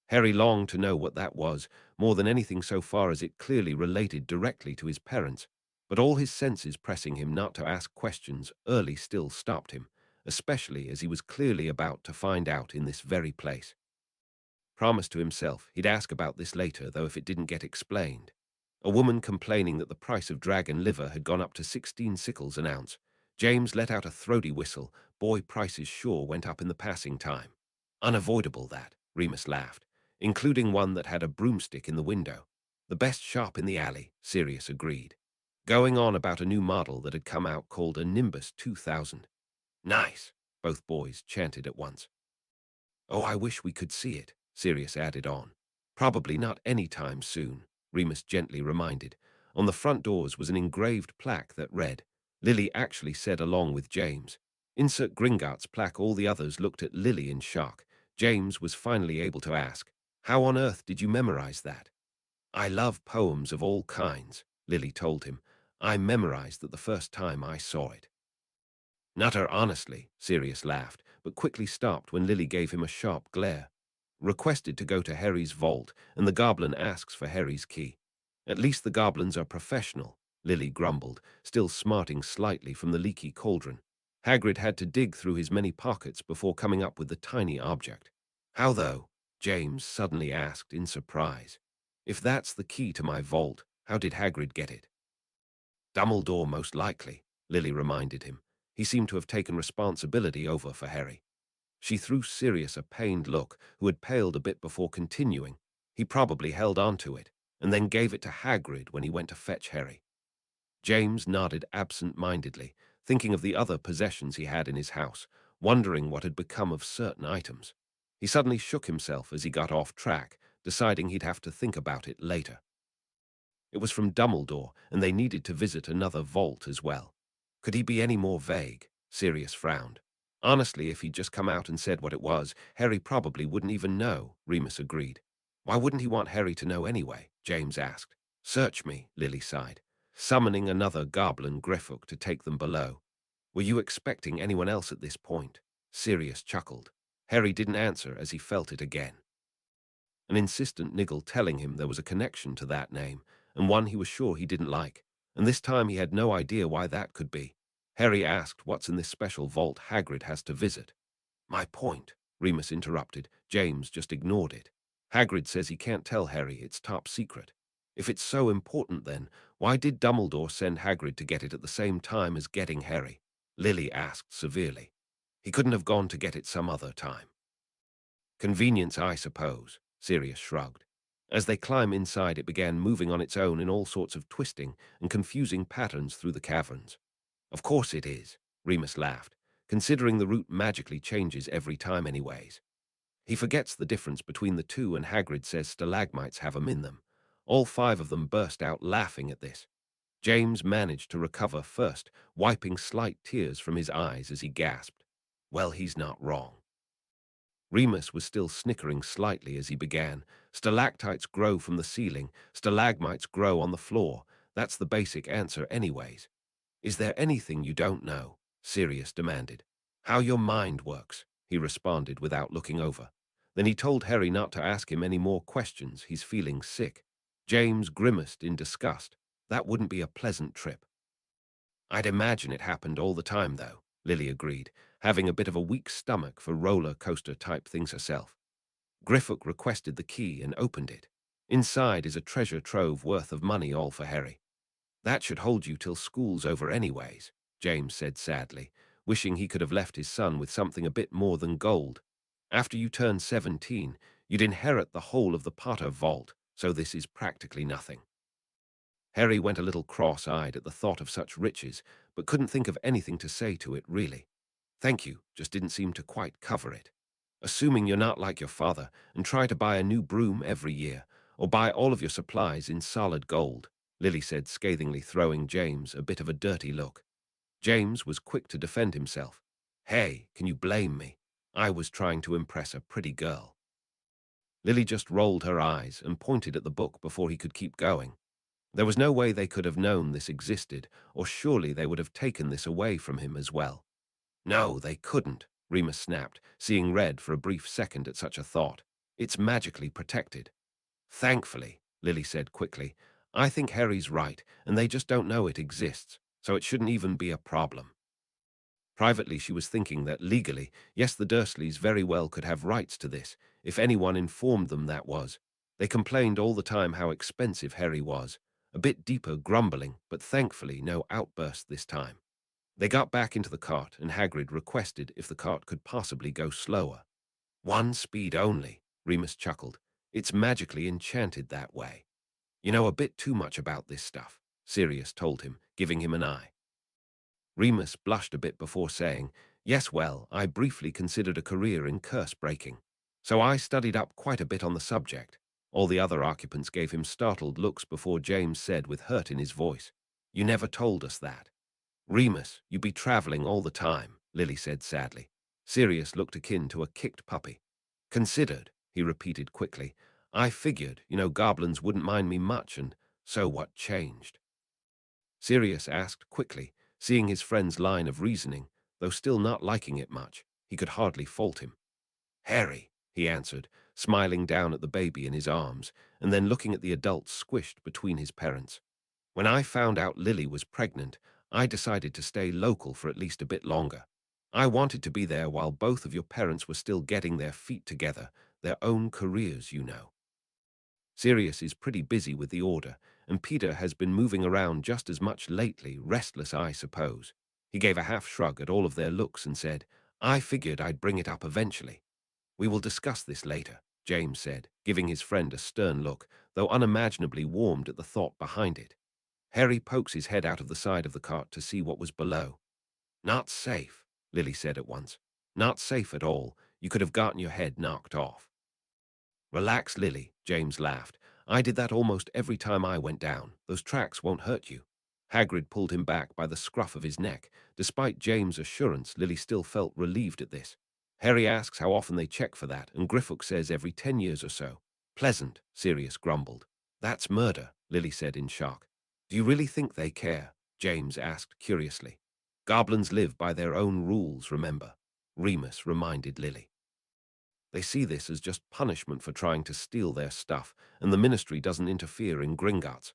Harry longed to know what that was, more than anything so far as it clearly related directly to his parents, but all his senses pressing him not to ask questions early still stopped him, especially as he was clearly about to find out in this very place. Promised to himself he'd ask about this later, though if it didn't get explained. A woman complaining that the price of dragon liver had gone up to 16 sickles an ounce. James let out a throaty whistle. Boy, prices sure went up in the passing time. Unavoidable, that, Remus laughed, including one that had a broomstick in the window. The best shop in the alley, Sirius agreed. Going on about a new model that had come out called a Nimbus 2000. Nice, both boys chanted at once. Oh, I wish we could see it, Sirius added on. Probably not any time soon, Remus gently reminded. On the front doors was an engraved plaque that read, Lily actually said along with James. Insert Gringotts plaque. All the others looked at Lily in shock. James was finally able to ask, How on earth did you memorize that? I love poems of all kinds, Lily told him. I memorized that the first time I saw it. Nutter, honestly, Sirius laughed, but quickly stopped when Lily gave him a sharp glare. Requested to go to Harry's vault, and the goblin asks for Harry's key. At least the goblins are professional, Lily grumbled, still smarting slightly from the leaky cauldron. Hagrid had to dig through his many pockets before coming up with the tiny object. How though? James suddenly asked in surprise. If that's the key to my vault, how did Hagrid get it? Dumbledore most likely, Lily reminded him. He seemed to have taken responsibility over for Harry. She threw Sirius a pained look, who had paled a bit before continuing. He probably held on to it, and then gave it to Hagrid when he went to fetch Harry. James nodded absent-mindedly, thinking of the other possessions he had in his house, wondering what had become of certain items. He suddenly shook himself as he got off track, deciding he'd have to think about it later. It was from Dumbledore, and they needed to visit another vault as well. Could he be any more vague? Sirius frowned. Honestly, if he'd just come out and said what it was, Harry probably wouldn't even know, Remus agreed. Why wouldn't he want Harry to know anyway? James asked. Search me, Lily sighed, summoning another goblin Griffook to take them below. Were you expecting anyone else at this point? Sirius chuckled. Harry didn't answer as he felt it again. an insistent niggle telling him there was a connection to that name, and one he was sure he didn't like, and this time he had no idea why that could be. Harry asked what's in this special vault Hagrid has to visit. My point, Remus interrupted. James just ignored it. Hagrid says he can't tell Harry, it's top secret. If it's so important then, why did Dumbledore send Hagrid to get it at the same time as getting Harry? Lily asked severely. He couldn't have gone to get it some other time. Convenience, I suppose, Sirius shrugged. As they climbed inside, it began moving on its own in all sorts of twisting and confusing patterns through the caverns. Of course it is, Remus laughed, considering the route magically changes every time anyways. He forgets the difference between the two, and Hagrid says stalagmites have 'em in them. All five of them burst out laughing at this. James managed to recover first, wiping slight tears from his eyes as he gasped. Well, he's not wrong. Remus was still snickering slightly as he began. Stalactites grow from the ceiling, stalagmites grow on the floor. That's the basic answer anyways. Is there anything you don't know? Sirius demanded. How your mind works, he responded without looking over. Then he told Harry not to ask him any more questions. He's feeling sick. James grimaced in disgust. That wouldn't be a pleasant trip. I'd imagine it happened all the time, though, Lily agreed, having a bit of a weak stomach for roller coaster type things herself. Griffook requested the key and opened it. Inside is a treasure trove worth of money, all for Harry. That should hold you till school's over anyways, James said sadly, wishing he could have left his son with something a bit more than gold. After you turn 17, you'd inherit the whole of the Potter vault, so this is practically nothing. Harry went a little cross-eyed at the thought of such riches, but couldn't think of anything to say to it, really. Thank you just didn't seem to quite cover it. Assuming you're not like your father and try to buy a new broom every year, or buy all of your supplies in solid gold, Lily said scathingly, throwing James a bit of a dirty look. James was quick to defend himself. Hey, can you blame me? I was trying to impress a pretty girl. Lily just rolled her eyes and pointed at the book before he could keep going. There was no way they could have known this existed, or surely they would have taken this away from him as well. No, they couldn't, Remus snapped, seeing red for a brief second at such a thought. It's magically protected. Thankfully, Lily said quickly. I think Harry's right, and they just don't know it exists, so it shouldn't even be a problem. Privately, she was thinking that legally, yes, the Dursleys very well could have rights to this, if anyone informed them that was. They complained all the time how expensive Harry was, a bit deeper grumbling, but thankfully no outburst this time. They got back into the cart, and Hagrid requested if the cart could possibly go slower. One speed only, Remus chuckled. It's magically enchanted that way. You know a bit too much about this stuff, Sirius told him, giving him an eye. Remus blushed a bit before saying, yes, well, I briefly considered a career in curse breaking. So I studied up quite a bit on the subject. All the other occupants gave him startled looks before James said with hurt in his voice, you never told us that. Remus, you be traveling all the time, Lily said sadly. Sirius looked akin to a kicked puppy. Considered, he repeated quickly. I figured, goblins wouldn't mind me much, and so what changed? Sirius asked quickly, seeing his friend's line of reasoning, though still not liking it much. He could hardly fault him. Harry, he answered, smiling down at the baby in his arms, and then looking at the adult squished between his parents. When I found out Lily was pregnant, I decided to stay local for at least a bit longer. I wanted to be there while both of your parents were still getting their feet together, their own careers. Sirius is pretty busy with the Order, and Peter has been moving around just as much lately, restless, I suppose. He gave a half shrug at all of their looks and said, I figured I'd bring it up eventually. We will discuss this later, James said, giving his friend a stern look, though unimaginably warmed at the thought behind it. Harry pokes his head out of the side of the cart to see what was below. Not safe, Lily said at once. Not safe at all. You could have gotten your head knocked off. Relax, Lily, James laughed. I did that almost every time I went down. Those tracks won't hurt you. Hagrid pulled him back by the scruff of his neck. Despite James' assurance, Lily still felt relieved at this. Harry asks how often they check for that, and Griffook says every 10 years or so. Pleasant, Sirius grumbled. That's murder, Lily said in shock. Do you really think they care? James asked curiously. Goblins live by their own rules, remember? Remus reminded Lily. They see this as just punishment for trying to steal their stuff, and the ministry doesn't interfere in Gringotts.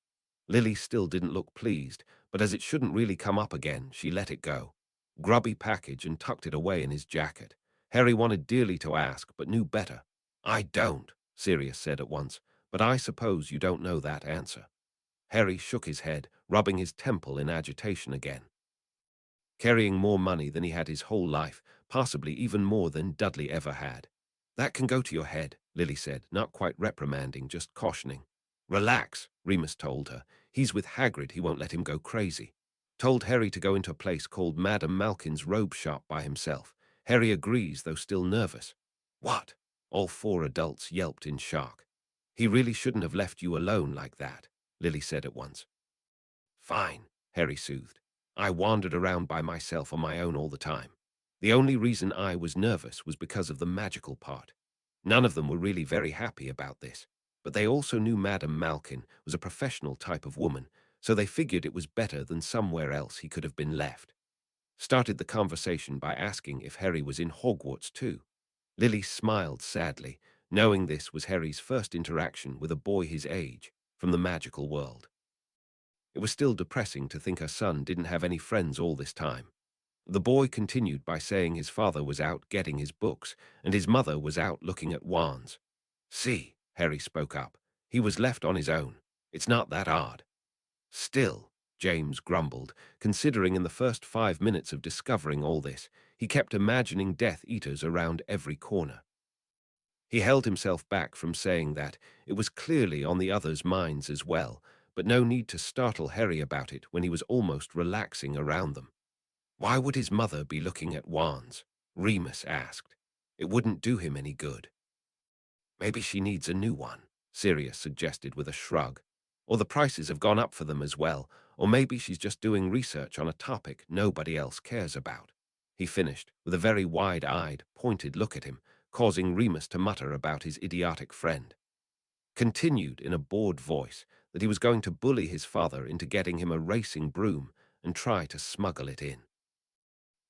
Lily still didn't look pleased, but as it shouldn't really come up again, she let it go. Grubby package and tucked it away in his jacket. Harry wanted dearly to ask, but knew better. I don't, Sirius said at once, but I suppose you don't know that answer. Harry shook his head, rubbing his temple in agitation again. Carrying more money than he had his whole life, possibly even more than Dudley ever had. That can go to your head, Lily said, not quite reprimanding, just cautioning. Relax, Remus told her. He's with Hagrid, he won't let him go crazy. Told Harry to go into a place called Madame Malkin's robe shop by himself. Harry agrees, though still nervous. What? All four adults yelped in shock. He really shouldn't have left you alone like that, Lily said at once. Fine, Harry soothed. I wandered around by myself on my own all the time. The only reason I was nervous was because of the magical part. None of them were really very happy about this, but they also knew Madame Malkin was a professional type of woman, so they figured it was better than somewhere else he could have been left. Started the conversation by asking if Harry was in Hogwarts too. Lily smiled sadly, knowing this was Harry's first interaction with a boy his age from the magical world. It was still depressing to think her son didn't have any friends all this time. The boy continued by saying his father was out getting his books, and his mother was out looking at wands. See, Harry spoke up. He was left on his own. It's not that hard. Still, James grumbled, considering in the first 5 minutes of discovering all this, he kept imagining Death Eaters around every corner. He held himself back from saying that. It was clearly on the others' minds as well, but no need to startle Harry about it when he was almost relaxing around them. Why would his mother be looking at wands? Remus asked. It wouldn't do him any good. Maybe she needs a new one, Sirius suggested with a shrug. Or the prices have gone up for them as well, or maybe she's just doing research on a topic nobody else cares about. He finished with a very wide-eyed, pointed look at him, causing Remus to mutter about his idiotic friend. Continued in a bored voice that he was going to bully his father into getting him a racing broom and try to smuggle it in.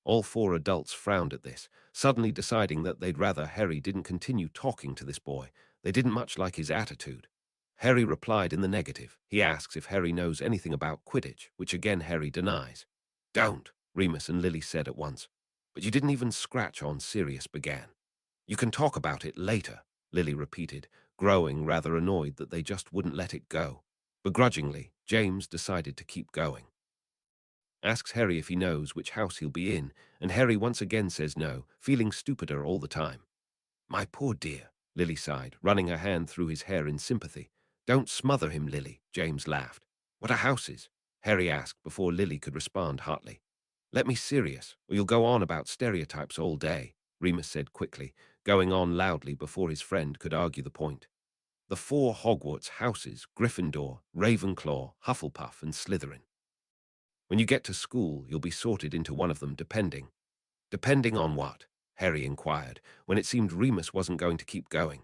All four adults frowned at this, suddenly deciding that they'd rather Harry didn't continue talking to this boy. They didn't much like his attitude. Harry replied in the negative. He asks if Harry knows anything about Quidditch, which again Harry denies. Don't, Remus and Lily said at once. But you didn't even scratch on, Sirius began. You can talk about it later, Lily repeated, growing rather annoyed that they just wouldn't let it go. Begrudgingly, James decided to keep going. Asks Harry if he knows which house he'll be in, and Harry once again says no, feeling stupider all the time. My poor dear, Lily sighed, running her hand through his hair in sympathy. Don't smother him, Lily, James laughed. What are houses? Harry asked before Lily could respond hotly. Let me serious, or you'll go on about stereotypes all day, Remus said quickly, going on loudly before his friend could argue the point. The 4 Hogwarts houses, Gryffindor, Ravenclaw, Hufflepuff, and Slytherin. When you get to school, you'll be sorted into one of them depending. Depending on what? Harry inquired, when it seemed Remus wasn't going to keep going.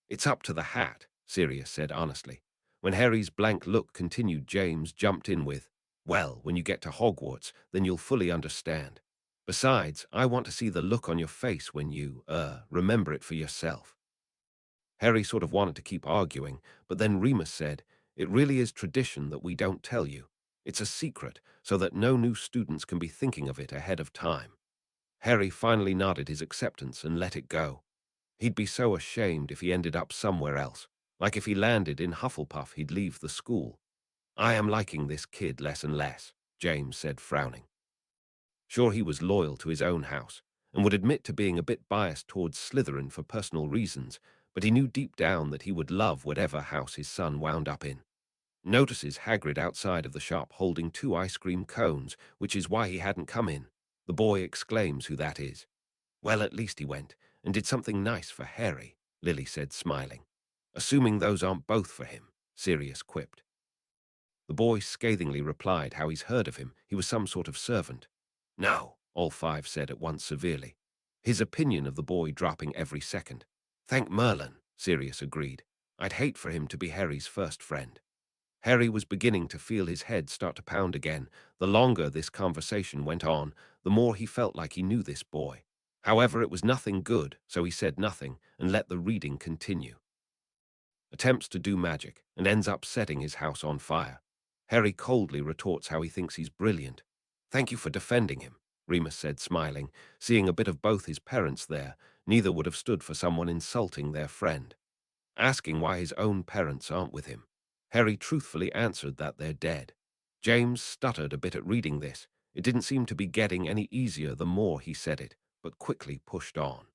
It's up to the hat, Sirius said honestly. When Harry's blank look continued, James jumped in with, well, when you get to Hogwarts, then you'll fully understand. Besides, I want to see the look on your face when you, remember it for yourself. Harry sort of wanted to keep arguing, but then Remus said, it really is tradition that we don't tell you. It's a secret, so that no new students can be thinking of it ahead of time. Harry finally nodded his acceptance and let it go. He'd be so ashamed if he ended up somewhere else. Like if he landed in Hufflepuff, he'd leave the school. I am liking this kid less and less, James said, frowning. Sure, he was loyal to his own house, and would admit to being a bit biased towards Slytherin for personal reasons, but he knew deep down that he would love whatever house his son wound up in. Notices Hagrid outside of the shop holding 2 ice cream cones, which is why he hadn't come in. The boy exclaims who that is. Well, at least he went, and did something nice for Harry, Lily said, smiling. Assuming those aren't both for him, Sirius quipped. The boy scathingly replied how he's heard of him, he was some sort of servant. No, all 5 said at once severely. His opinion of the boy dropping every second. Thank Merlin, Sirius agreed. I'd hate for him to be Harry's first friend. Harry was beginning to feel his head start to pound again. The longer this conversation went on, the more he felt like he knew this boy. However, it was nothing good, so he said nothing and let the reading continue. Attempts to do magic and ends up setting his house on fire. Harry coldly retorts how he thinks he's brilliant. Thank you for defending him, Remus said, smiling. Seeing a bit of both his parents there, neither would have stood for someone insulting their friend. Asking why his own parents aren't with him, Harry truthfully answered that they're dead. James stuttered a bit at reading this. It didn't seem to be getting any easier the more he said it, but quickly pushed on.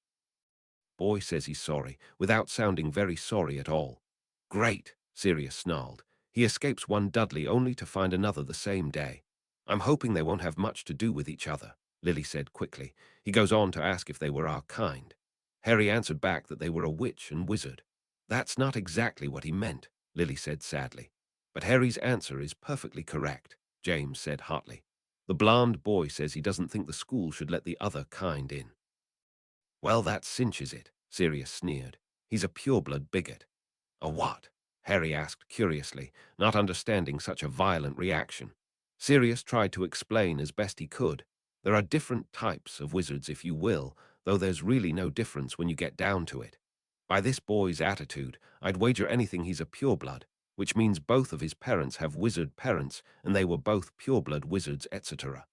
Boy says he's sorry, without sounding very sorry at all. Great, Sirius snarled. He escapes one Dudley only to find another the same day. I'm hoping they won't have much to do with each other, Lily said quickly. He goes on to ask if they were our kind. Harry answered back that they were a witch and wizard. That's not exactly what he meant, Lily said sadly. But Harry's answer is perfectly correct, James said hotly. The blonde boy says he doesn't think the school should let the other kind in. Well, that cinches it, Sirius sneered. He's a pureblood bigot. A what? Harry asked curiously, not understanding such a violent reaction. Sirius tried to explain as best he could. There are different types of wizards, if you will, though there's really no difference when you get down to it. By this boy's attitude, I'd wager anything he's a pureblood, which means both of his parents have wizard parents and they were both pureblood wizards, etc.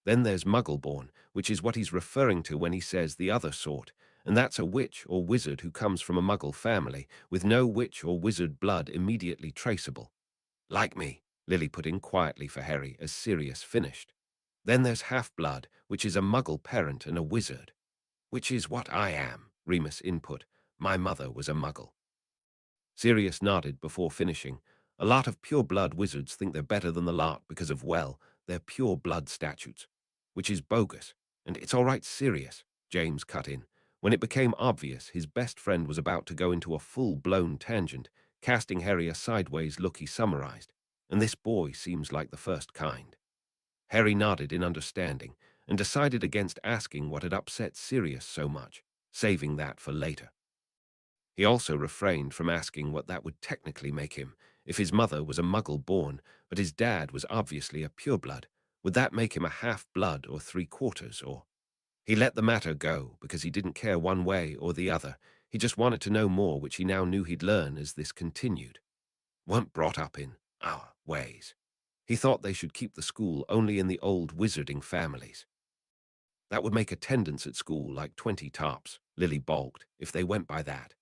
Then there's Muggleborn, which is what he's referring to when he says the other sort, and that's a witch or wizard who comes from a Muggle family, with no witch or wizard blood immediately traceable. Like me, Lily put in quietly for Harry as Sirius finished. Then there's Half-Blood, which is a Muggle parent and a wizard. Which is what I am, Remus input. My mother was a Muggle. Sirius nodded before finishing. A lot of pure-blood wizards think they're better than the lot because of, well, their pure-blood statutes, which is bogus. And it's all right, Sirius, James cut in. When it became obvious his best friend was about to go into a full-blown tangent, casting Harry a sideways look, he summarized. And this boy seems like the first kind. Harry nodded in understanding and decided against asking what had upset Sirius so much, saving that for later. He also refrained from asking what that would technically make him. If his mother was a Muggle born, but his dad was obviously a pureblood, would that make him a half-blood or three-quarters, or... He let the matter go because he didn't care one way or the other. He just wanted to know more, which he now knew he'd learn as this continued. Weren't brought up in our ways. He thought they should keep the school only in the old wizarding families. That would make attendance at school like 20 tops, Lily balked, if they went by that.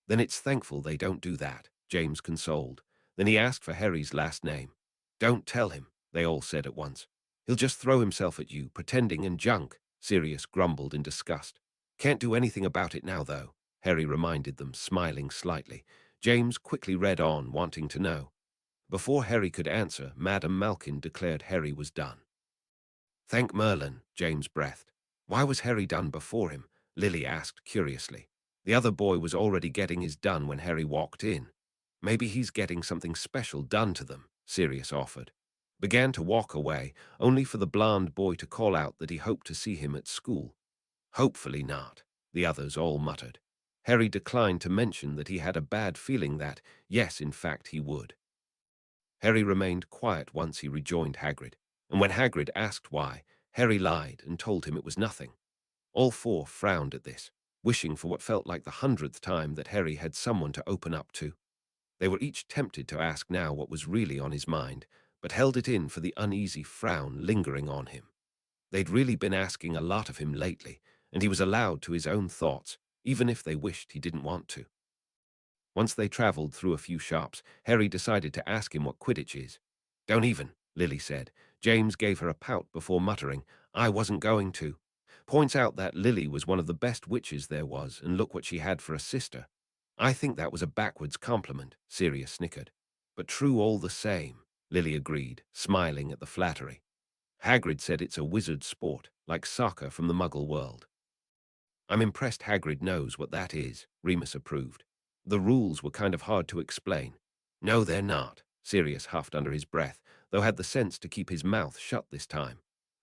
Then it's thankful they don't do that, James consoled. Then he asked for Harry's last name. Don't tell him, they all said at once. He'll just throw himself at you, pretending and junk, Sirius grumbled in disgust. Can't do anything about it now, though, Harry reminded them, smiling slightly. James quickly read on, wanting to know. Before Harry could answer, Madame Malkin declared Harry was done. Thank Merlin, James breathed. Why was Harry done before him? Lily asked curiously. The other boy was already getting his done when Harry walked in. Maybe he's getting something special done to them, Sirius offered. Began to walk away, only for the blonde boy to call out that he hoped to see him at school. Hopefully not, the others all muttered. Harry declined to mention that he had a bad feeling that, yes, in fact, he would. Harry remained quiet once he rejoined Hagrid, and when Hagrid asked why, Harry lied and told him it was nothing. All four frowned at this, wishing for what felt like the 100th time that Harry had someone to open up to. They were each tempted to ask now what was really on his mind, but held it in for the uneasy frown lingering on him. They'd really been asking a lot of him lately, and he was allowed to his own thoughts, even if they wished he didn't want to. Once they travelled through a few shops, Harry decided to ask him what Quidditch is. Don't even, Lily said. James gave her a pout before muttering, I wasn't going to. Points out that Lily was one of the best witches there was, and look what she had for a sister. I think that was a backwards compliment, Sirius snickered. But true all the same, Lily agreed, smiling at the flattery. Hagrid said it's a wizard sport, like soccer from the Muggle world. I'm impressed Hagrid knows what that is, Remus approved. The rules were kind of hard to explain. No, they're not, Sirius huffed under his breath, though had the sense to keep his mouth shut this time.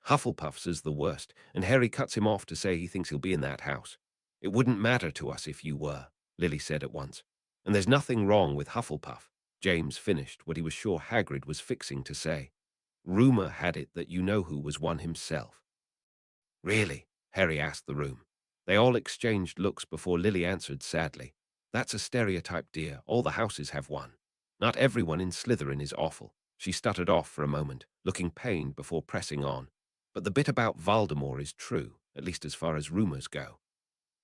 Hufflepuff's is the worst, and Harry cuts him off to say he thinks he'll be in that house. It wouldn't matter to us if you were, Lily said at once. And there's nothing wrong with Hufflepuff. James finished what he was sure Hagrid was fixing to say. Rumor had it that you-know-who was one himself. Really? Harry asked the room. They all exchanged looks before Lily answered sadly. That's a stereotype, dear. All the houses have one. Not everyone in Slytherin is awful. She stuttered off for a moment, looking pained before pressing on. But the bit about Voldemort is true, at least as far as rumors go.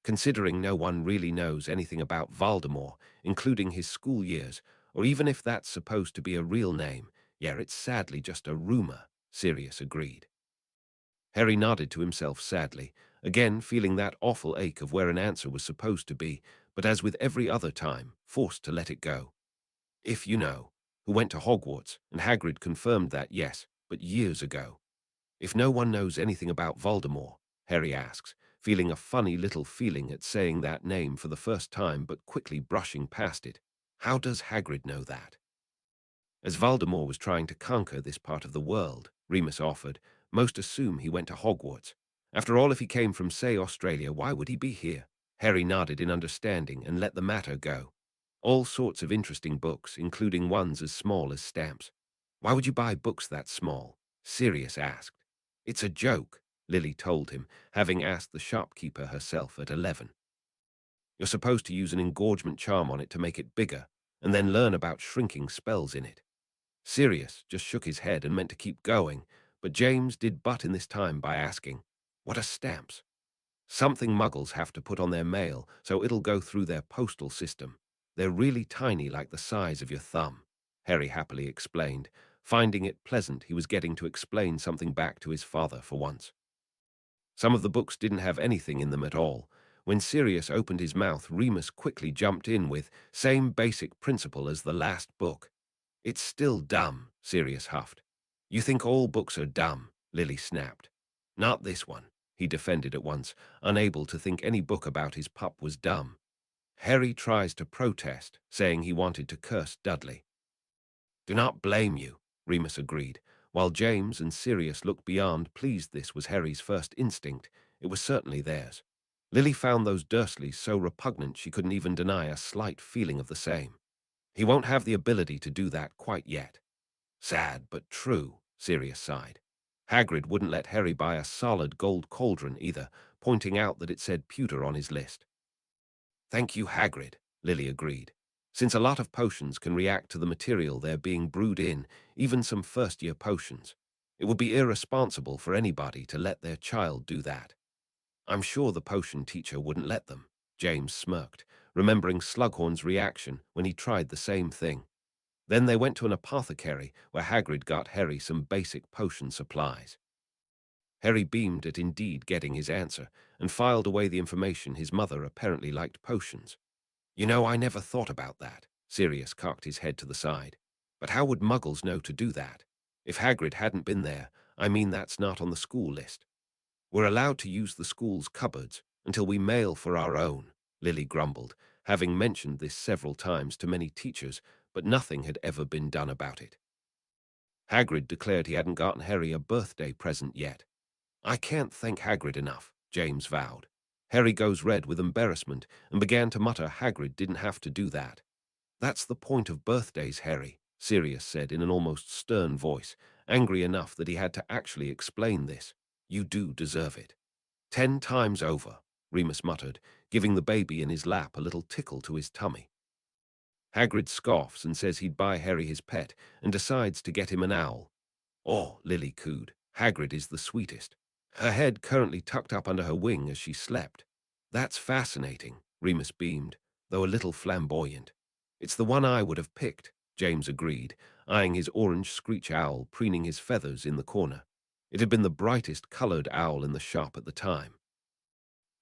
Considering no one really knows anything about Voldemort, including his school years, or even if that's supposed to be a real name, yeah, it's sadly just a rumor, Sirius agreed. Harry nodded to himself sadly, again feeling that awful ache of where an answer was supposed to be, but as with every other time, forced to let it go. If you know, who went to Hogwarts, and Hagrid confirmed that, yes, but years ago. If no one knows anything about Voldemort, Harry asks, feeling a funny little feeling at saying that name for the first time but quickly brushing past it. How does Hagrid know that? As Voldemort was trying to conquer this part of the world, Remus offered, most assume he went to Hogwarts. After all, if he came from, say, Australia, why would he be here? Harry nodded in understanding and let the matter go. All sorts of interesting books, including ones as small as stamps. Why would you buy books that small? Sirius asked. It's a joke, Lily told him, having asked the shopkeeper herself at 11. You're supposed to use an engorgement charm on it to make it bigger, and then learn about shrinking spells in it. Sirius just shook his head and meant to keep going, but James did butt in this time by asking, What are stamps? Something muggles have to put on their mail so it'll go through their postal system. They're really tiny, like the size of your thumb, Harry happily explained, finding it pleasant he was getting to explain something back to his father for once. Some of the books didn't have anything in them at all. When Sirius opened his mouth, Remus quickly jumped in with, Same basic principle as the last book. It's still dumb, Sirius huffed. You think all books are dumb, Lily snapped. Not this one, he defended at once, unable to think any book about his pup was dumb. Harry tries to protest, saying he wanted to curse Dudley. Do not blame you, Remus agreed, while James and Sirius looked beyond, pleased this was Harry's first instinct. It was certainly theirs. Lily found those Dursleys so repugnant she couldn't even deny a slight feeling of the same. He won't have the ability to do that quite yet. Sad but true, Sirius sighed. Hagrid wouldn't let Harry buy a solid gold cauldron either, pointing out that it said pewter on his list. Thank you, Hagrid, Lily agreed. Since a lot of potions can react to the material they're being brewed in, even some first-year potions, it would be irresponsible for anybody to let their child do that. I'm sure the potion teacher wouldn't let them, James smirked, remembering Slughorn's reaction when he tried the same thing. Then they went to an apothecary where Hagrid got Harry some basic potion supplies. Harry beamed at indeed getting his answer and filed away the information his mother apparently liked potions. You know, I never thought about that. Sirius cocked his head to the side. But how would Muggles know to do that? If Hagrid hadn't been there, I mean that's not on the school list. We're allowed to use the school's cupboards until we mail for our own, Lily grumbled, having mentioned this several times to many teachers, but nothing had ever been done about it. Hagrid declared he hadn't gotten Harry a birthday present yet. I can't thank Hagrid enough, James vowed. Harry goes red with embarrassment and began to mutter Hagrid didn't have to do that. That's the point of birthdays, Harry, Sirius said in an almost stern voice, angry enough that he had to actually explain this. You do deserve it. 10 times over, Remus muttered, giving the baby in his lap a little tickle to his tummy. Hagrid scoffs and says he'd buy Harry his pet and decides to get him an owl. Oh, Lily cooed, Hagrid is the sweetest. Her head currently tucked up under her wing as she slept. That's fascinating, Remus beamed, though a little flamboyant. It's the one I would have picked, James agreed, eyeing his orange screech owl preening his feathers in the corner. It had been the brightest colored owl in the shop at the time.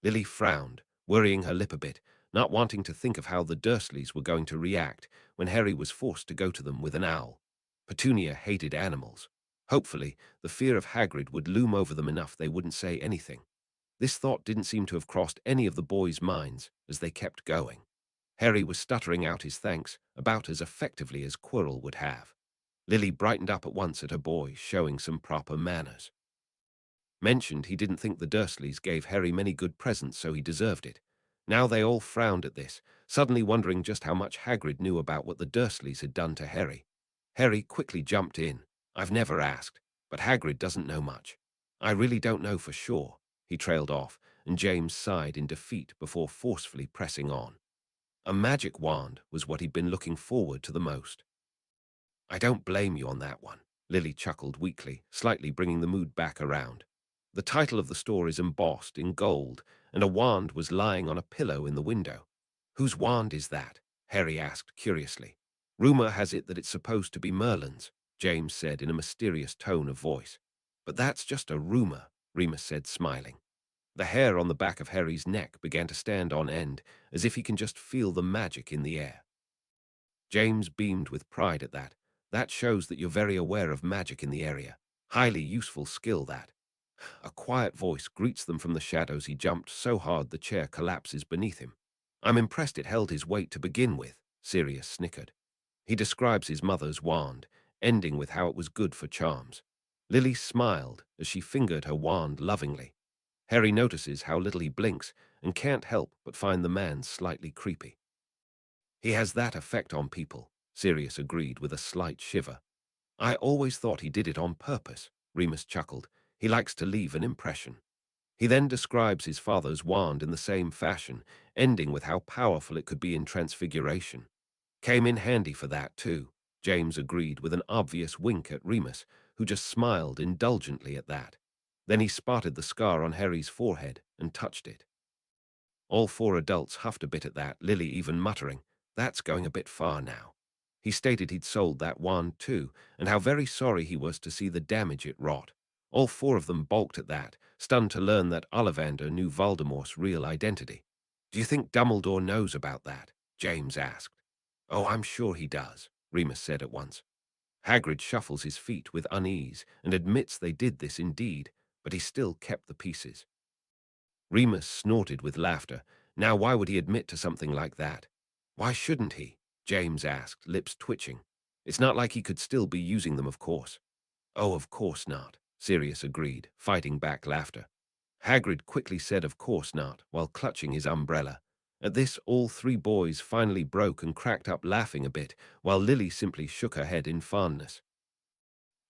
Lily frowned, worrying her lip a bit, not wanting to think of how the Dursleys were going to react when Harry was forced to go to them with an owl. Petunia hated animals. Hopefully, the fear of Hagrid would loom over them enough they wouldn't say anything. This thought didn't seem to have crossed any of the boys' minds as they kept going. Harry was stuttering out his thanks about as effectively as Quirrell would have. Lily brightened up at once at her boy showing some proper manners. Mentioned he didn't think the Dursleys gave Harry many good presents, so he deserved it. Now they all frowned at this, suddenly wondering just how much Hagrid knew about what the Dursleys had done to Harry. Harry quickly jumped in. I've never asked, but Hagrid doesn't know much. I really don't know for sure. He trailed off, and James sighed in defeat before forcefully pressing on. A magic wand was what he'd been looking forward to the most. I don't blame you on that one, Lily chuckled weakly, slightly bringing the mood back around. The title of the store is embossed in gold, and a wand was lying on a pillow in the window. Whose wand is that? Harry asked curiously. Rumor has it that it's supposed to be Merlin's, James said in a mysterious tone of voice. But that's just a rumor, Remus said, smiling. The hair on the back of Harry's neck began to stand on end, as if he can just feel the magic in the air. James beamed with pride at that. That shows that you're very aware of magic in the area. Highly useful skill, that. A quiet voice greets them from the shadows. He jumped so hard the chair collapses beneath him. I'm impressed it held his weight to begin with, Sirius snickered. He describes his mother's wand, ending with how it was good for charms. Lily smiled as she fingered her wand lovingly. Harry notices how little he blinks and can't help but find the man slightly creepy. He has that effect on people, Sirius agreed with a slight shiver. I always thought he did it on purpose, Remus chuckled. He likes to leave an impression. He then describes his father's wand in the same fashion, ending with how powerful it could be in transfiguration. Came in handy for that, too, James agreed with an obvious wink at Remus, who just smiled indulgently at that. Then he spotted the scar on Harry's forehead and touched it. All four adults huffed a bit at that, Lily even muttering, "That's going a bit far now." He stated he'd sold that wand too, and how very sorry he was to see the damage it wrought. All four of them balked at that, stunned to learn that Ollivander knew Voldemort's real identity. "Do you think Dumbledore knows about that?" James asked. "Oh, I'm sure he does," Remus said at once. Hagrid shuffles his feet with unease and admits they did this indeed, but he still kept the pieces. Remus snorted with laughter. Now why would he admit to something like that? Why shouldn't he? James asked, lips twitching. It's not like he could still be using them, of course. Oh, of course not, Sirius agreed, fighting back laughter. Hagrid quickly said of course not, while clutching his umbrella. At this, all three boys finally broke and cracked up laughing a bit, while Lily simply shook her head in fondness.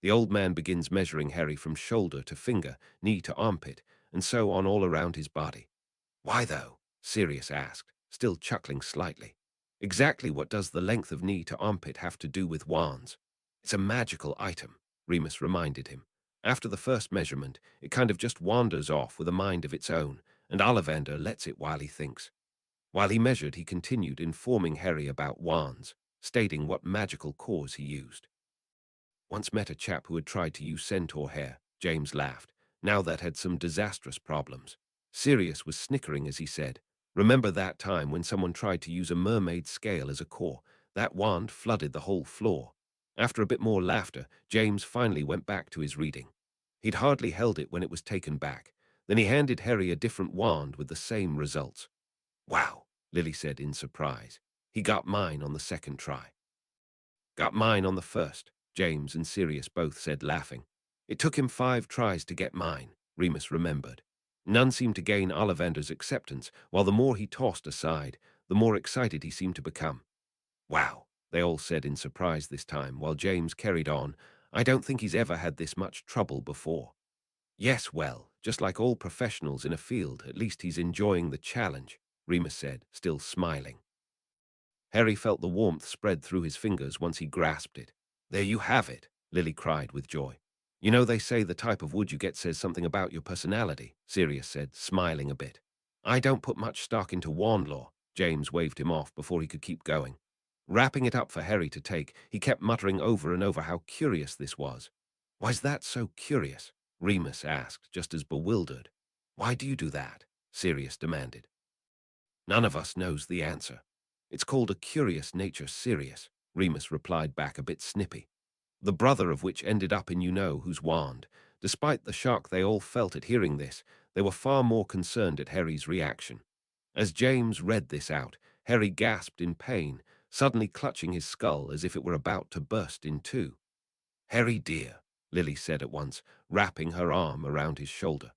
The old man begins measuring Harry from shoulder to finger, knee to armpit, and so on all around his body. "Why, though?" Sirius asked, still chuckling slightly. "Exactly what does the length of knee to armpit have to do with wands?" "It's a magical item," Remus reminded him. "After the first measurement, it kind of just wanders off with a mind of its own, and Ollivander lets it while he thinks." While he measured, he continued informing Harry about wands, stating what magical cause he used. "Once met a chap who had tried to use centaur hair," James laughed. "Now that had some disastrous problems." Sirius was snickering as he said, "Remember that time when someone tried to use a mermaid scale as a core? That wand flooded the whole floor." After a bit more laughter, James finally went back to his reading. He'd hardly held it when it was taken back. Then he handed Harry a different wand with the same results. "Wow," Lily said in surprise. "He got mine on the second try." "Got mine on the first," James and Sirius both said, laughing. "It took him 5 tries to get mine," Remus remembered. None seemed to gain Ollivander's acceptance, while the more he tossed aside, the more excited he seemed to become. "Wow," they all said in surprise this time, while James carried on, "I don't think he's ever had this much trouble before." "Yes, well, just like all professionals in a field, at least he's enjoying the challenge," Remus said, still smiling. Harry felt the warmth spread through his fingers once he grasped it. "There you have it," Lily cried with joy. "You know they say the type of wood you get says something about your personality," Sirius said, smiling a bit. "I don't put much stock into wand lore," James waved him off before he could keep going. Wrapping it up for Harry to take, he kept muttering over and over how curious this was. "Why's that so curious?" Remus asked, just as bewildered. "Why do you do that?" Sirius demanded. "None of us knows the answer. It's called a curious nature, Sirius," Remus replied back a bit snippy. The brother of which ended up in you-know-whose wand. Despite the shock they all felt at hearing this, they were far more concerned at Harry's reaction. As James read this out, Harry gasped in pain, suddenly clutching his skull as if it were about to burst in two. "Harry dear," Lily said at once, wrapping her arm around his shoulder.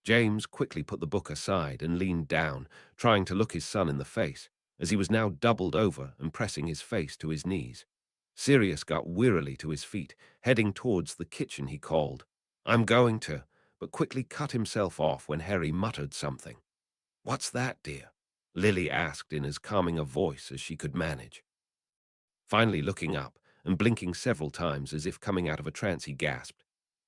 James quickly put the book aside and leaned down, trying to look his son in the face, as he was now doubled over and pressing his face to his knees. Sirius got wearily to his feet, heading towards the kitchen. He called, "I'm going to," but quickly cut himself off when Harry muttered something. "What's that, dear?" Lily asked in as calming a voice as she could manage. Finally looking up and blinking several times as if coming out of a trance, he gasped,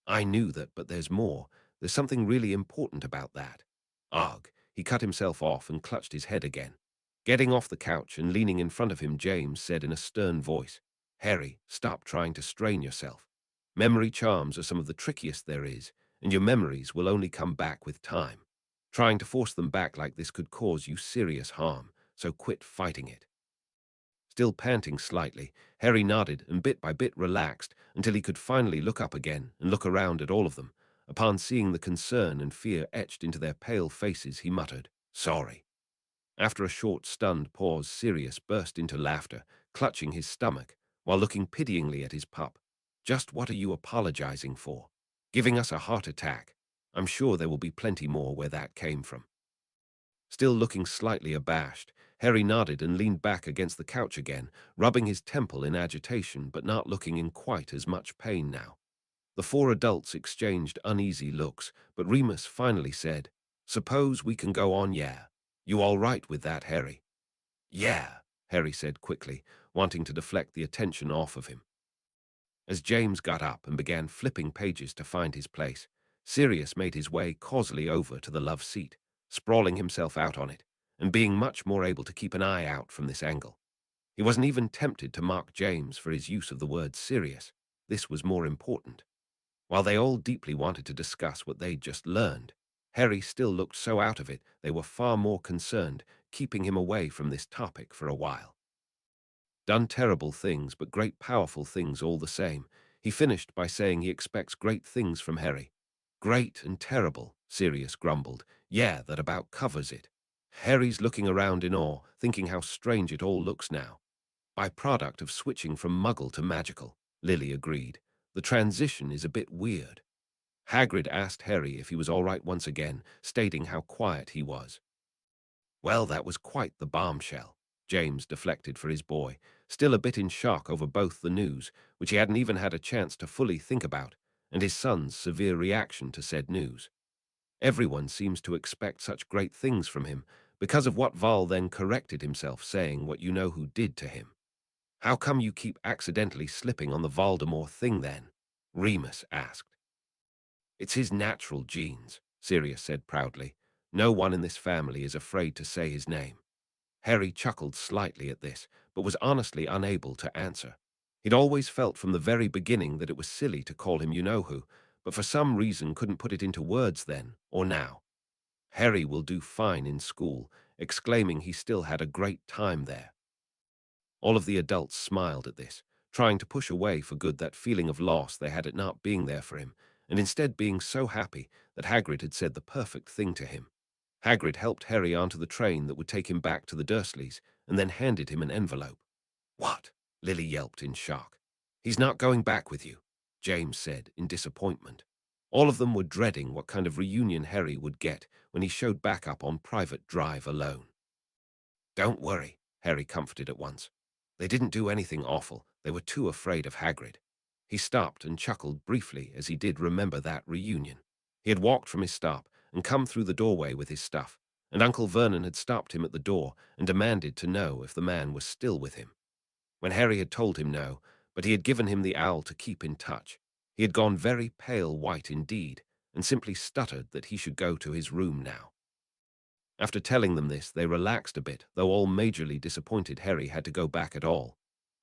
"I knew that, but there's more. There's something really important about that." Ugh! He cut himself off and clutched his head again. Getting off the couch and leaning in front of him, James said in a stern voice, "Harry, stop trying to strain yourself. Memory charms are some of the trickiest there is, and your memories will only come back with time. Trying to force them back like this could cause you serious harm, so quit fighting it." Still panting slightly, Harry nodded and bit by bit relaxed until he could finally look up again and look around at all of them. Upon seeing the concern and fear etched into their pale faces, he muttered, "Sorry." After a short, stunned pause, Sirius burst into laughter, clutching his stomach, while looking pityingly at his pup. "Just what are you apologizing for? Giving us a heart attack? I'm sure there will be plenty more where that came from." Still looking slightly abashed, Harry nodded and leaned back against the couch again, rubbing his temple in agitation but not looking in quite as much pain now. The four adults exchanged uneasy looks, but Remus finally said, "Suppose we can go on, yeah? You all right with that, Harry?" "Yeah," Harry said quickly, wanting to deflect the attention off of him. As James got up and began flipping pages to find his place, Sirius made his way causally over to the love seat, sprawling himself out on it, and being much more able to keep an eye out from this angle. He wasn't even tempted to mark James for his use of the word serious. This was more important. While they all deeply wanted to discuss what they'd just learned, Harry still looked so out of it they were far more concerned, keeping him away from this topic for a while. Done terrible things, but great powerful things all the same. He finished by saying he expects great things from Harry. "Great and terrible," Sirius grumbled. "Yeah, that about covers it." Harry's looking around in awe, thinking how strange it all looks now. "Byproduct of switching from Muggle to magical," Lily agreed. "The transition is a bit weird." Hagrid asked Harry if he was all right once again, stating how quiet he was. "Well, that was quite the bombshell," James deflected for his boy, still a bit in shock over both the news, which he hadn't even had a chance to fully think about, and his son's severe reaction to said news. Everyone seems to expect such great things from him, because of what Val then corrected himself, saying what you know who did to him. "How come you keep accidentally slipping on the Voldemort thing then?" Remus asked. "It's his natural genes," Sirius said proudly. "No one in this family is afraid to say his name." Harry chuckled slightly at this, but was honestly unable to answer. He'd always felt from the very beginning that it was silly to call him you-know-who, but for some reason couldn't put it into words then or now. Harry will do fine in school, exclaiming he still had a great time there. All of the adults smiled at this, trying to push away for good that feeling of loss they had at not being there for him, and instead being so happy that Hagrid had said the perfect thing to him. Hagrid helped Harry onto the train that would take him back to the Dursleys, and then handed him an envelope. "What?" Lily yelped in shock. "He's not going back with you," James said in disappointment. All of them were dreading what kind of reunion Harry would get when he showed back up on Private Drive alone. "Don't worry," Harry comforted at once. "They didn't do anything awful. They were too afraid of Hagrid." He stopped and chuckled briefly as he did remember that reunion. He had walked from his stop and come through the doorway with his stuff, and Uncle Vernon had stopped him at the door and demanded to know if the man was still with him. When Harry had told him no, but he had given him the owl to keep in touch, he had gone very pale white indeed and simply stuttered that he should go to his room now. After telling them this, they relaxed a bit, though all majorly disappointed Harry had to go back at all.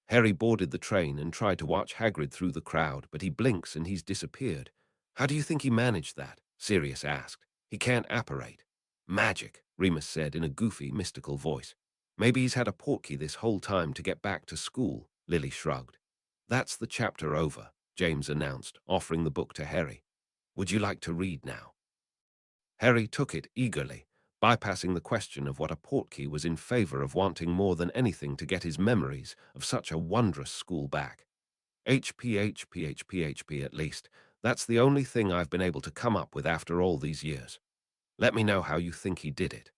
Harry boarded the train and tried to watch Hagrid through the crowd, but he blinks and he's disappeared. "How do you think he managed that?" Sirius asked. "He can't apparate." "Magic," Remus said in a goofy, mystical voice. "Maybe he's had a portkey this whole time to get back to school," Lily shrugged. "That's the chapter over," James announced, offering the book to Harry. "Would you like to read now?" Harry took it eagerly, bypassing the question of what a portkey, was in favor of wanting more than anything to get his memories of such a wondrous school back. HP at least. That's the only thing I've been able to come up with after all these years. Let me know how you think he did it.